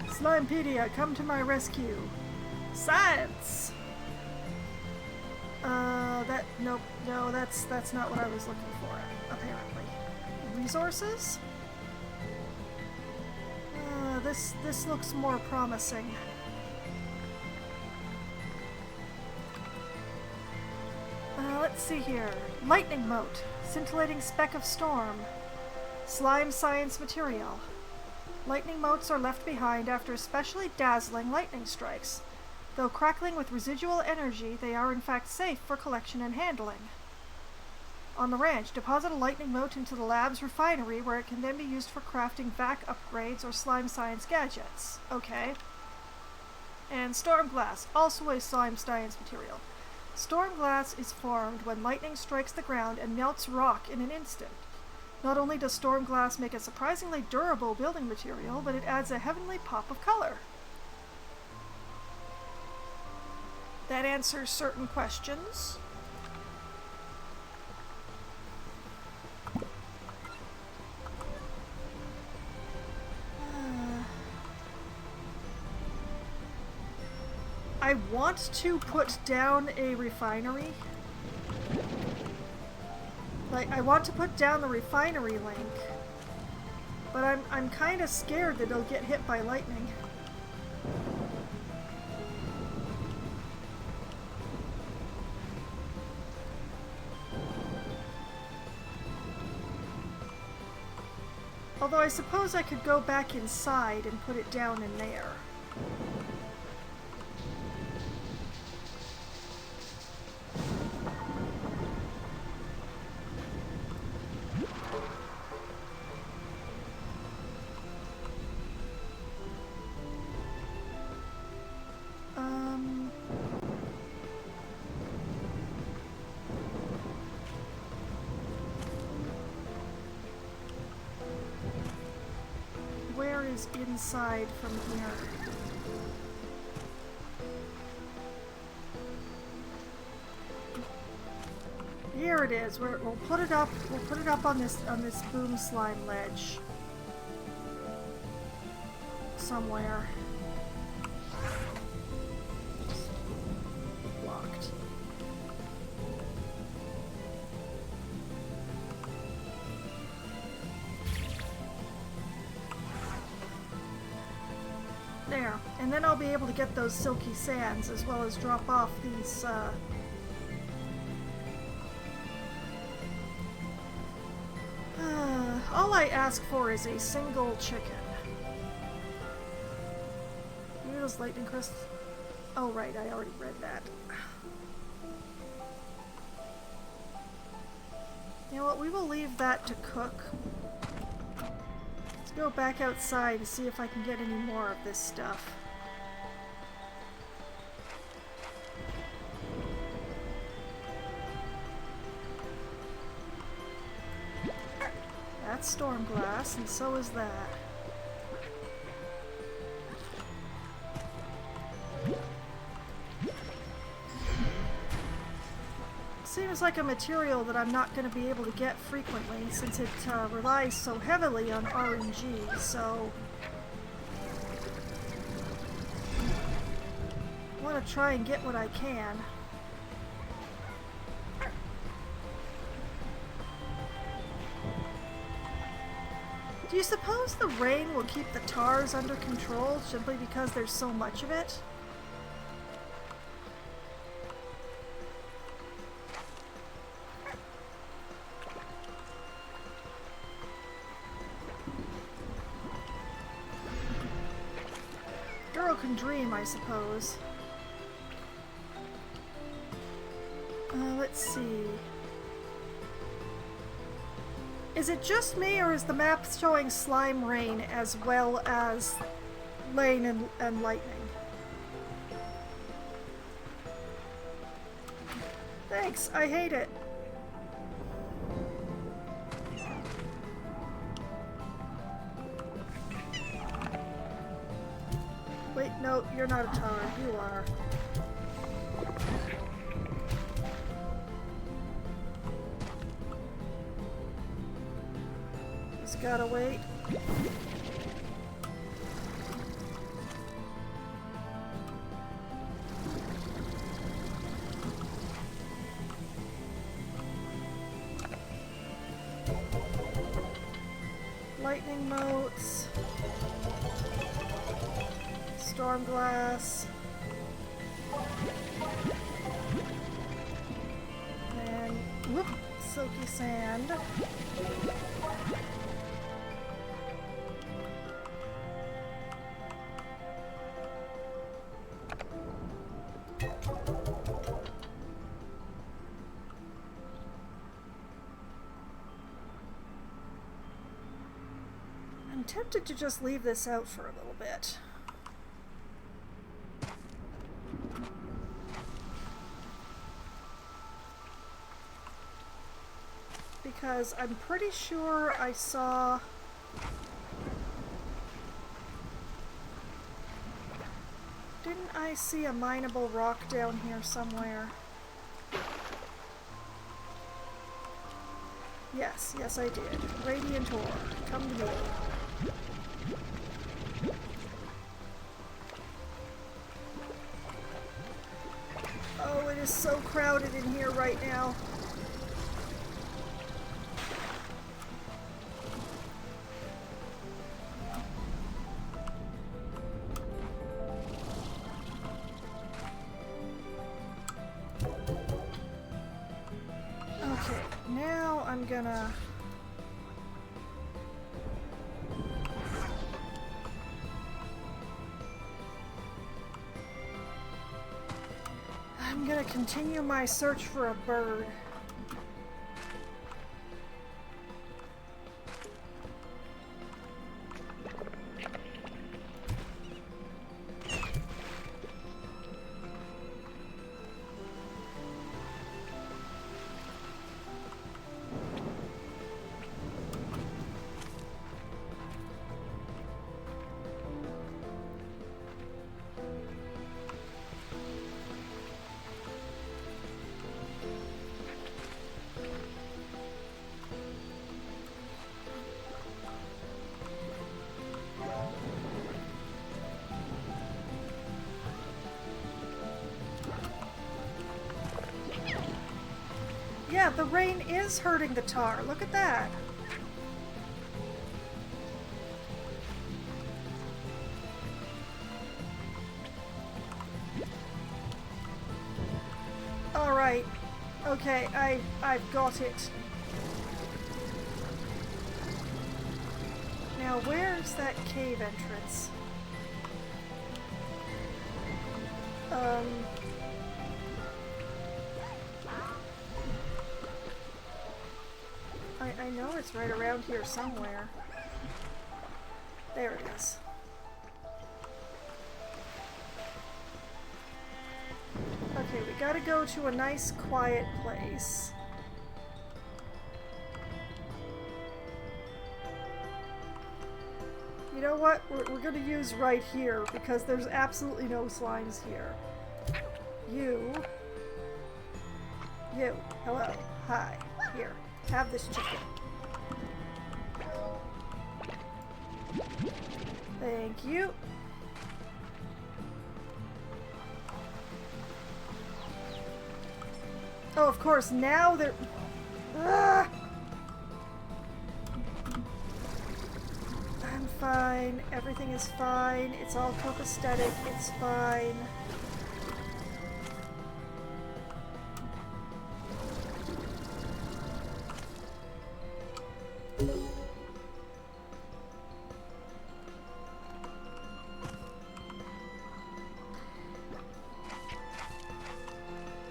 Slimepedia, come to my rescue. Science! Nope, no, that's not what I was looking for, apparently. Resources? This looks more promising. Let's see here. Lightning mote. Scintillating speck of storm. Slime science material. Lightning motes are left behind after especially dazzling lightning strikes. Though crackling with residual energy, they are in fact safe for collection and handling. On the ranch, deposit a lightning mote into the lab's refinery where it can then be used for crafting vac upgrades or slime science gadgets. Okay. And storm glass, also a slime science material. Storm glass is formed when lightning strikes the ground and melts rock in an instant. Not only does storm glass make a surprisingly durable building material, but it adds a heavenly pop of color. That answers certain questions. I want to put down a refinery. Like, I want to put down the refinery link, but I'm kind of scared that it'll get hit by lightning. Although I suppose I could go back inside and put it down in there. Where is inside from here? Here it is. We'll put it up. We'll put it up on this boom slime ledge somewhere. Blocked. There, and then I'll be able to get those silky sands as well as drop off these all I ask for is a single chicken. Maybe those lightning crystals. Oh, right, I already read that. You know what, we will leave that to cook. Let's go back outside and see if I can get any more of this stuff. That's storm glass, and so is that. Seems like a material that I'm not going to be able to get frequently since it relies so heavily on RNG, so I want to try and get what I can. Do you suppose the rain will keep the tars under control simply because there's so much of it? Girl can dream, I suppose. Let's see. Is it just me, or is the map showing slime rain as well as rain and lightning? Thanks, I hate it. Wait, no, you're not a tar. You are. Just gotta wait. Lightning motes. Storm glass. And whoop, silky sand. I'm tempted to just leave this out for a little bit. Because I'm pretty sure I saw... Didn't I see a mineable rock down here somewhere? Yes, yes I did. Radiant ore. Come to me. Oh, it is so crowded in here right now. I'm gonna... continue my search for a bird. Yeah, the rain is hurting the tar. Look at that. All right. Okay, I've got it. Now, where's that cave entrance? I know it's right around here somewhere. There it is. Okay, we gotta go to a nice quiet place. You know what? We're gonna use right here because there's absolutely no slimes here. You. Hello. Hi. Here. Have this chicken. Thank you. Oh, of course, now they're... Ah! I'm fine. Everything is fine. It's all copacetic. It's fine.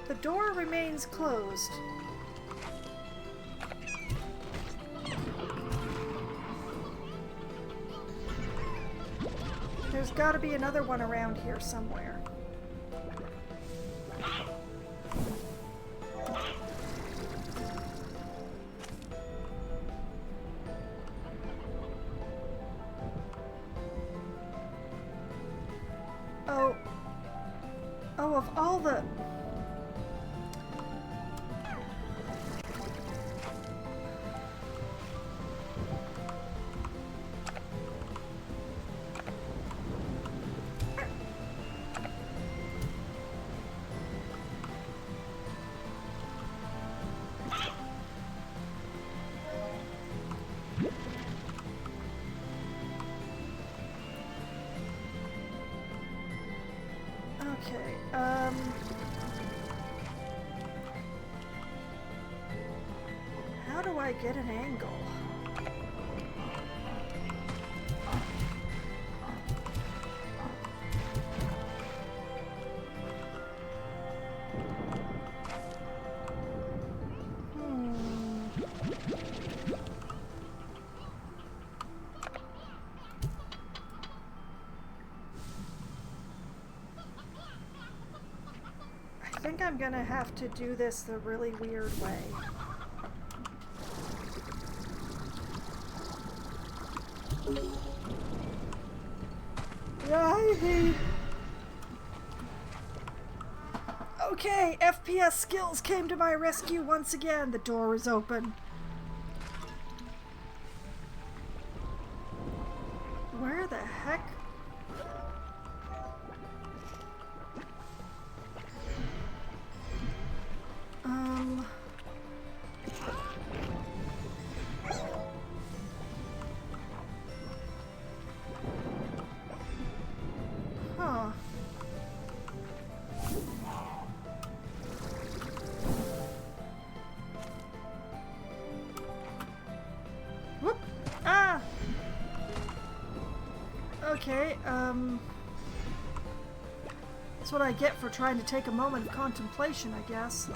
The door remains closed. There's got to be another one around here somewhere. Oh, of all the... Okay, how do I get an angle? I think I'm gonna have to do this the really weird way. Right. Okay, FPS skills came to my rescue once again. The door is open. Where the heck? Huh. Whoop! Ah! Okay, that's what I get for trying to take a moment of contemplation, I guess.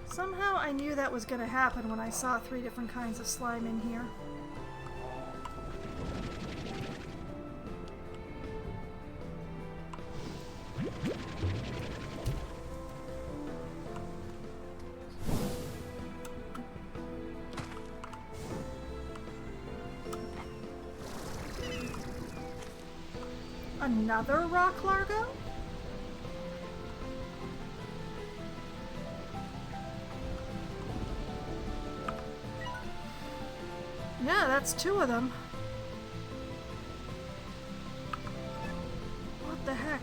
Somehow I knew that was going to happen when I saw 3 different kinds of slime in here. Another rock largo? Yeah, that's 2 of them. What the heck?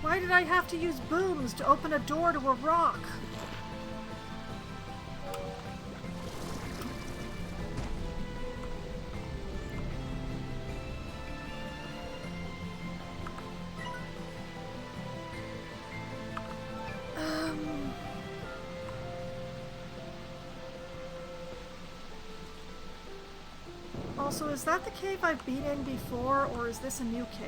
Why did I have to use booms to open a door to a rock? Also, is that the cave I've been in before, or is this a new cave?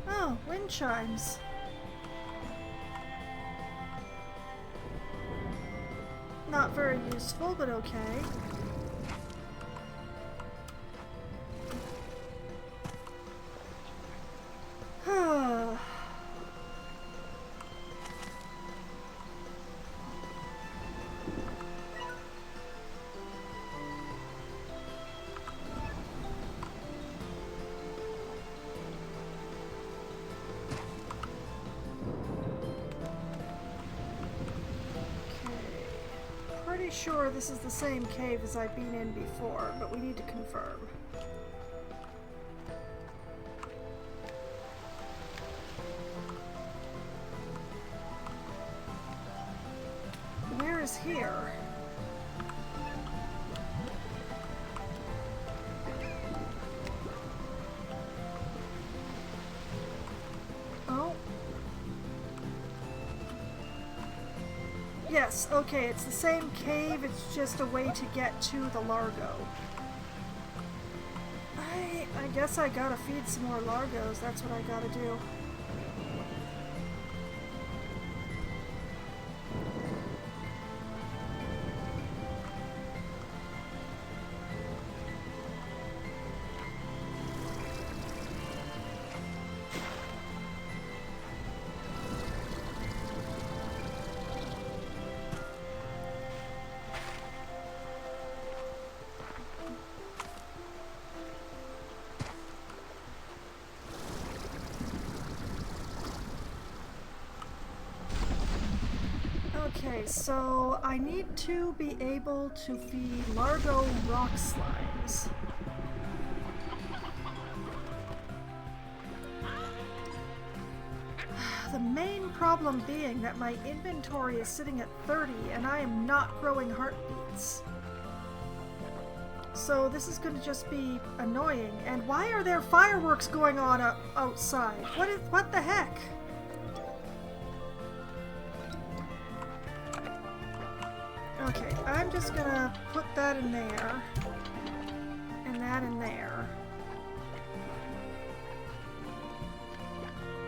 Oh, wind chimes. Not very useful, but okay. Pretty sure this is the same cave as I've been in before, but we need to confirm. Where is here? Oh. Yes, okay, it's the same cave, it's just a way to get to the Largo. I guess I gotta feed some more Largos, that's what I gotta do. Okay, so I need to be able to feed Largo rock slimes. The main problem being that my inventory is sitting at 30 and I am not growing heartbeats. So this is going to just be annoying. And why are there fireworks going on outside? What the heck? Okay, I'm just gonna put that in there, and that in there.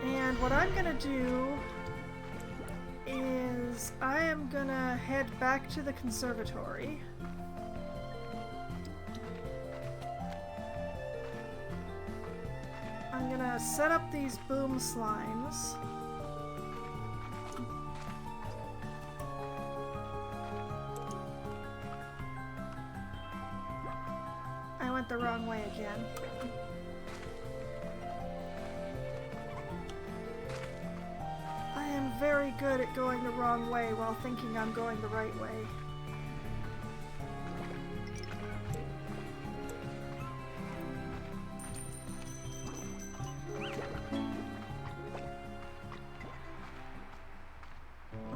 And what I'm gonna do is I am gonna head back to the conservatory. I'm gonna set up these boom slimes. I went the wrong way again. I am very good at going the wrong way while thinking I'm going the right way.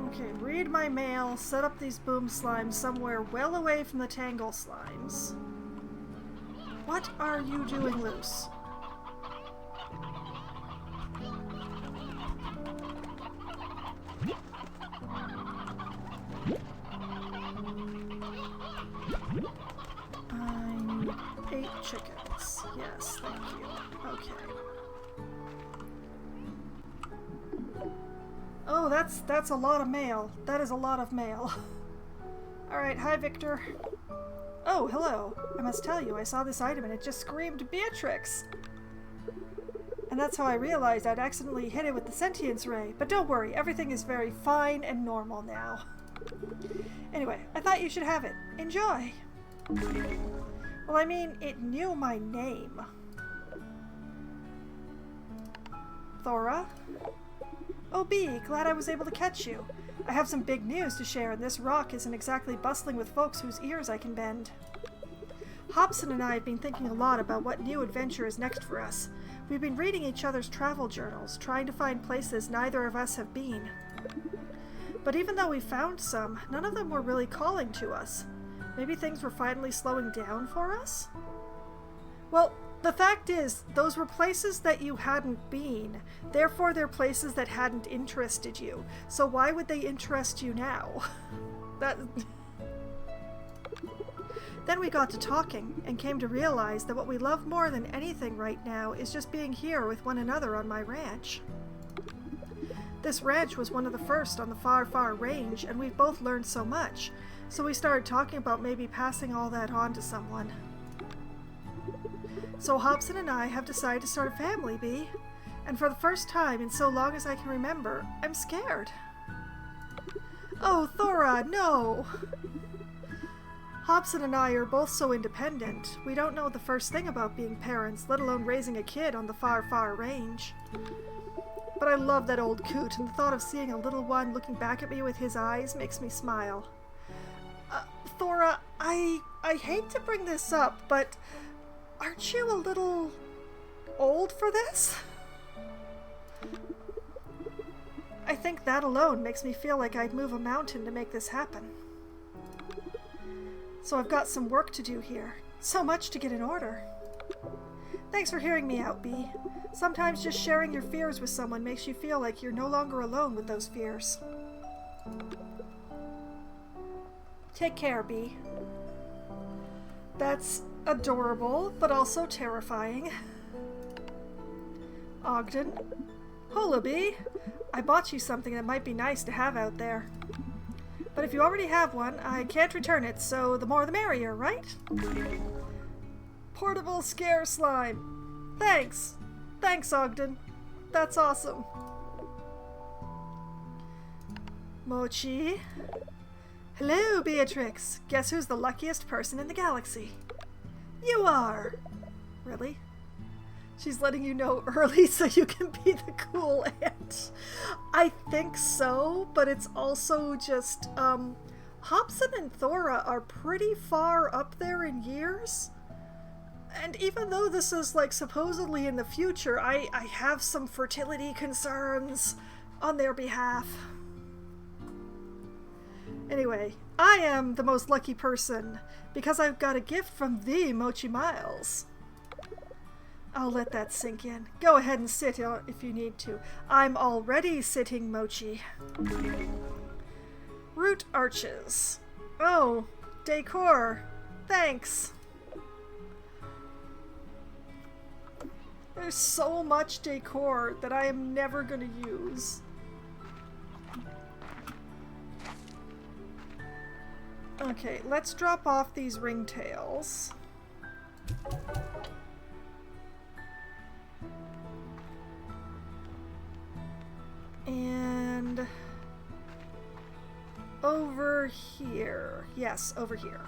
Okay, read my mail, set up these boom slimes somewhere well away from the tangle slimes. What are you doing loose? I need 8 chickens. Yes, thank you. Okay. Oh, that's a lot of mail. That is a lot of mail. Alright, hi Victor. Oh, hello. I must tell you, I saw this item and it just screamed Beatrix. And that's how I realized I'd accidentally hit it with the sentience ray. But don't worry, everything is very fine and normal now. Anyway, I thought you should have it. Enjoy! Well, I mean, it knew my name. Thora? Oh, Bee, glad I was able to catch you. I have some big news to share, and this rock isn't exactly bustling with folks whose ears I can bend. Hobson and I have been thinking a lot about what new adventure is next for us. We've been reading each other's travel journals, trying to find places neither of us have been. But even though we found some, none of them were really calling to us. Maybe things were finally slowing down for us? Well, the fact is, those were places that you hadn't been. Therefore, they're places that hadn't interested you. So why would they interest you now? Then we got to talking, and came to realize that what we love more than anything right now is just being here with one another on my ranch. This ranch was one of the first on the far, far range, and we've both learned so much. So we started talking about maybe passing all that on to someone. So Hobson and I have decided to start a family, Bee. And for the first time in so long as I can remember, I'm scared. Oh, Thora, no! Hobson and I are both so independent. We don't know the first thing about being parents, let alone raising a kid on the far, far range. But I love that old coot, and the thought of seeing a little one looking back at me with his eyes makes me smile. Thora, I hate to bring this up, but aren't you a little old for this? I think that alone makes me feel like I'd move a mountain to make this happen. So I've got some work to do here. So much to get in order. Thanks for hearing me out, Bee. Sometimes just sharing your fears with someone makes you feel like you're no longer alone with those fears. Take care, Bee. That's adorable, but also terrifying. Ogden. Hola, Bee. I bought you something that might be nice to have out there. But if you already have one, I can't return it, so the more the merrier, right? Portable scare slime. Thanks. Thanks, Ogden. That's awesome. Mochi. Hello, Beatrix. Guess who's the luckiest person in the galaxy? You are. Really? She's letting you know early so you can be the cool aunt. I think so, but it's also just, Hobson and Thora are pretty far up there in years. And even though this is, like, supposedly in the future, I have some fertility concerns on their behalf. Anyway, I am the most lucky person because I've got a gift from the Mochi Miles. I'll let that sink in. Go ahead and sit if you need to. I'm already sitting, Mochi. Root arches. Oh, decor. Thanks. There's so much decor that I am never going to use. Okay, let's drop off these ringtails. And over here. Yes, over here.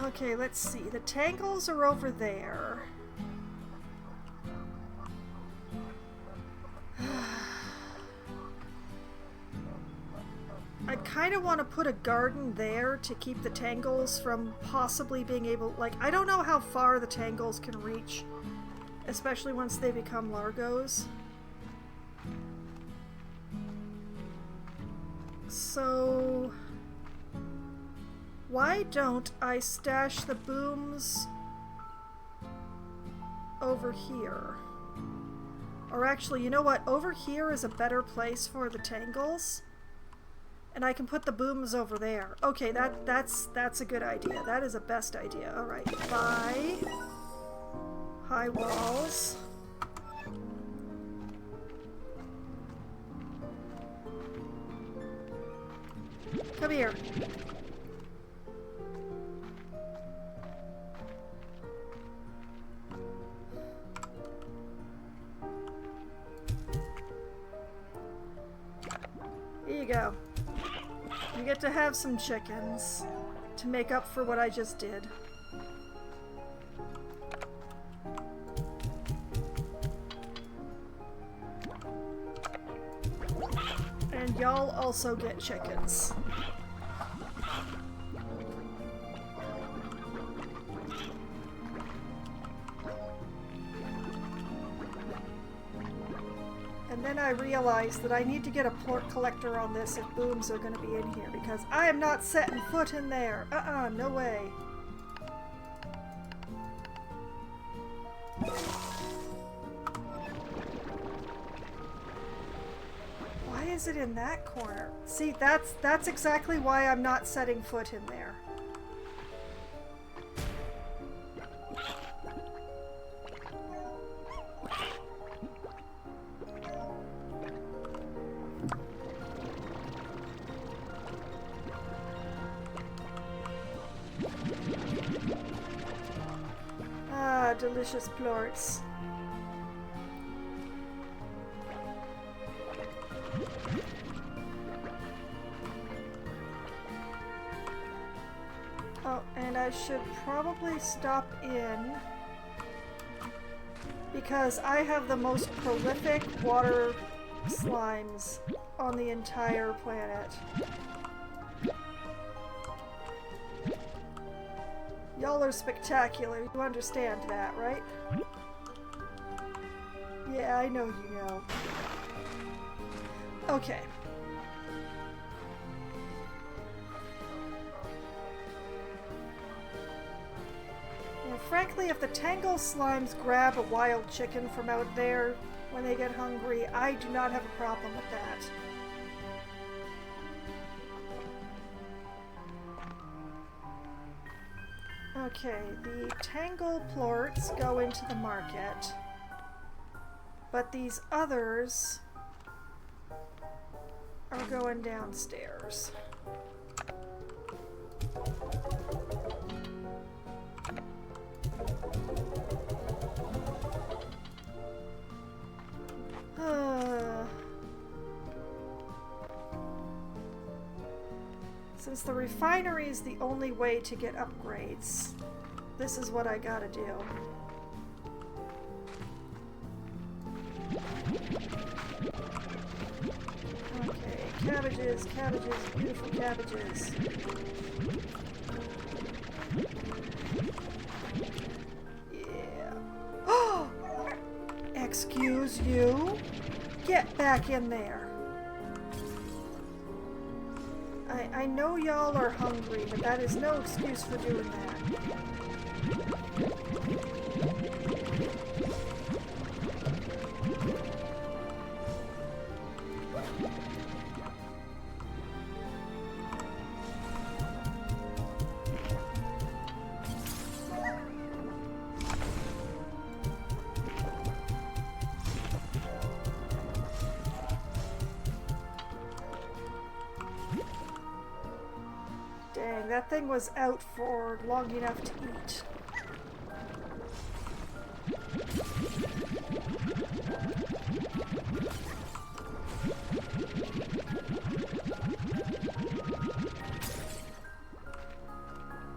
Okay, let's see. The tangles are over there. I kind of want to put a garden there to keep the tangles from possibly being able... Like, I don't know how far the tangles can reach, especially once they become Largos. So... why don't I stash the booms over here? Or actually, you know what? Over here is a better place for the tangles. And I can put the booms over there. Okay, that's a good idea. That is a best idea. Alright, bye. High walls. Come here. Here you go. You get to have some chickens. to make up for what I just did. And y'all also get chickens. And then I realized that I need to get a plort collector on this if booms are going to be in here, because I am not setting foot in there. No way. Why is it in that corner? See, that's exactly why I'm not setting foot in there. Delicious plorts. Oh, and I should probably stop in because I have the most prolific water slimes on the entire planet. Y'all are spectacular. You understand that, right? Yeah, I know you know. Okay. Well, frankly, if the Tangle Slimes grab a wild chicken from out there when they get hungry, I do not have a problem with that. Okay, the Tangle plorts go into the market, but these others are going downstairs. Since the refinery is the only way to get upgrades, this is what I gotta do. Okay, cabbages, cabbages, beautiful cabbages. Yeah. Oh! Excuse you? Get back in there. I know y'all are hungry, but that is no excuse for doing that. Dang, that thing was out for long enough to eat.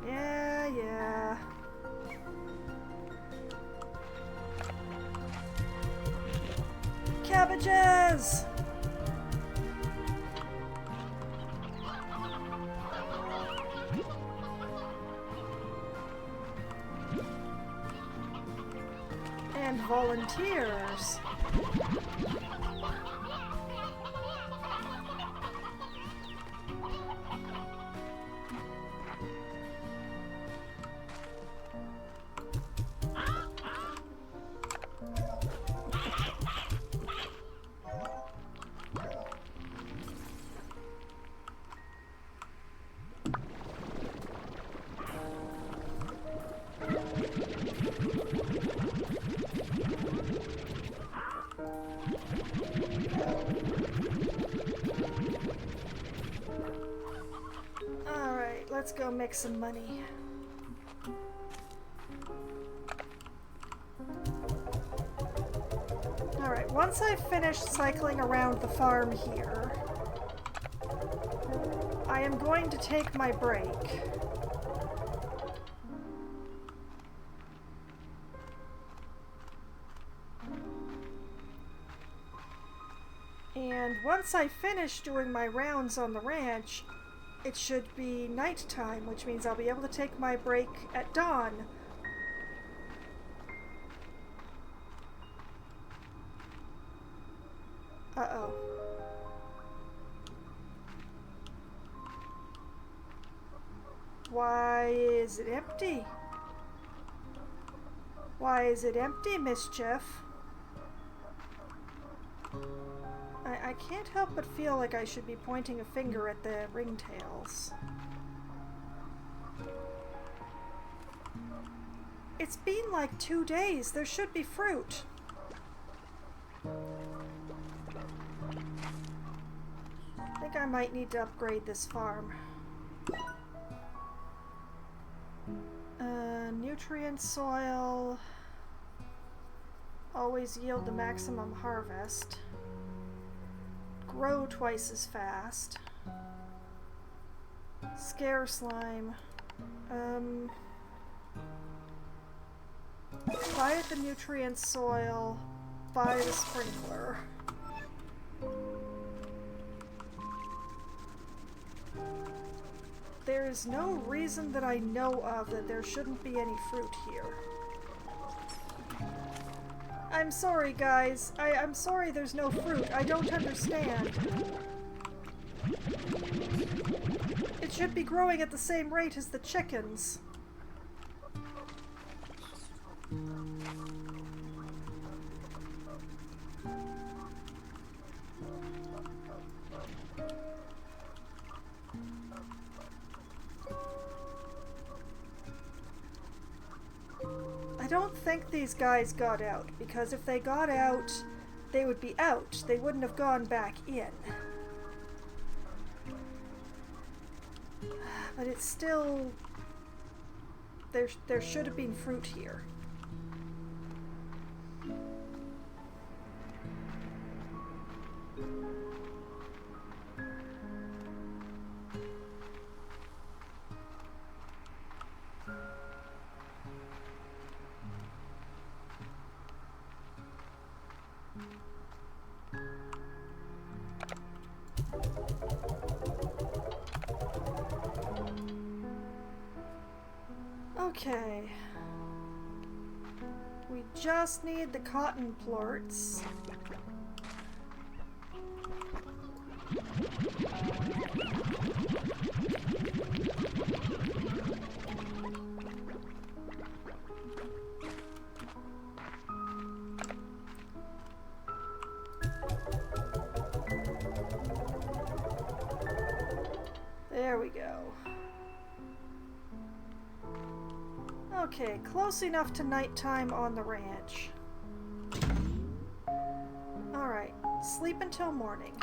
Yeah. Cabbages! And volunteers. Alright, let's go make some money. Alright, once I've finished cycling around the farm here, I am going to take my break. And once I finish doing my rounds on the ranch, it should be nighttime, which means I'll be able to take my break at dawn. Uh-oh. Why is it empty? Why is it empty, Mischief? I can't help but feel like I should be pointing a finger at the ringtails. It's been like 2 days. There should be fruit. I think I might need to upgrade this farm. Nutrient soil. Always yield the maximum harvest. Grow twice as fast. Scare slime. Buy the nutrient soil. Buy the sprinkler. There is no reason that I know of that there shouldn't be any fruit here. I'm sorry, guys. I'm sorry there's no fruit. I don't understand. It should be growing at the same rate as the chickens. I don't think these guys got out, because if they got out, they would be out. They wouldn't have gone back in. But it's still... There should have been fruit here. Okay. We just need the cotton plorts. There we go. Okay, close enough to nighttime on the ranch. Alright, sleep until morning.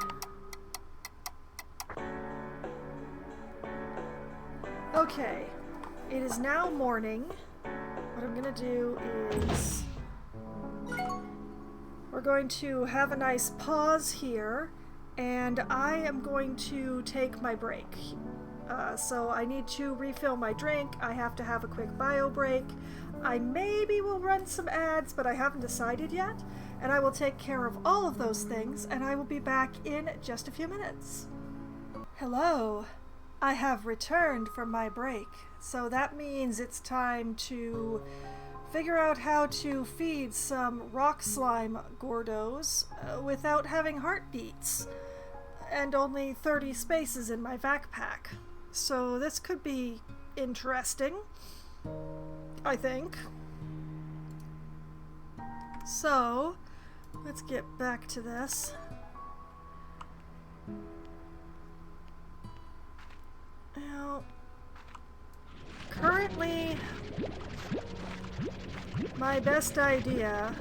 Okay, it is now morning. What I'm gonna do is... we're going to have a nice pause here, and I am going to take my break. So I need to refill my drink. I have to have a quick bio break. I maybe will run some ads, but I haven't decided yet. And I will take care of all of those things, and I will be back in just a few minutes. Hello. I have returned from my break, so that means it's time to figure out how to feed some rock slime gordos without having heartbeats, and only 30 spaces in my backpack. So this could be interesting, I think. So, let's get back to this. Now, currently, my best idea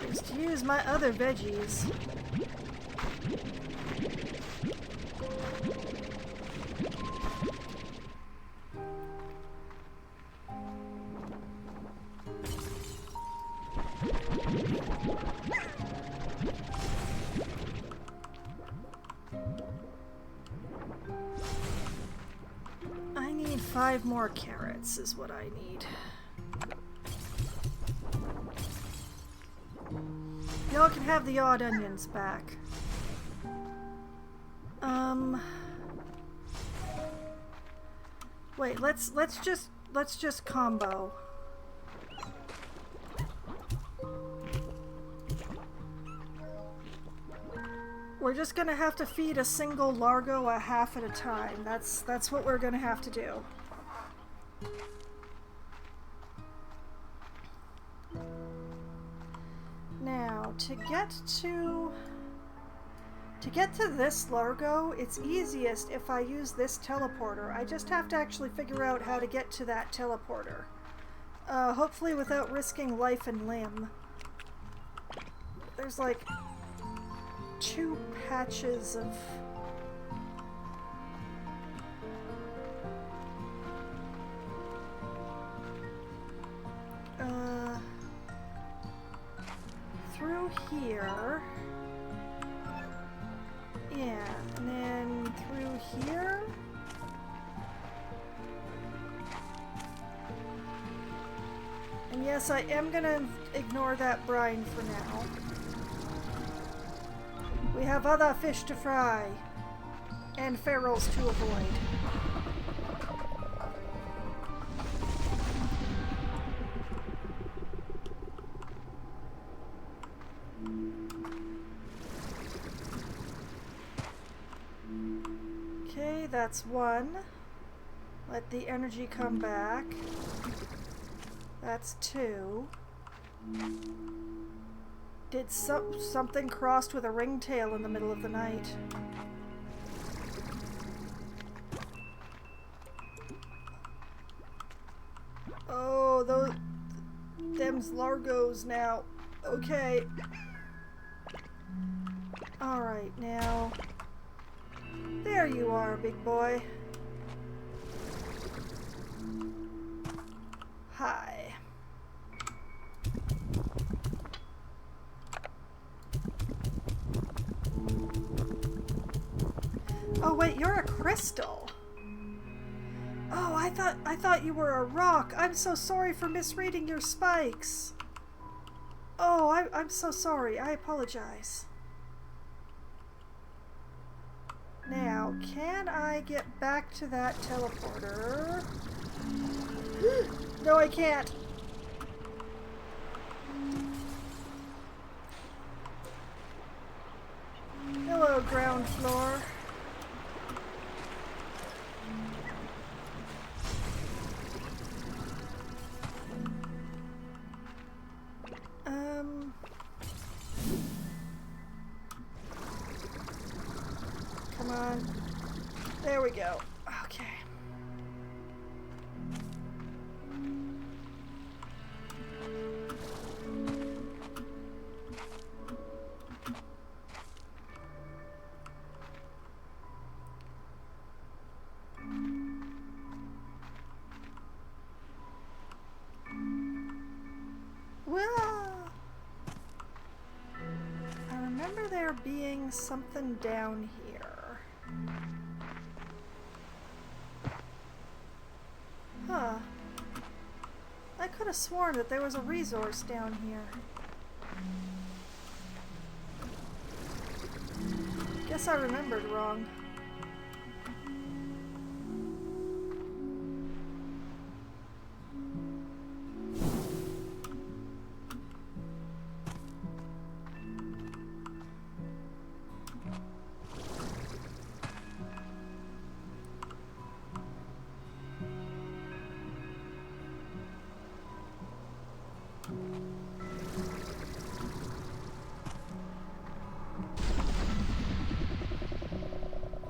is to use my other veggies. I need 5 more carrots is what I need. Y'all can have the odd onions back. Wait, let's just combo. We're just gonna have to feed a single largo a half at a time. That's what we're gonna have to do. Now, to get to this largo, it's easiest if I use this teleporter. I just have to actually figure out how to get to that teleporter. Hopefully without risking life and limb. There's like 2 patches of... through here. Yeah, and then through here. And yes, I am gonna ignore that brine for now. We have other fish to fry. And ferals to avoid. Okay, that's 1. Let the energy come back. That's 2. Did something crossed with a ringtail in the middle of the night? Oh, them's largos now. Okay. Alright, now... There you are, big boy. Hi. Oh wait, you're a crystal. Oh, I thought you were a rock. I'm so sorry for misreading your spikes. Oh, I'm so sorry. I apologize. Now, can I get back to that teleporter? No, I can't. Hello, ground floor. Come on. There we go. Okay. I remember there being something down here. Huh. I could have sworn that there was a resource down here. Guess I remembered wrong.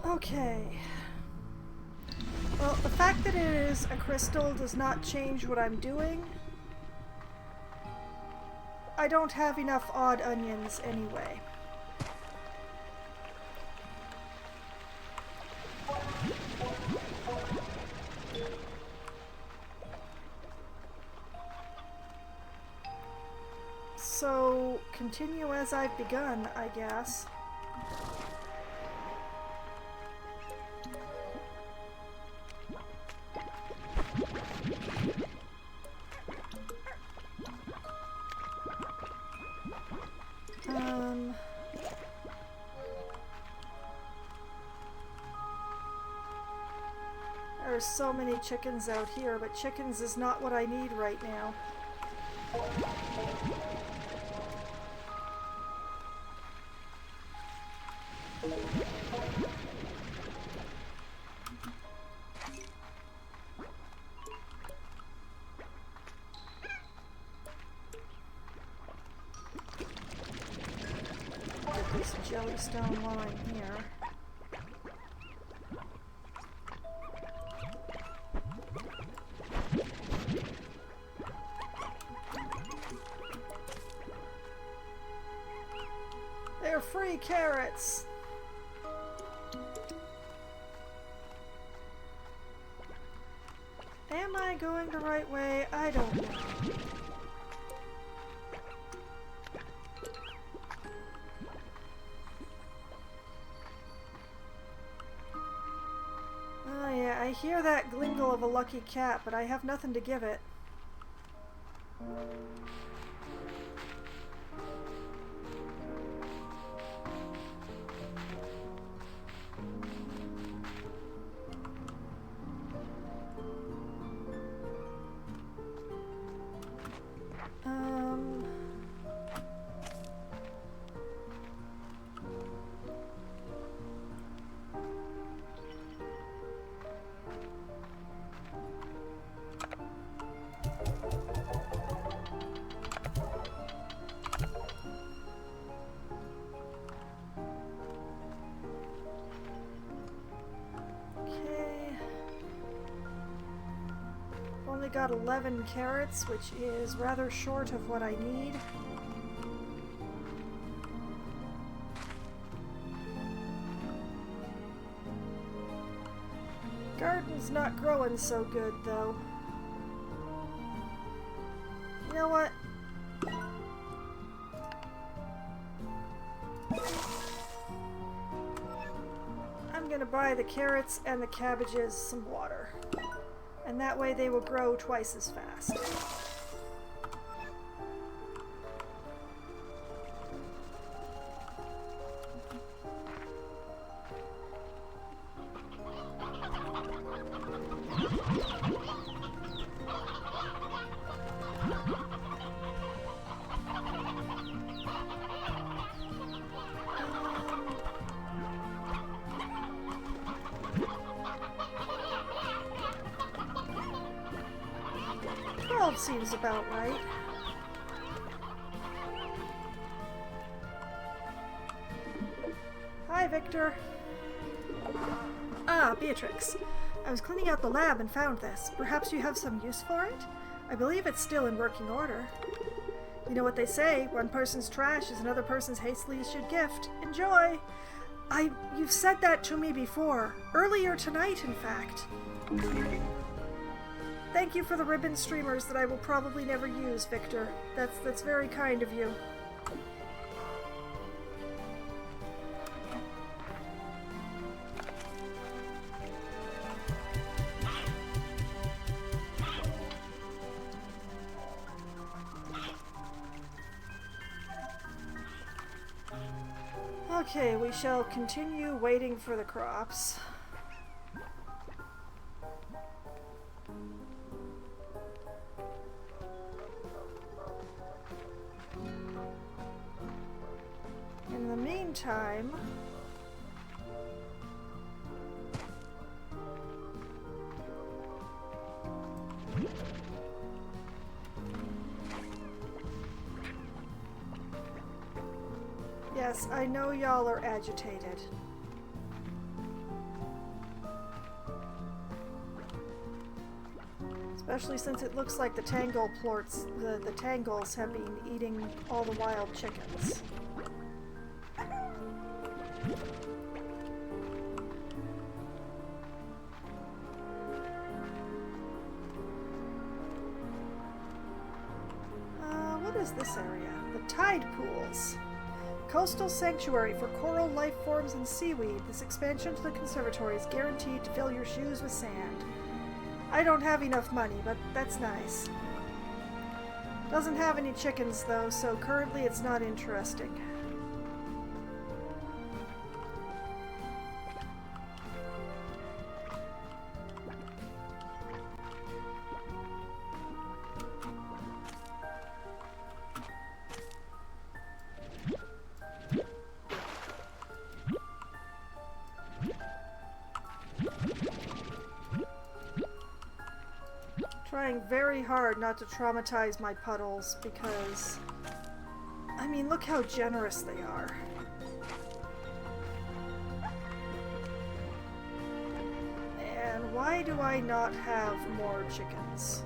Okay. Well, the fact that it is a crystal does not change what I'm doing. I don't have enough odd onions anyway. So, continue as I've begun, I guess. there's so many chickens out here, but chickens is not what I need right now. Get this jellystone while I'm here. They're free carrots! Am I going the right way? I don't know. Oh yeah, I hear that glingle of a lucky cat, but I have nothing to give it. Only got 11 carrots, which is rather short of what I need. Garden's not growing so good, though. You know what? I'm gonna buy the carrots and the cabbages some water. And that way they will grow twice as fast. 12 seems about right. Hi, Victor. Ah, Beatrix. I was cleaning out the lab and found this. Perhaps you have some use for it? I believe it's still in working order. You know what they say, one person's trash is another person's hastily issued gift. Enjoy! You've said that to me before. Earlier tonight, in fact. Thank you for the ribbon streamers that I will probably never use, Victor. That's very kind of you. Okay, we shall continue waiting for the crops. In the meantime, yes, I know y'all are agitated. Especially since it looks like the the tangles have been eating all the wild chickens. What is this area? The tide pools. Coastal sanctuary for coral life forms and seaweed. This expansion to the conservatory is guaranteed to fill your shoes with sand. I don't have enough money, but that's nice. Doesn't have any chickens though, so currently it's not interesting. Trying very hard not to traumatize my puddles because, I mean, look how generous they are. And why do I not have more chickens?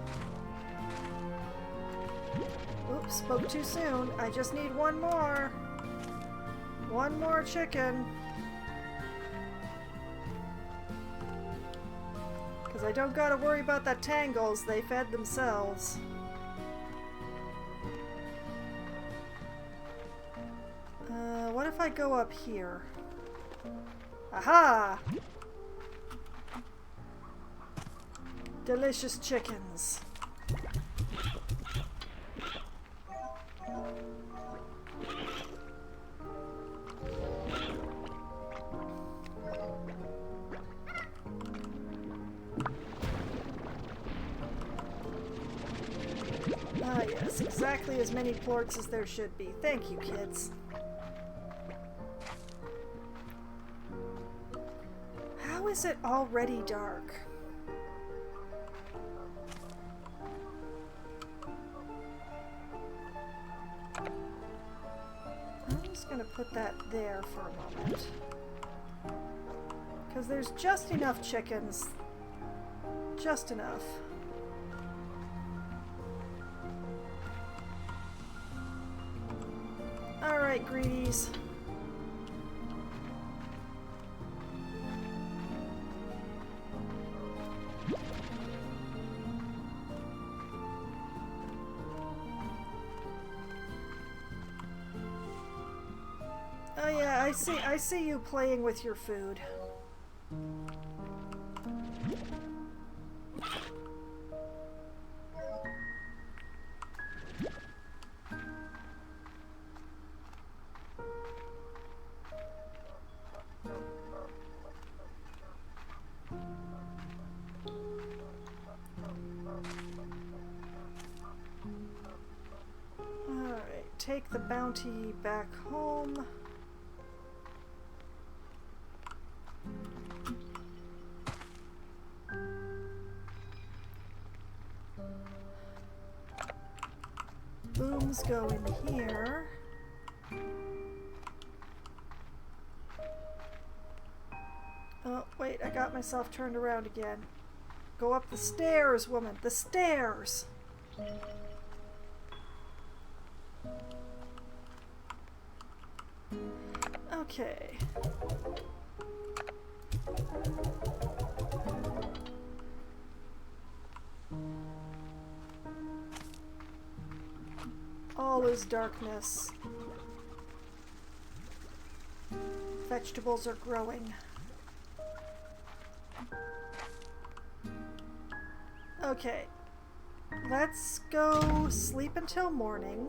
Oops, spoke too soon. I just need one more. One more chicken. Because I don't gotta worry about the tangles. They fed themselves. What if I go up here? Aha! Delicious chickens. Ah, yes, exactly as many plorts as there should be. Thank you, kids. How is it already dark? I'm just gonna put that there for a moment. Because there's just enough chickens. Just enough. Alright, greedies. Oh yeah, I see you playing with your food. Alright, take the bounty back home. Booms go in here. Oh, wait, I got myself turned around again. Go up the stairs, woman. The stairs! Okay. All is darkness. Vegetables are growing. Okay. Let's go sleep until morning.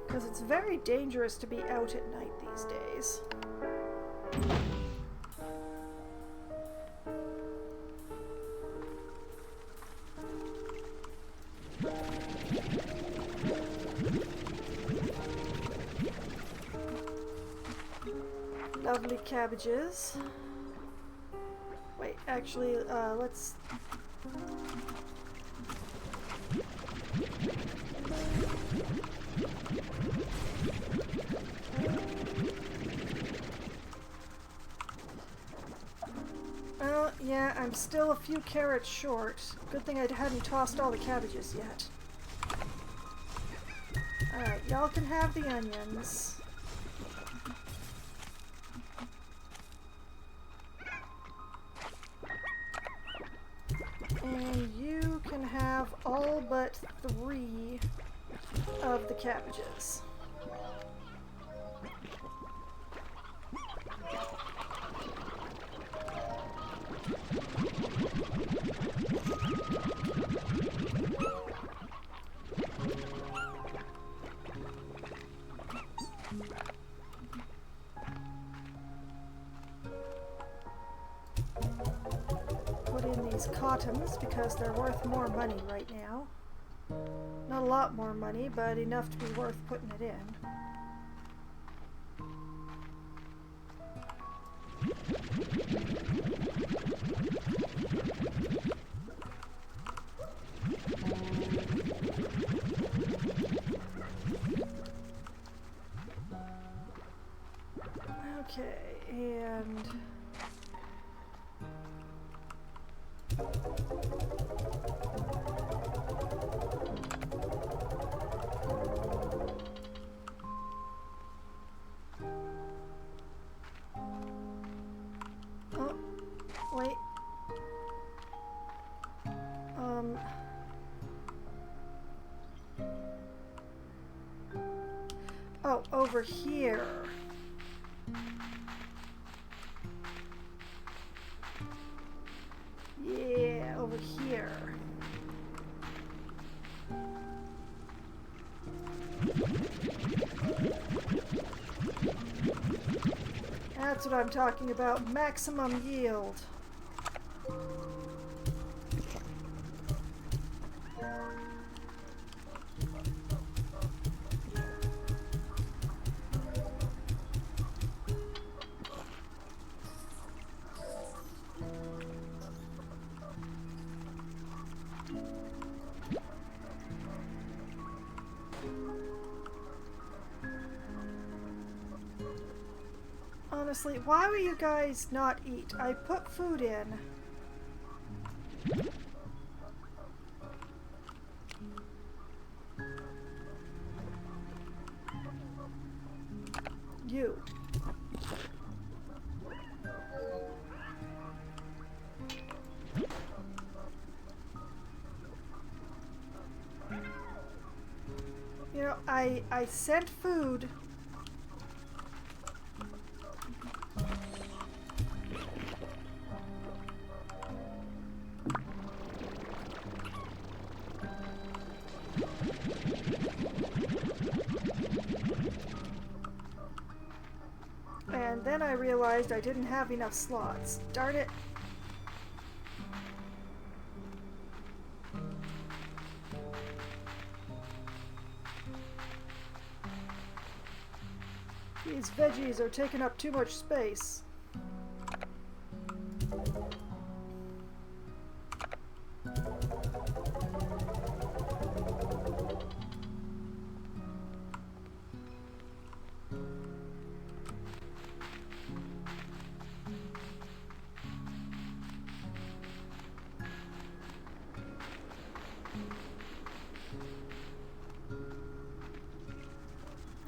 Because it's very dangerous to be out at night these days. Lovely cabbages. Wait, actually, let's... yeah, I'm still a few carrots short. Good thing I hadn't tossed all the cabbages yet. Alright, y'all can have the onions. And you can have all but 3 of the cabbages. Put in these cottons because they're worth more money right now. Not a lot more money, but enough to be worth putting it in. over here. Yeah, over here. That's what I'm talking about. Maximum yield. Honestly, why will you guys not eat? I put food in. You. You know, I sent food. And then I realized I didn't have enough slots. Darn it. These veggies are taking up too much space.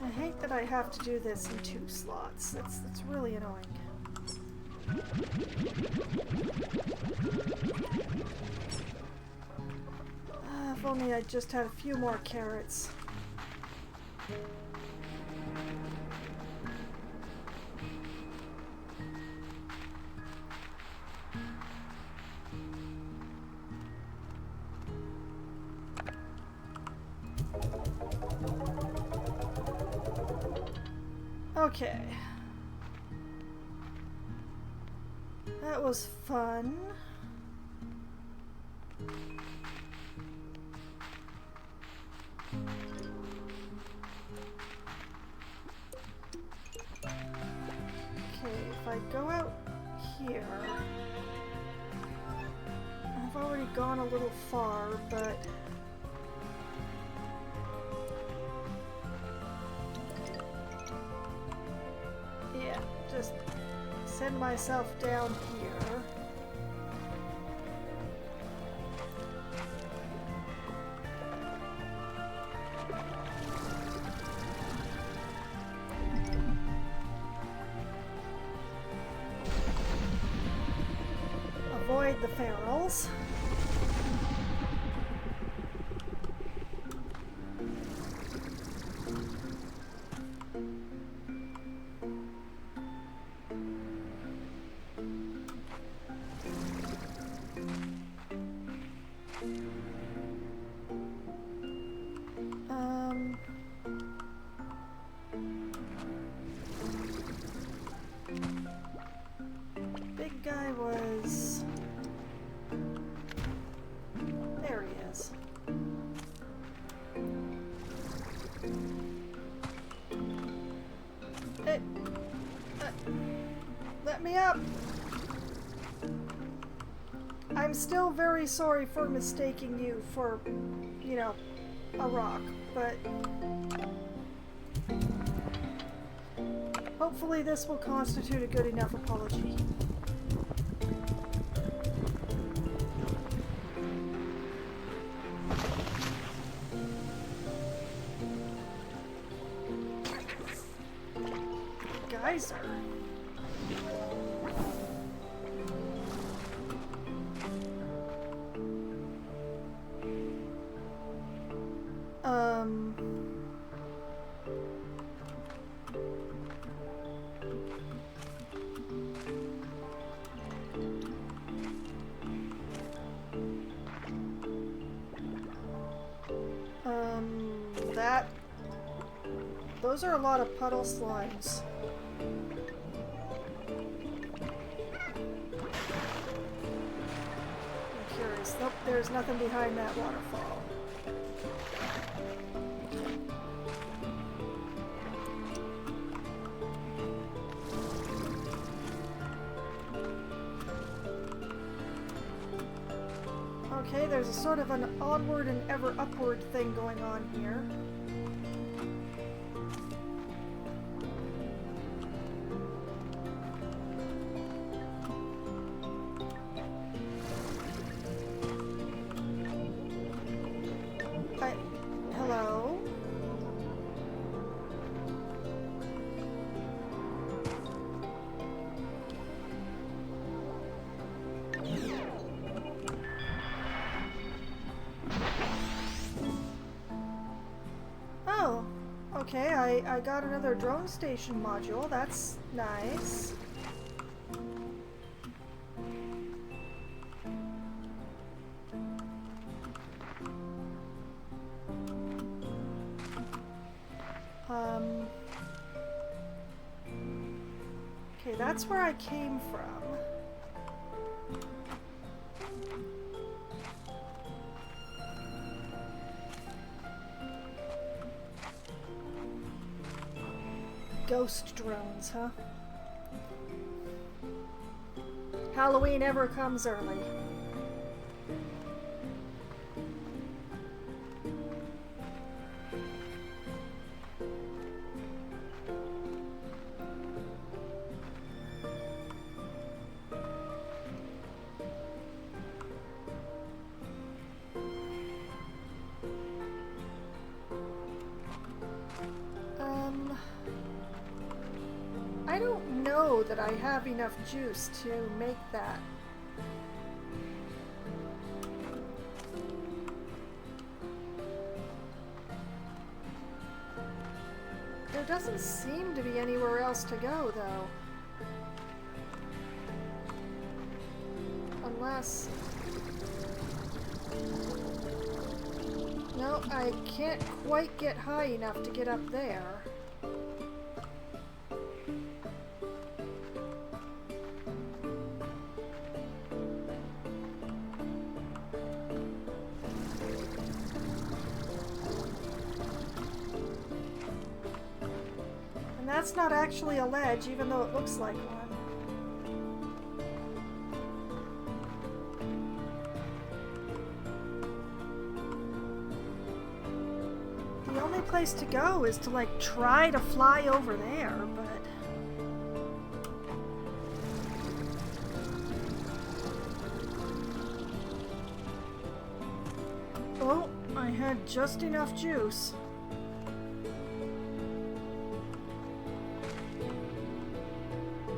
I hate that I have to do this in 2 slots. That's really annoying. If only I just had a few more carrots. Okay. That was fun. Okay, if I go out here, I've already gone a little far, but yeah, just send myself down here. Avoid the ferals. Big guy was... There he is. Hey, let me up. I'm still very sorry for mistaking you for, you know, a rock, but hopefully this will constitute a good enough apology. Geyser. That... Those are a lot of puddle slimes. I'm curious. Nope, there's nothing behind that waterfall. Okay, there's a sort of an onward and ever upward thing going on here. Hello? Oh, okay, I got another drone station module. That's nice. Okay, that's where I came from. Ghost drones, huh? Halloween ever comes early. I don't know that I have enough juice to make that. There doesn't seem to be anywhere else to go, though. Unless... No, I can't quite get high enough to get up there. And that's not actually a ledge, even though it looks like one. The only place to go is to, like, try to fly over there, but... Oh, I had just enough juice.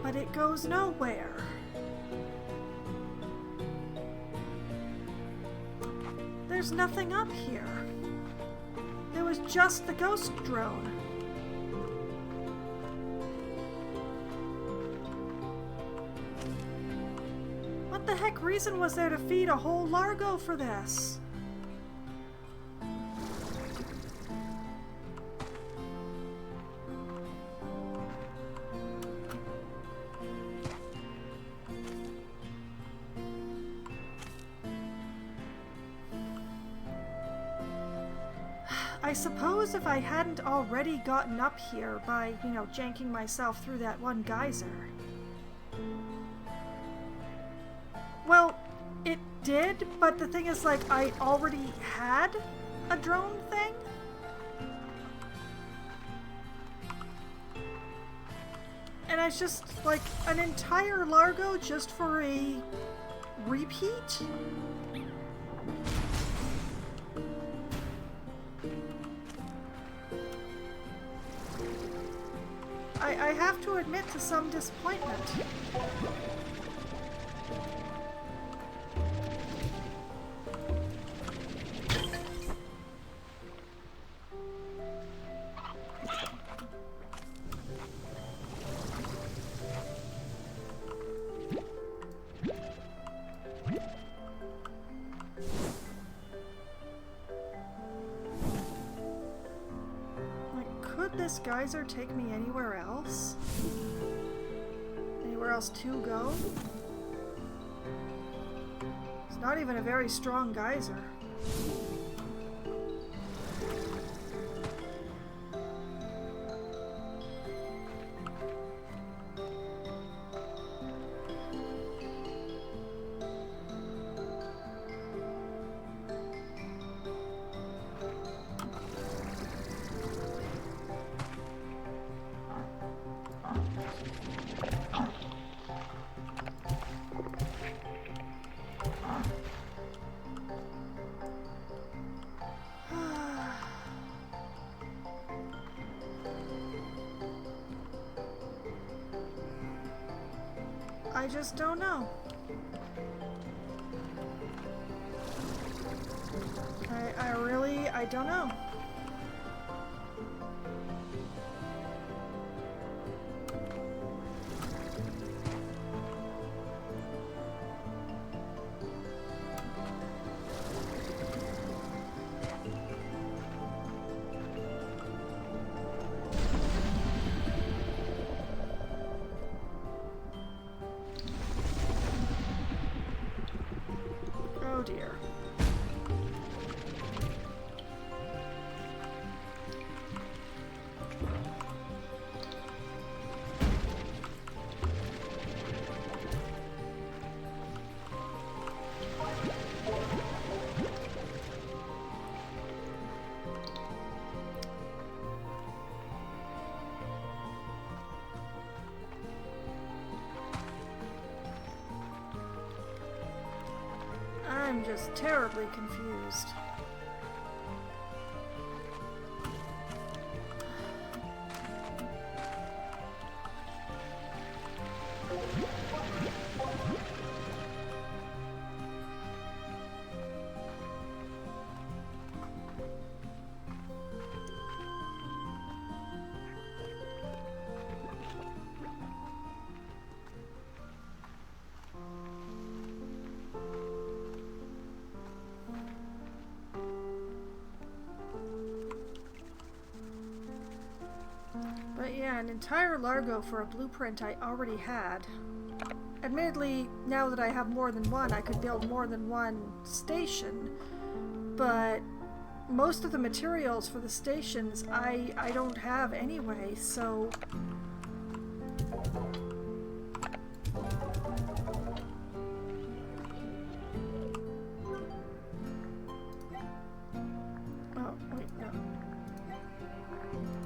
But it goes nowhere. There's nothing up here. There was just the ghost drone. What the heck reason was there to feed a whole Largo for this? I suppose if I hadn't already gotten up here by, you know, janking myself through that one geyser. Well, it did, but the thing is, like, I already had a drone thing. And it's just, like, an entire Largo just for a repeat? I have to admit to some disappointment. this geyser take me anywhere else? Anywhere else to go? It's not even a very strong geyser. I just don't know. I don't know. Oh dear. I'm just terribly confused. But yeah, an entire Largo for a blueprint I already had. Admittedly, now that I have more than one, I could build more than one station, but most of the materials for the stations I don't have anyway, so...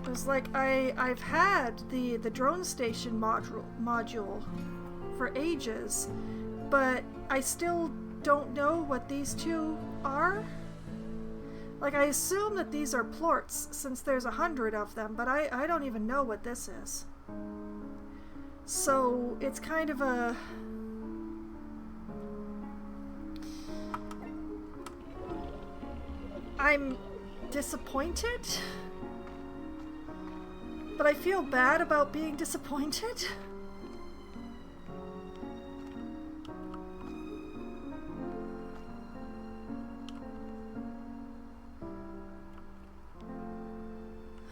It's like I've had the drone station module for ages, but I still don't know what these two are. Like, I assume that these are plorts since there's 100 of them, but I don't even know what this is. So it's kind of a... I'm disappointed? But I feel bad about being disappointed.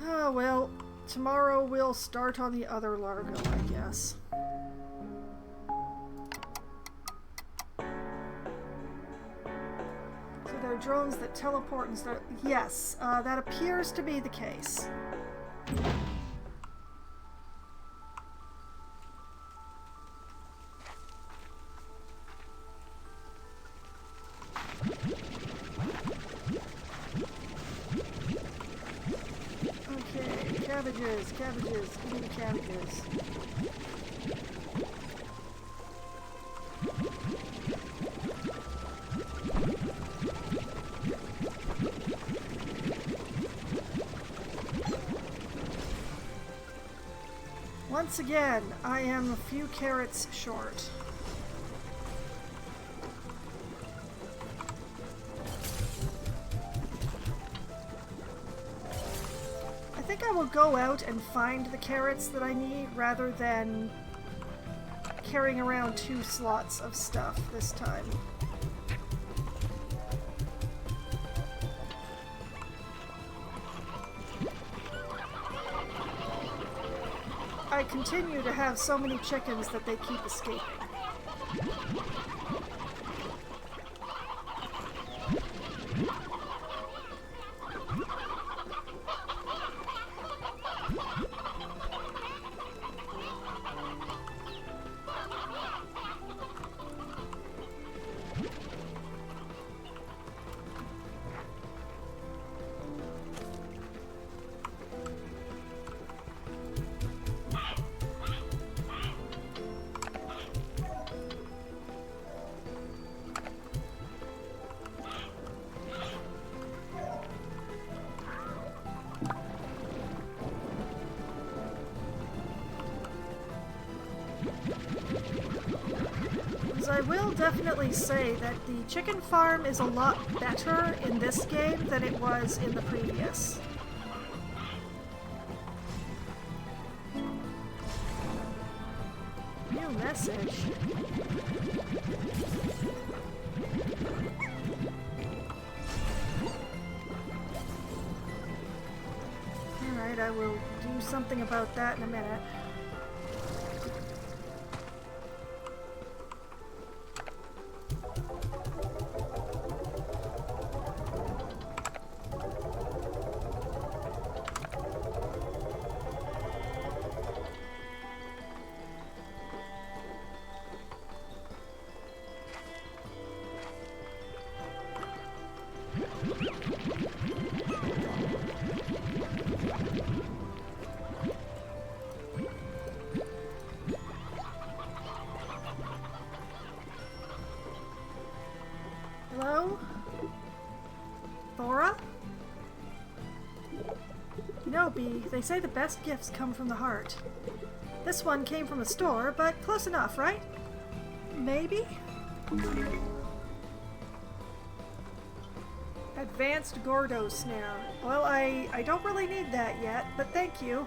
Oh well, tomorrow we'll start on the other Largo, I guess. So there are drones that teleport and start... Yes, that appears to be the case. Cabbages, give me the cabbages. Once again, I am a few carrots short. I think I will go out and find the carrots that I need rather than carrying around 2 slots of stuff this time. I continue to have so many chickens that they keep escaping. I will definitely say that the chicken farm is a lot better in this game than it was in the previous. New message. Alright, I will do something about that in a minute. Hello? Thora? You know, Bee, they say the best gifts come from the heart. This one came from a store, but close enough, right? Maybe? Advanced Gordo Snare. Well, I don't really need that yet, but thank you.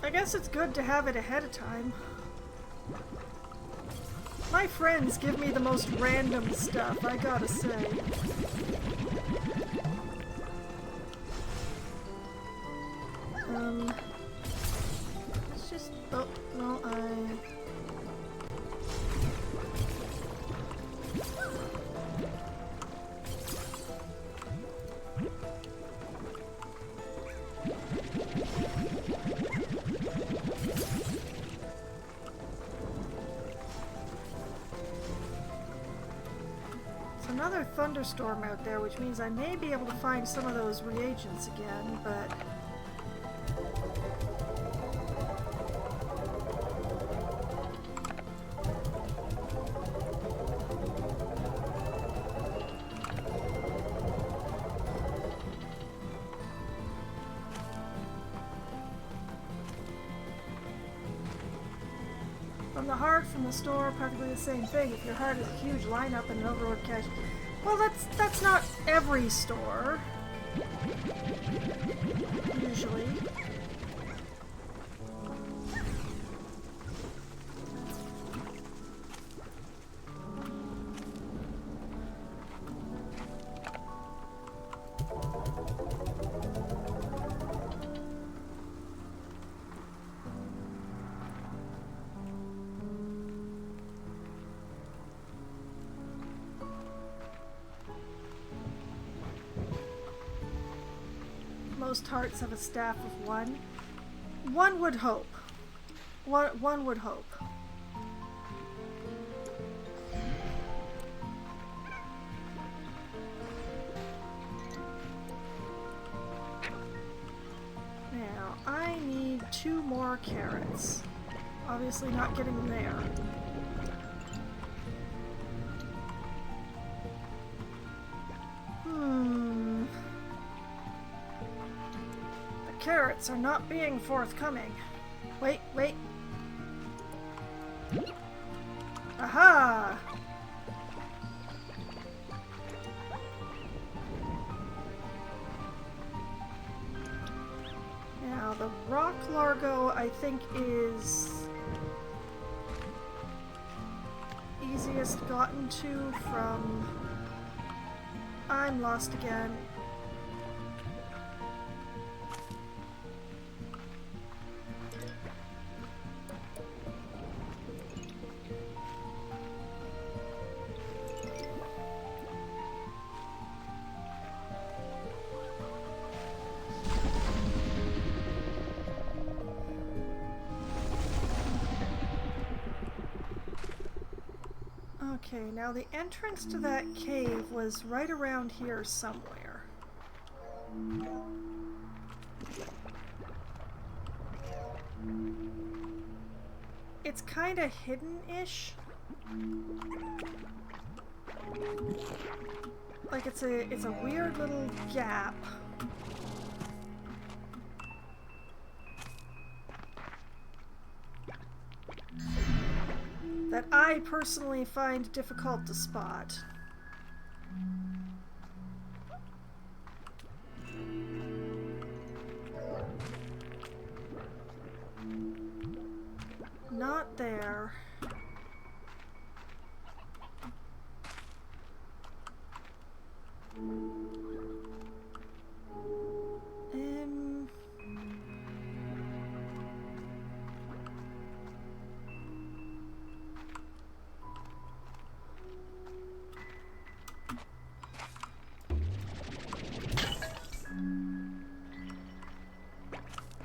I guess it's good to have it ahead of time. My friends give me the most random stuff, I gotta say. It's just... oh, no, another thunderstorm out there, which means I may be able to find some of those reagents again, but... From the heart, from the store, practically the same thing. If your heart is a huge lineup and an overload cache... Well, that's not every store. Usually. Most hearts have a staff of one. One would hope. One would hope. Now, I need 2 more carrots. Obviously not getting them there. Carrots are not being forthcoming. Wait. Aha! Now, the rock largo, I think, is easiest gotten to from... I'm lost again. Okay, now the entrance to that cave was right around here somewhere. It's kind of hidden-ish. Like it's a weird little gap. That I personally find difficult to spot. Not there.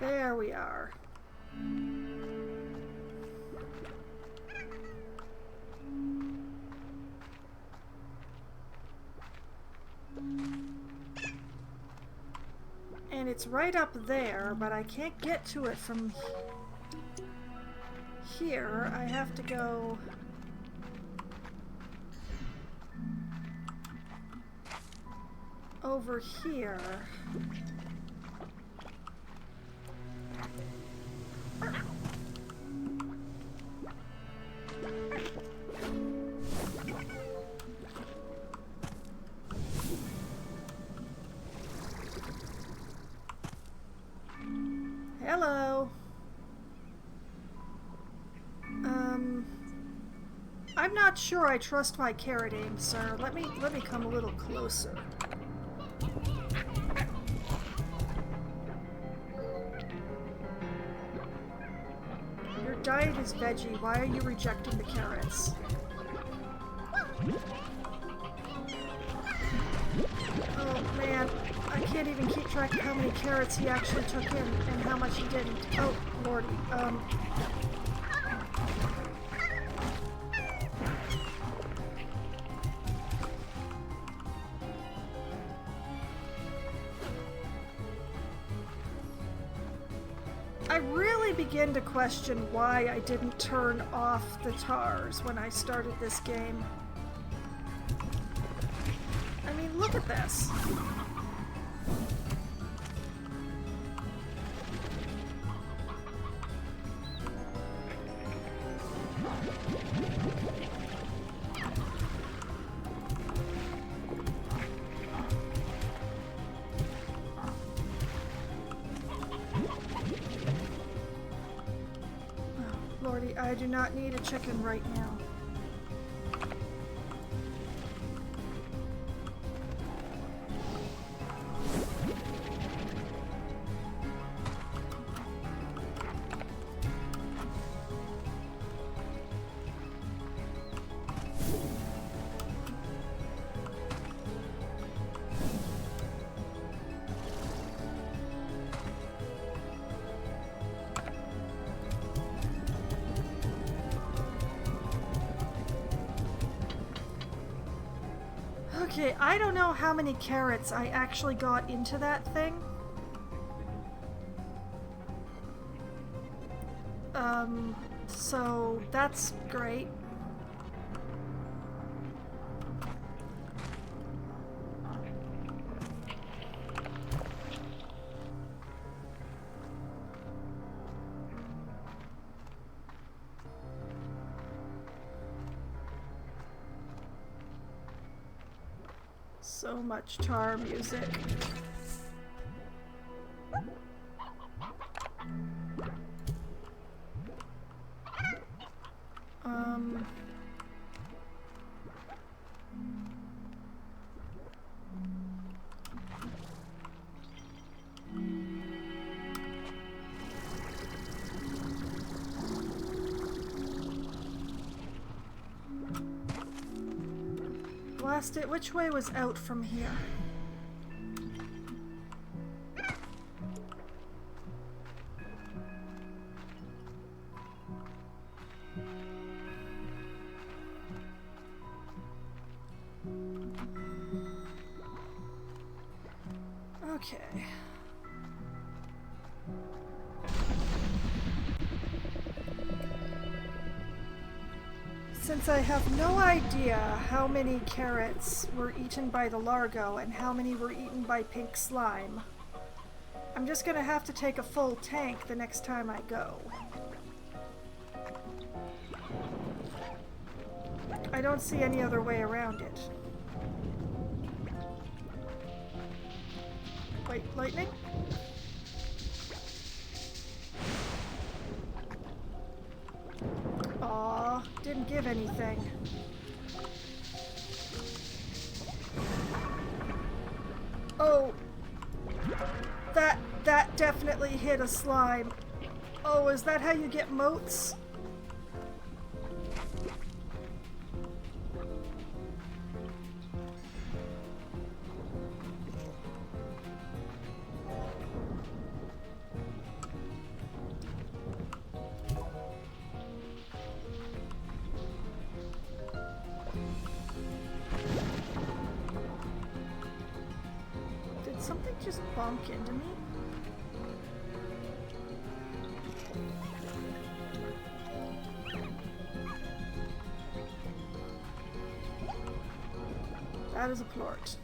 There we are. And it's right up there, but I can't get to it from here. I have to go over here. Hello. I'm not sure I trust my carrot aim, sir. Let me come a little closer. Your diet is veggie. Why are you rejecting the carrots? Oh man, I can't even keep track of how many carrots he actually took in and how much he didn't. Oh lordy. I really begin to question why I didn't turn off the TARs when I started this game. I mean, look at this. Lordy, I do not need a chicken right now. Okay, I don't know how many carrots I actually got into that thing. So that's great. So much tar music. Blast it. Which way was out from here? Okay. Since I have no idea how many carrots were eaten by the Largo and how many were eaten by pink slime, I'm just gonna have to take a full tank the next time I go. I don't see any other way around it. Wait, lightning? Aw, didn't give anything. Oh, that definitely hit a slime. Oh, is that how you get moats? Did something just bonk into me? That is a plort.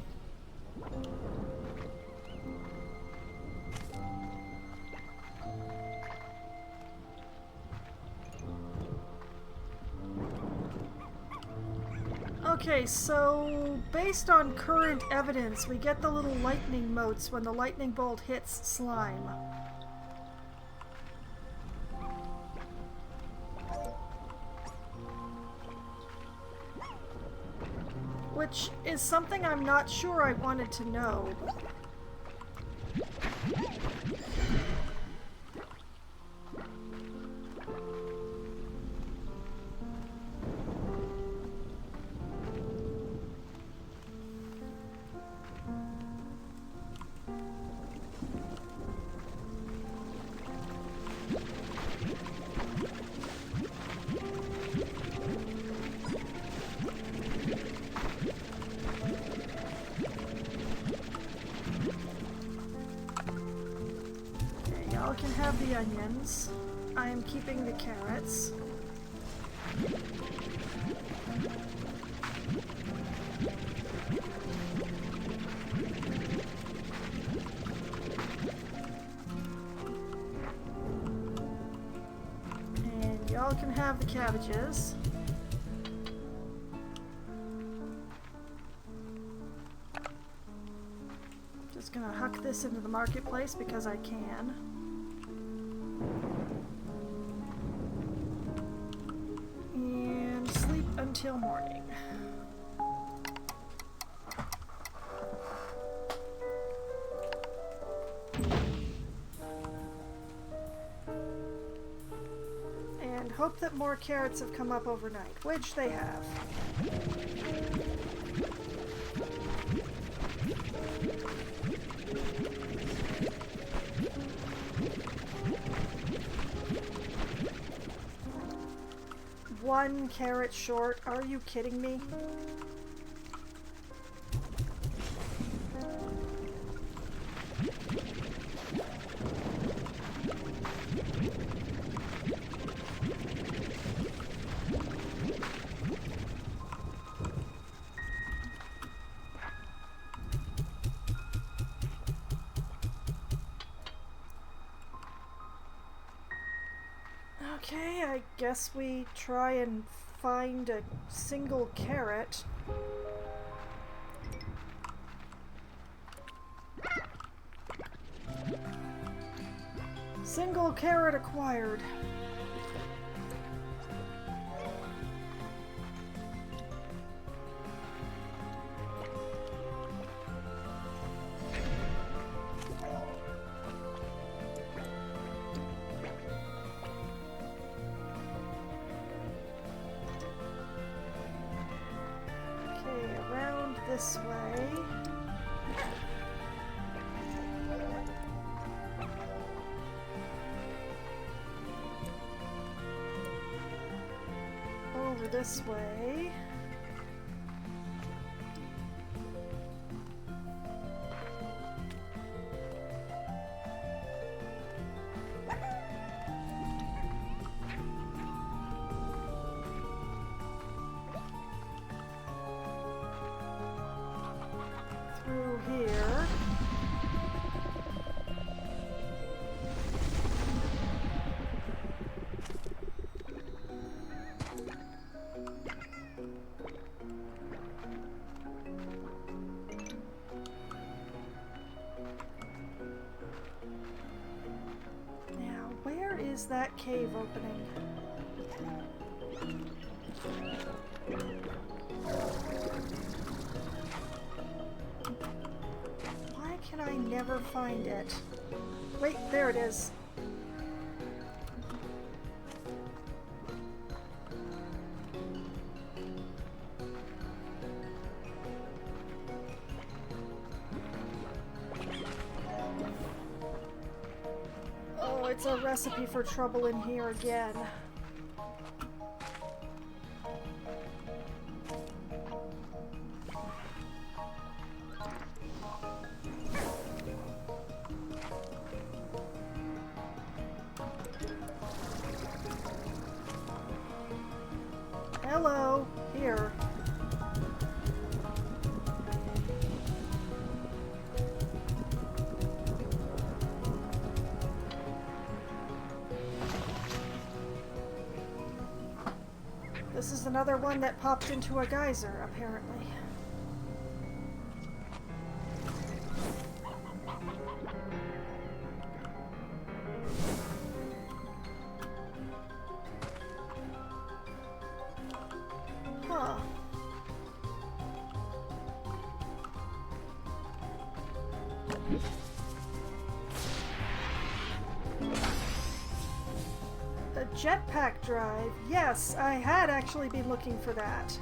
Okay, so based on current evidence, we get the little lightning motes when the lightning bolt hits slime. Which is something I'm not sure I wanted to know. Y'all can have the onions. I am keeping the carrots. And y'all can have the cabbages. Just gonna huck this into the marketplace because I can. And sleep until morning. And hope that more carrots have come up overnight, which they have. One carrot short? Are you kidding me? Okay, I guess we try and find a single carrot. Single carrot acquired. This way. Over this way. through here. Now, where is that cave opening? Why can I never find it? Wait, there it is. Oh, it's a recipe for trouble in here again. Hello, here. This is another one that popped into a geyser, apparently. Huh. A jetpack drive. Yes, I had actually been looking for that.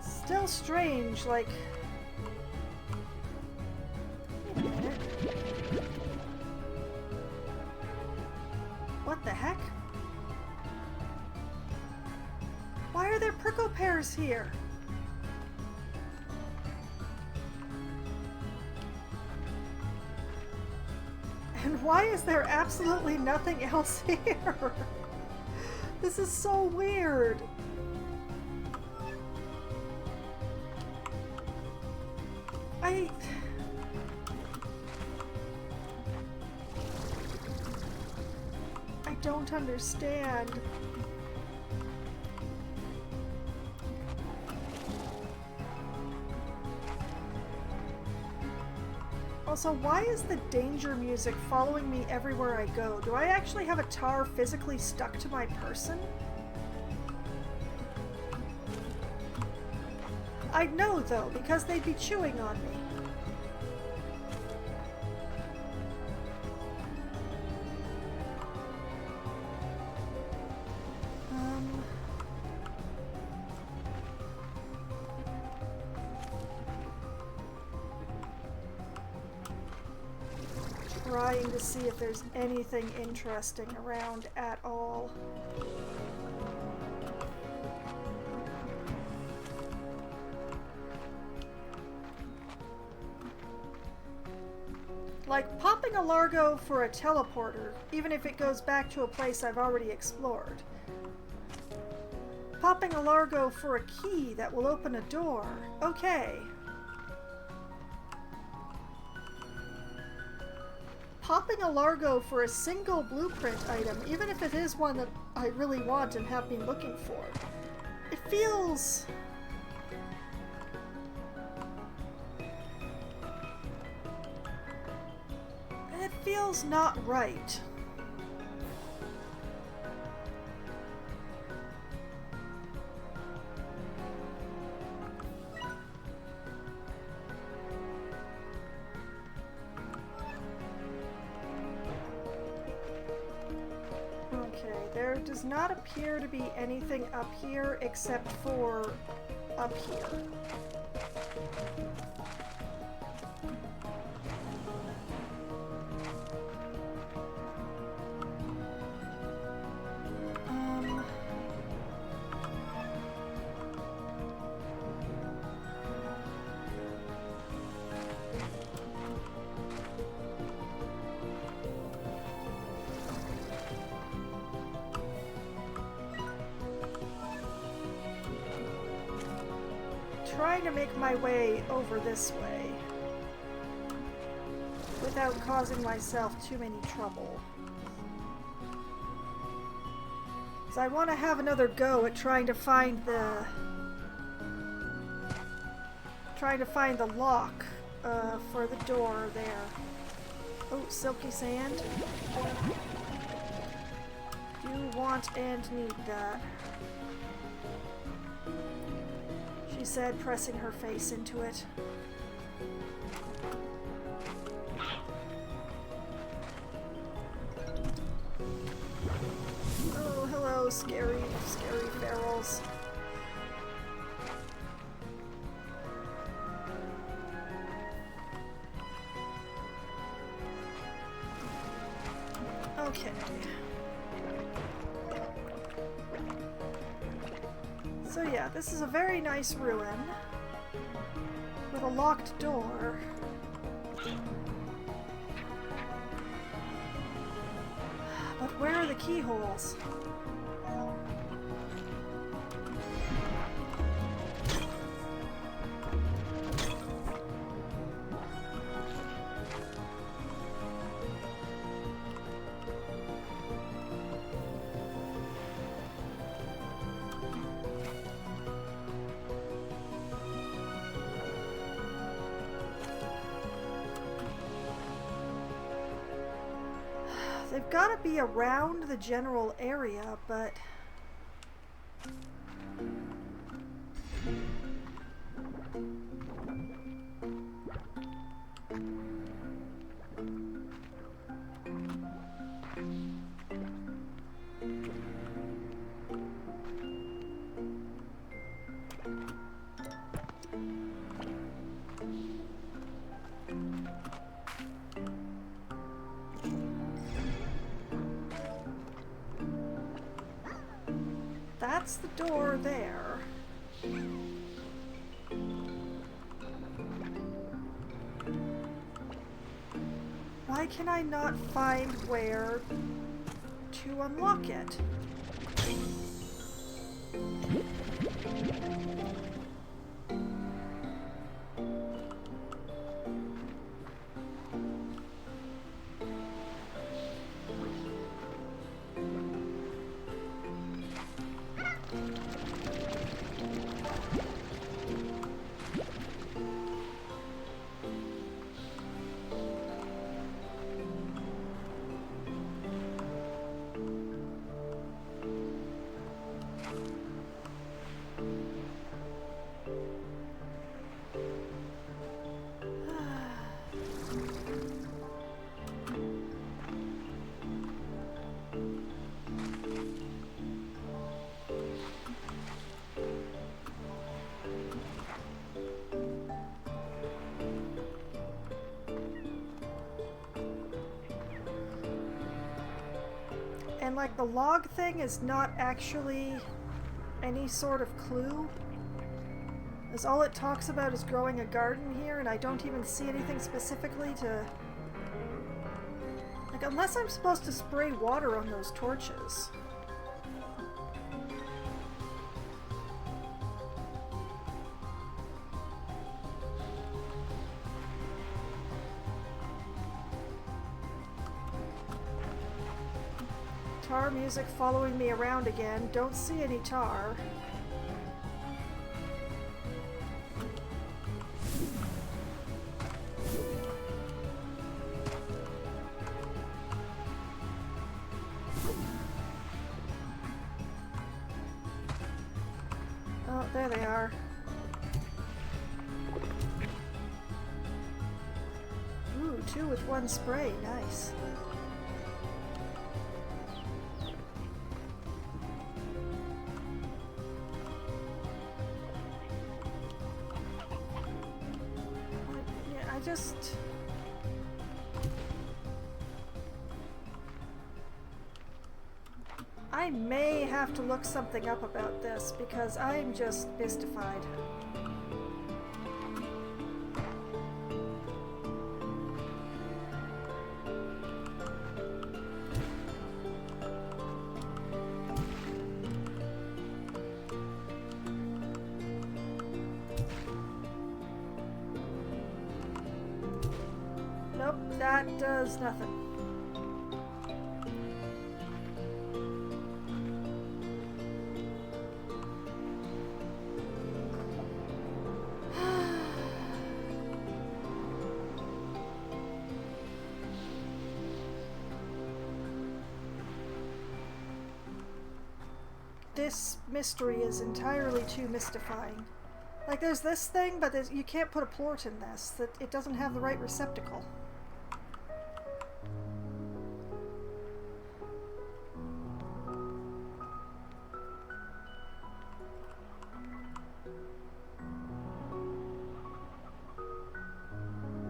Still strange, like... Wait a minute. What the heck? Why are there prickle pears here? And why is there absolutely nothing else here? This is so weird. I don't understand. Also, why is the danger music following me everywhere I go? Do I actually have a tar physically stuck to my person? I'd know, though, because they'd be chewing on me. Trying to see if there's anything interesting around at all. Like popping a Largo for a teleporter, even if it goes back to a place I've already explored. Popping a Largo for a key that will open a door. Okay. Popping a Largo for a single blueprint item, even if it is one that I really want and have been looking for. It feels... It feels not right. There does not appear to be anything up here except for up here. trying to make my way over this way without causing myself too many trouble. So I want to have another go at trying to find the lock for the door there. Oh, silky sand. Do want and need that. She said, pressing her face into it. Oh, hello, scary, scary ferals. Okay. So yeah, this is a very nice ruin with a locked door. But where are the keyholes? They've got to be around the general area, but that's the door there. Why can I not find where to unlock it? And like the log thing is not actually any sort of clue, as all it talks about is growing a garden here, and I don't even see anything specifically to, like, unless I'm supposed to spray water on those torches. Tar music following me around again. Don't see any tar. Oh, there they are. Ooh, 2 with 1 spray. Nice. I may have to look something up about this because I'm just mystified. That does nothing. This mystery is entirely too mystifying. Like, there's this thing, but you can't put a plort in this. That it doesn't have the right receptacle.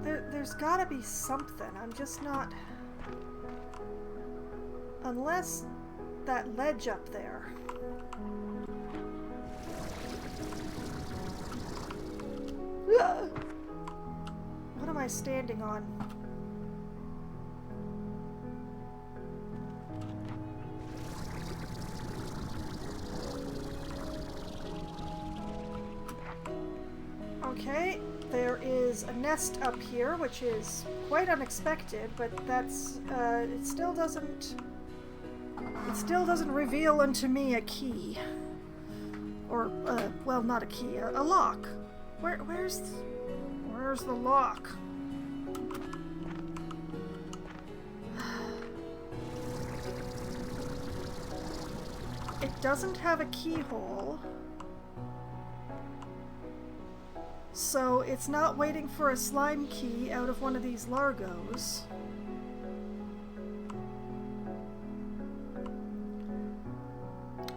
There's gotta be something. I'm just not... Unless that ledge up there. What am I standing on? Okay, there is a nest up here, which is quite unexpected, but that's, it still doesn't reveal unto me a key. Or, well, not a key, a lock. Where's the lock? It doesn't have a keyhole. So it's not waiting for a slime key out of one of these Largos.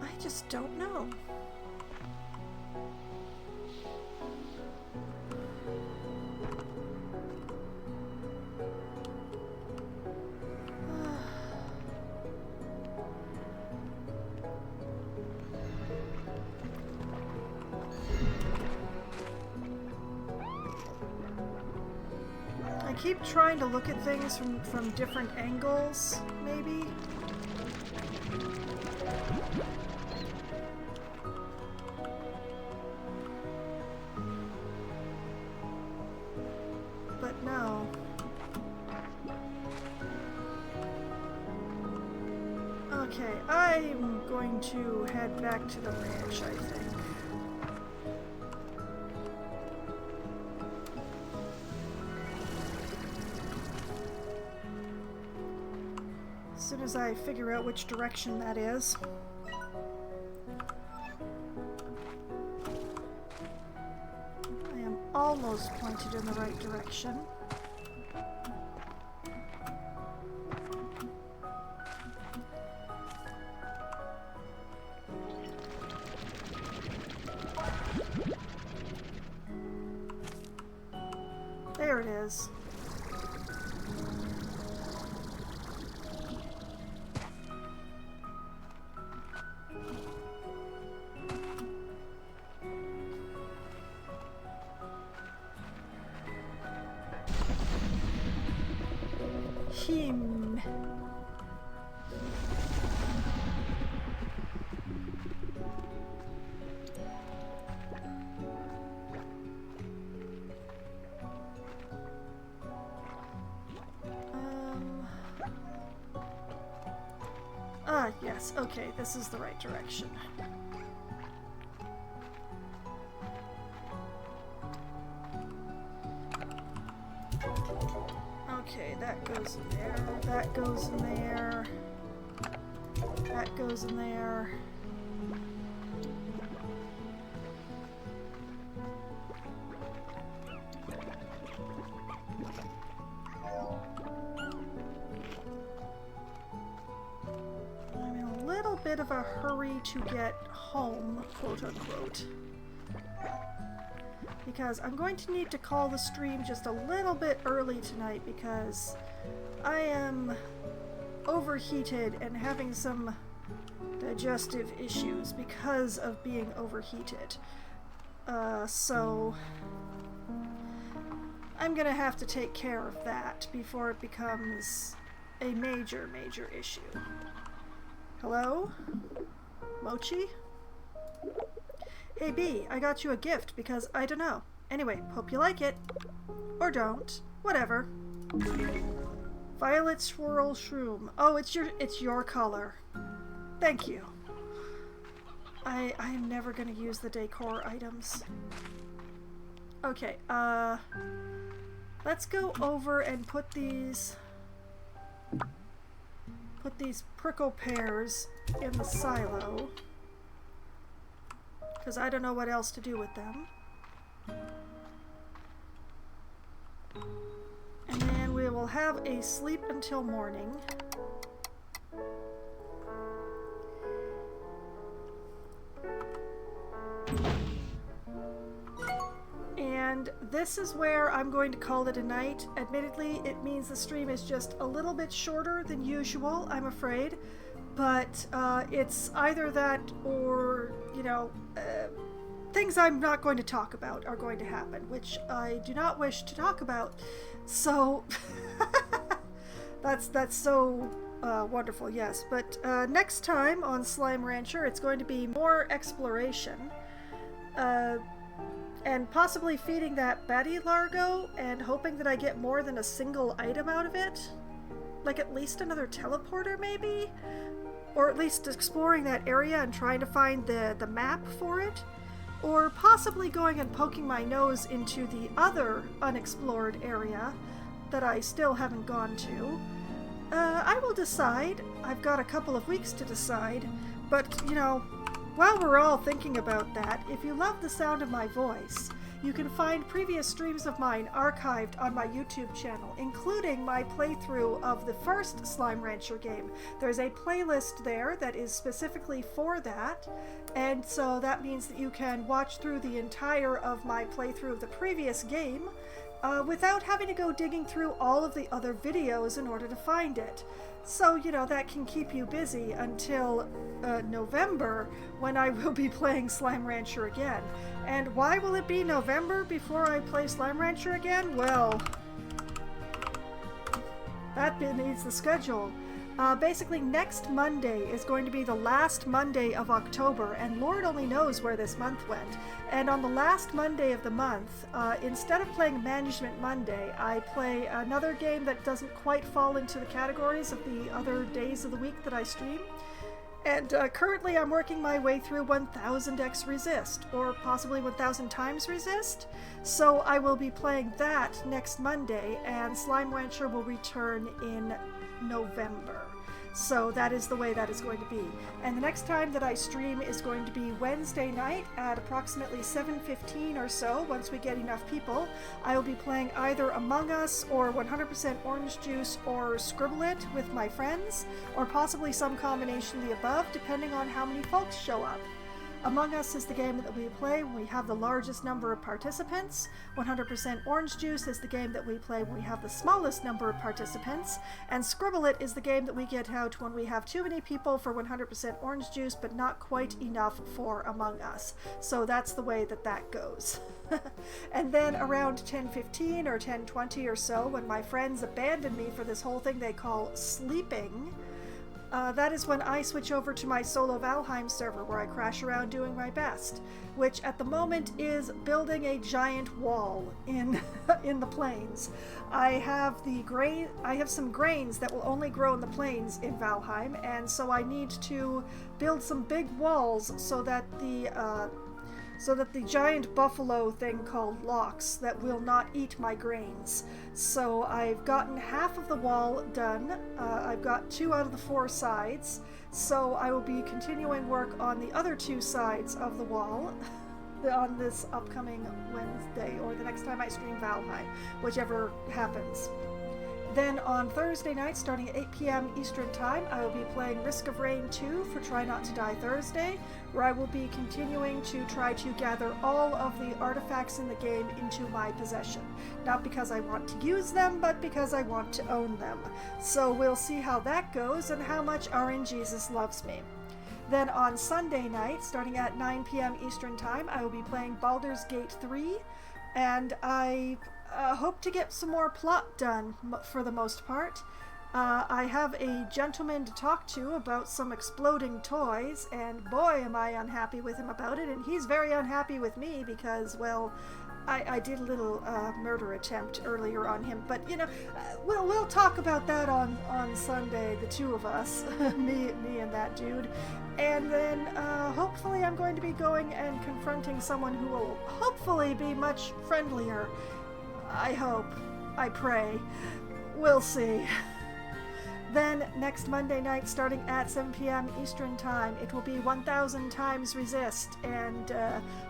I just don't know. I keep trying to look at things from different angles, maybe? But no. Okay, I'm going to head back to the ranch, I think. As soon as I figure out which direction that is. I am almost pointed in the right direction. There it is. Him. Yes, okay, this is the right direction. Okay, that goes in there, that goes in there, that goes in there. I'm in a little bit of a hurry to get home, quote unquote. Because I'm going to need to call the stream just a little bit early tonight because I am overheated and having some digestive issues because of being overheated. So I'm gonna have to take care of that before it becomes a major, major issue. Hello? Mochi? Hey B, I got you a gift because I don't know. Anyway, hope you like it. Or don't. Whatever. Violet swirl shroom. Oh, it's your color. Thank you. I'm never gonna use the decor items. Okay, let's go over and put these prickle pears in the silo, because I don't know what else to do with them. And then we will have a sleep until morning. And this is where I'm going to call it a night. Admittedly, it means the stream is just a little bit shorter than usual, I'm afraid. But it's either that or, you know, things I'm not going to talk about are going to happen, which I do not wish to talk about. So that's so wonderful, yes. But next time on Slime Rancher, it's going to be more exploration. And possibly feeding that Betty Largo and hoping that I get more than a single item out of it. Like at least another teleporter, maybe? Or at least exploring that area and trying to find the map for it. Or possibly going and poking my nose into the other unexplored area that I still haven't gone to. I will decide. I've got a couple of weeks to decide. But, you know, while we're all thinking about that, if you love the sound of my voice, you can find previous streams of mine archived on my YouTube channel, including my playthrough of the first Slime Rancher game. There's a playlist there that is specifically for that, and so that means that you can watch through the entire of my playthrough of the previous game without having to go digging through all of the other videos in order to find it. So, you know, that can keep you busy until November, when I will be playing Slime Rancher again. And why will it be November before I play Slime Rancher again? Well, that bit needs the schedule. Basically, next Monday is going to be the last Monday of October, and Lord only knows where this month went. And on the last Monday of the month, instead of playing Management Monday, I play another game that doesn't quite fall into the categories of the other days of the week that I stream. And currently I'm working my way through 1000x Resist, or possibly 1000 times Resist. So I will be playing that next Monday, and Slime Rancher will return in November. So that is the way that is going to be. And the next time that I stream is going to be Wednesday night at approximately 7:15 or so. Once we get enough people, I will be playing either Among Us or 100% Orange Juice or Scribble It with my friends, or possibly some combination of the above, depending on how many folks show up. Among Us is the game that we play when we have the largest number of participants. 100% Orange Juice is the game that we play when we have the smallest number of participants. And Scribble It is the game that we get out when we have too many people for 100% Orange Juice, but not quite enough for Among Us. So that's the way that that goes. And then around 10:15 or 10:20 or so, when my friends abandon me for this whole thing they call sleeping, that is when I switch over to my solo Valheim server, where I crash around doing my best, which at the moment is building a giant wall in in the plains. I have some grains that will only grow in the plains in Valheim, and so I need to build some big walls so that the giant buffalo thing called Lox that will not eat my grains. So I've gotten half of the wall done. I've got 2 out of the 4 sides. So I will be continuing work on the other 2 sides of the wall on this upcoming Wednesday, or the next time I stream Valheim, whichever happens. Then on Thursday night, starting at 8 p.m. Eastern Time, I will be playing Risk of Rain 2 for Try Not to Die Thursday, where I will be continuing to try to gather all of the artifacts in the game into my possession. Not because I want to use them, but because I want to own them. So we'll see how that goes and how much RNGesus loves me. Then on Sunday night, starting at 9 p.m. Eastern Time, I will be playing Baldur's Gate 3, and I hope to get some more plot done for the most part. I have a gentleman to talk to about some exploding toys, and boy am I unhappy with him about it, and he's very unhappy with me because, well, I did a little murder attempt earlier on him, but you know, we'll talk about that on Sunday, the two of us, me and that dude, and then hopefully I'm going to be going and confronting someone who will hopefully be much friendlier. I hope. I pray. We'll see. Then, next Monday night, starting at 7 p.m. Eastern Time, it will be 1000 Times Resist, and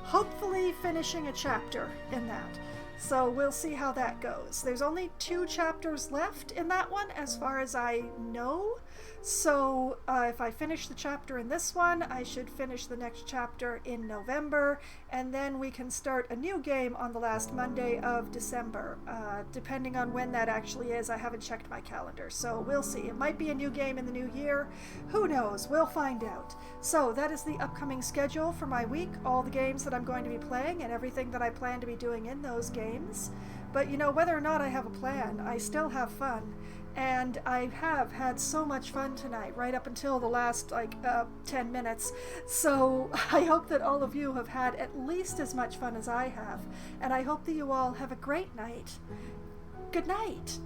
hopefully finishing a chapter in that. So we'll see how that goes. There's only 2 chapters left in that one, as far as I know. So if I finish the chapter in this one, I should finish the next chapter in November, and then we can start a new game on the last Monday of December, depending on when that actually is. I haven't checked my calendar, so we'll see. It might be a new game in the new year. Who knows? We'll find out. So that is the upcoming schedule for my week, all the games that I'm going to be playing and everything that I plan to be doing in those games. But you know, whether or not I have a plan, I still have fun. And I have had so much fun tonight, right up until the last, 10 minutes. So I hope that all of you have had at least as much fun as I have. And I hope that you all have a great night. Good night.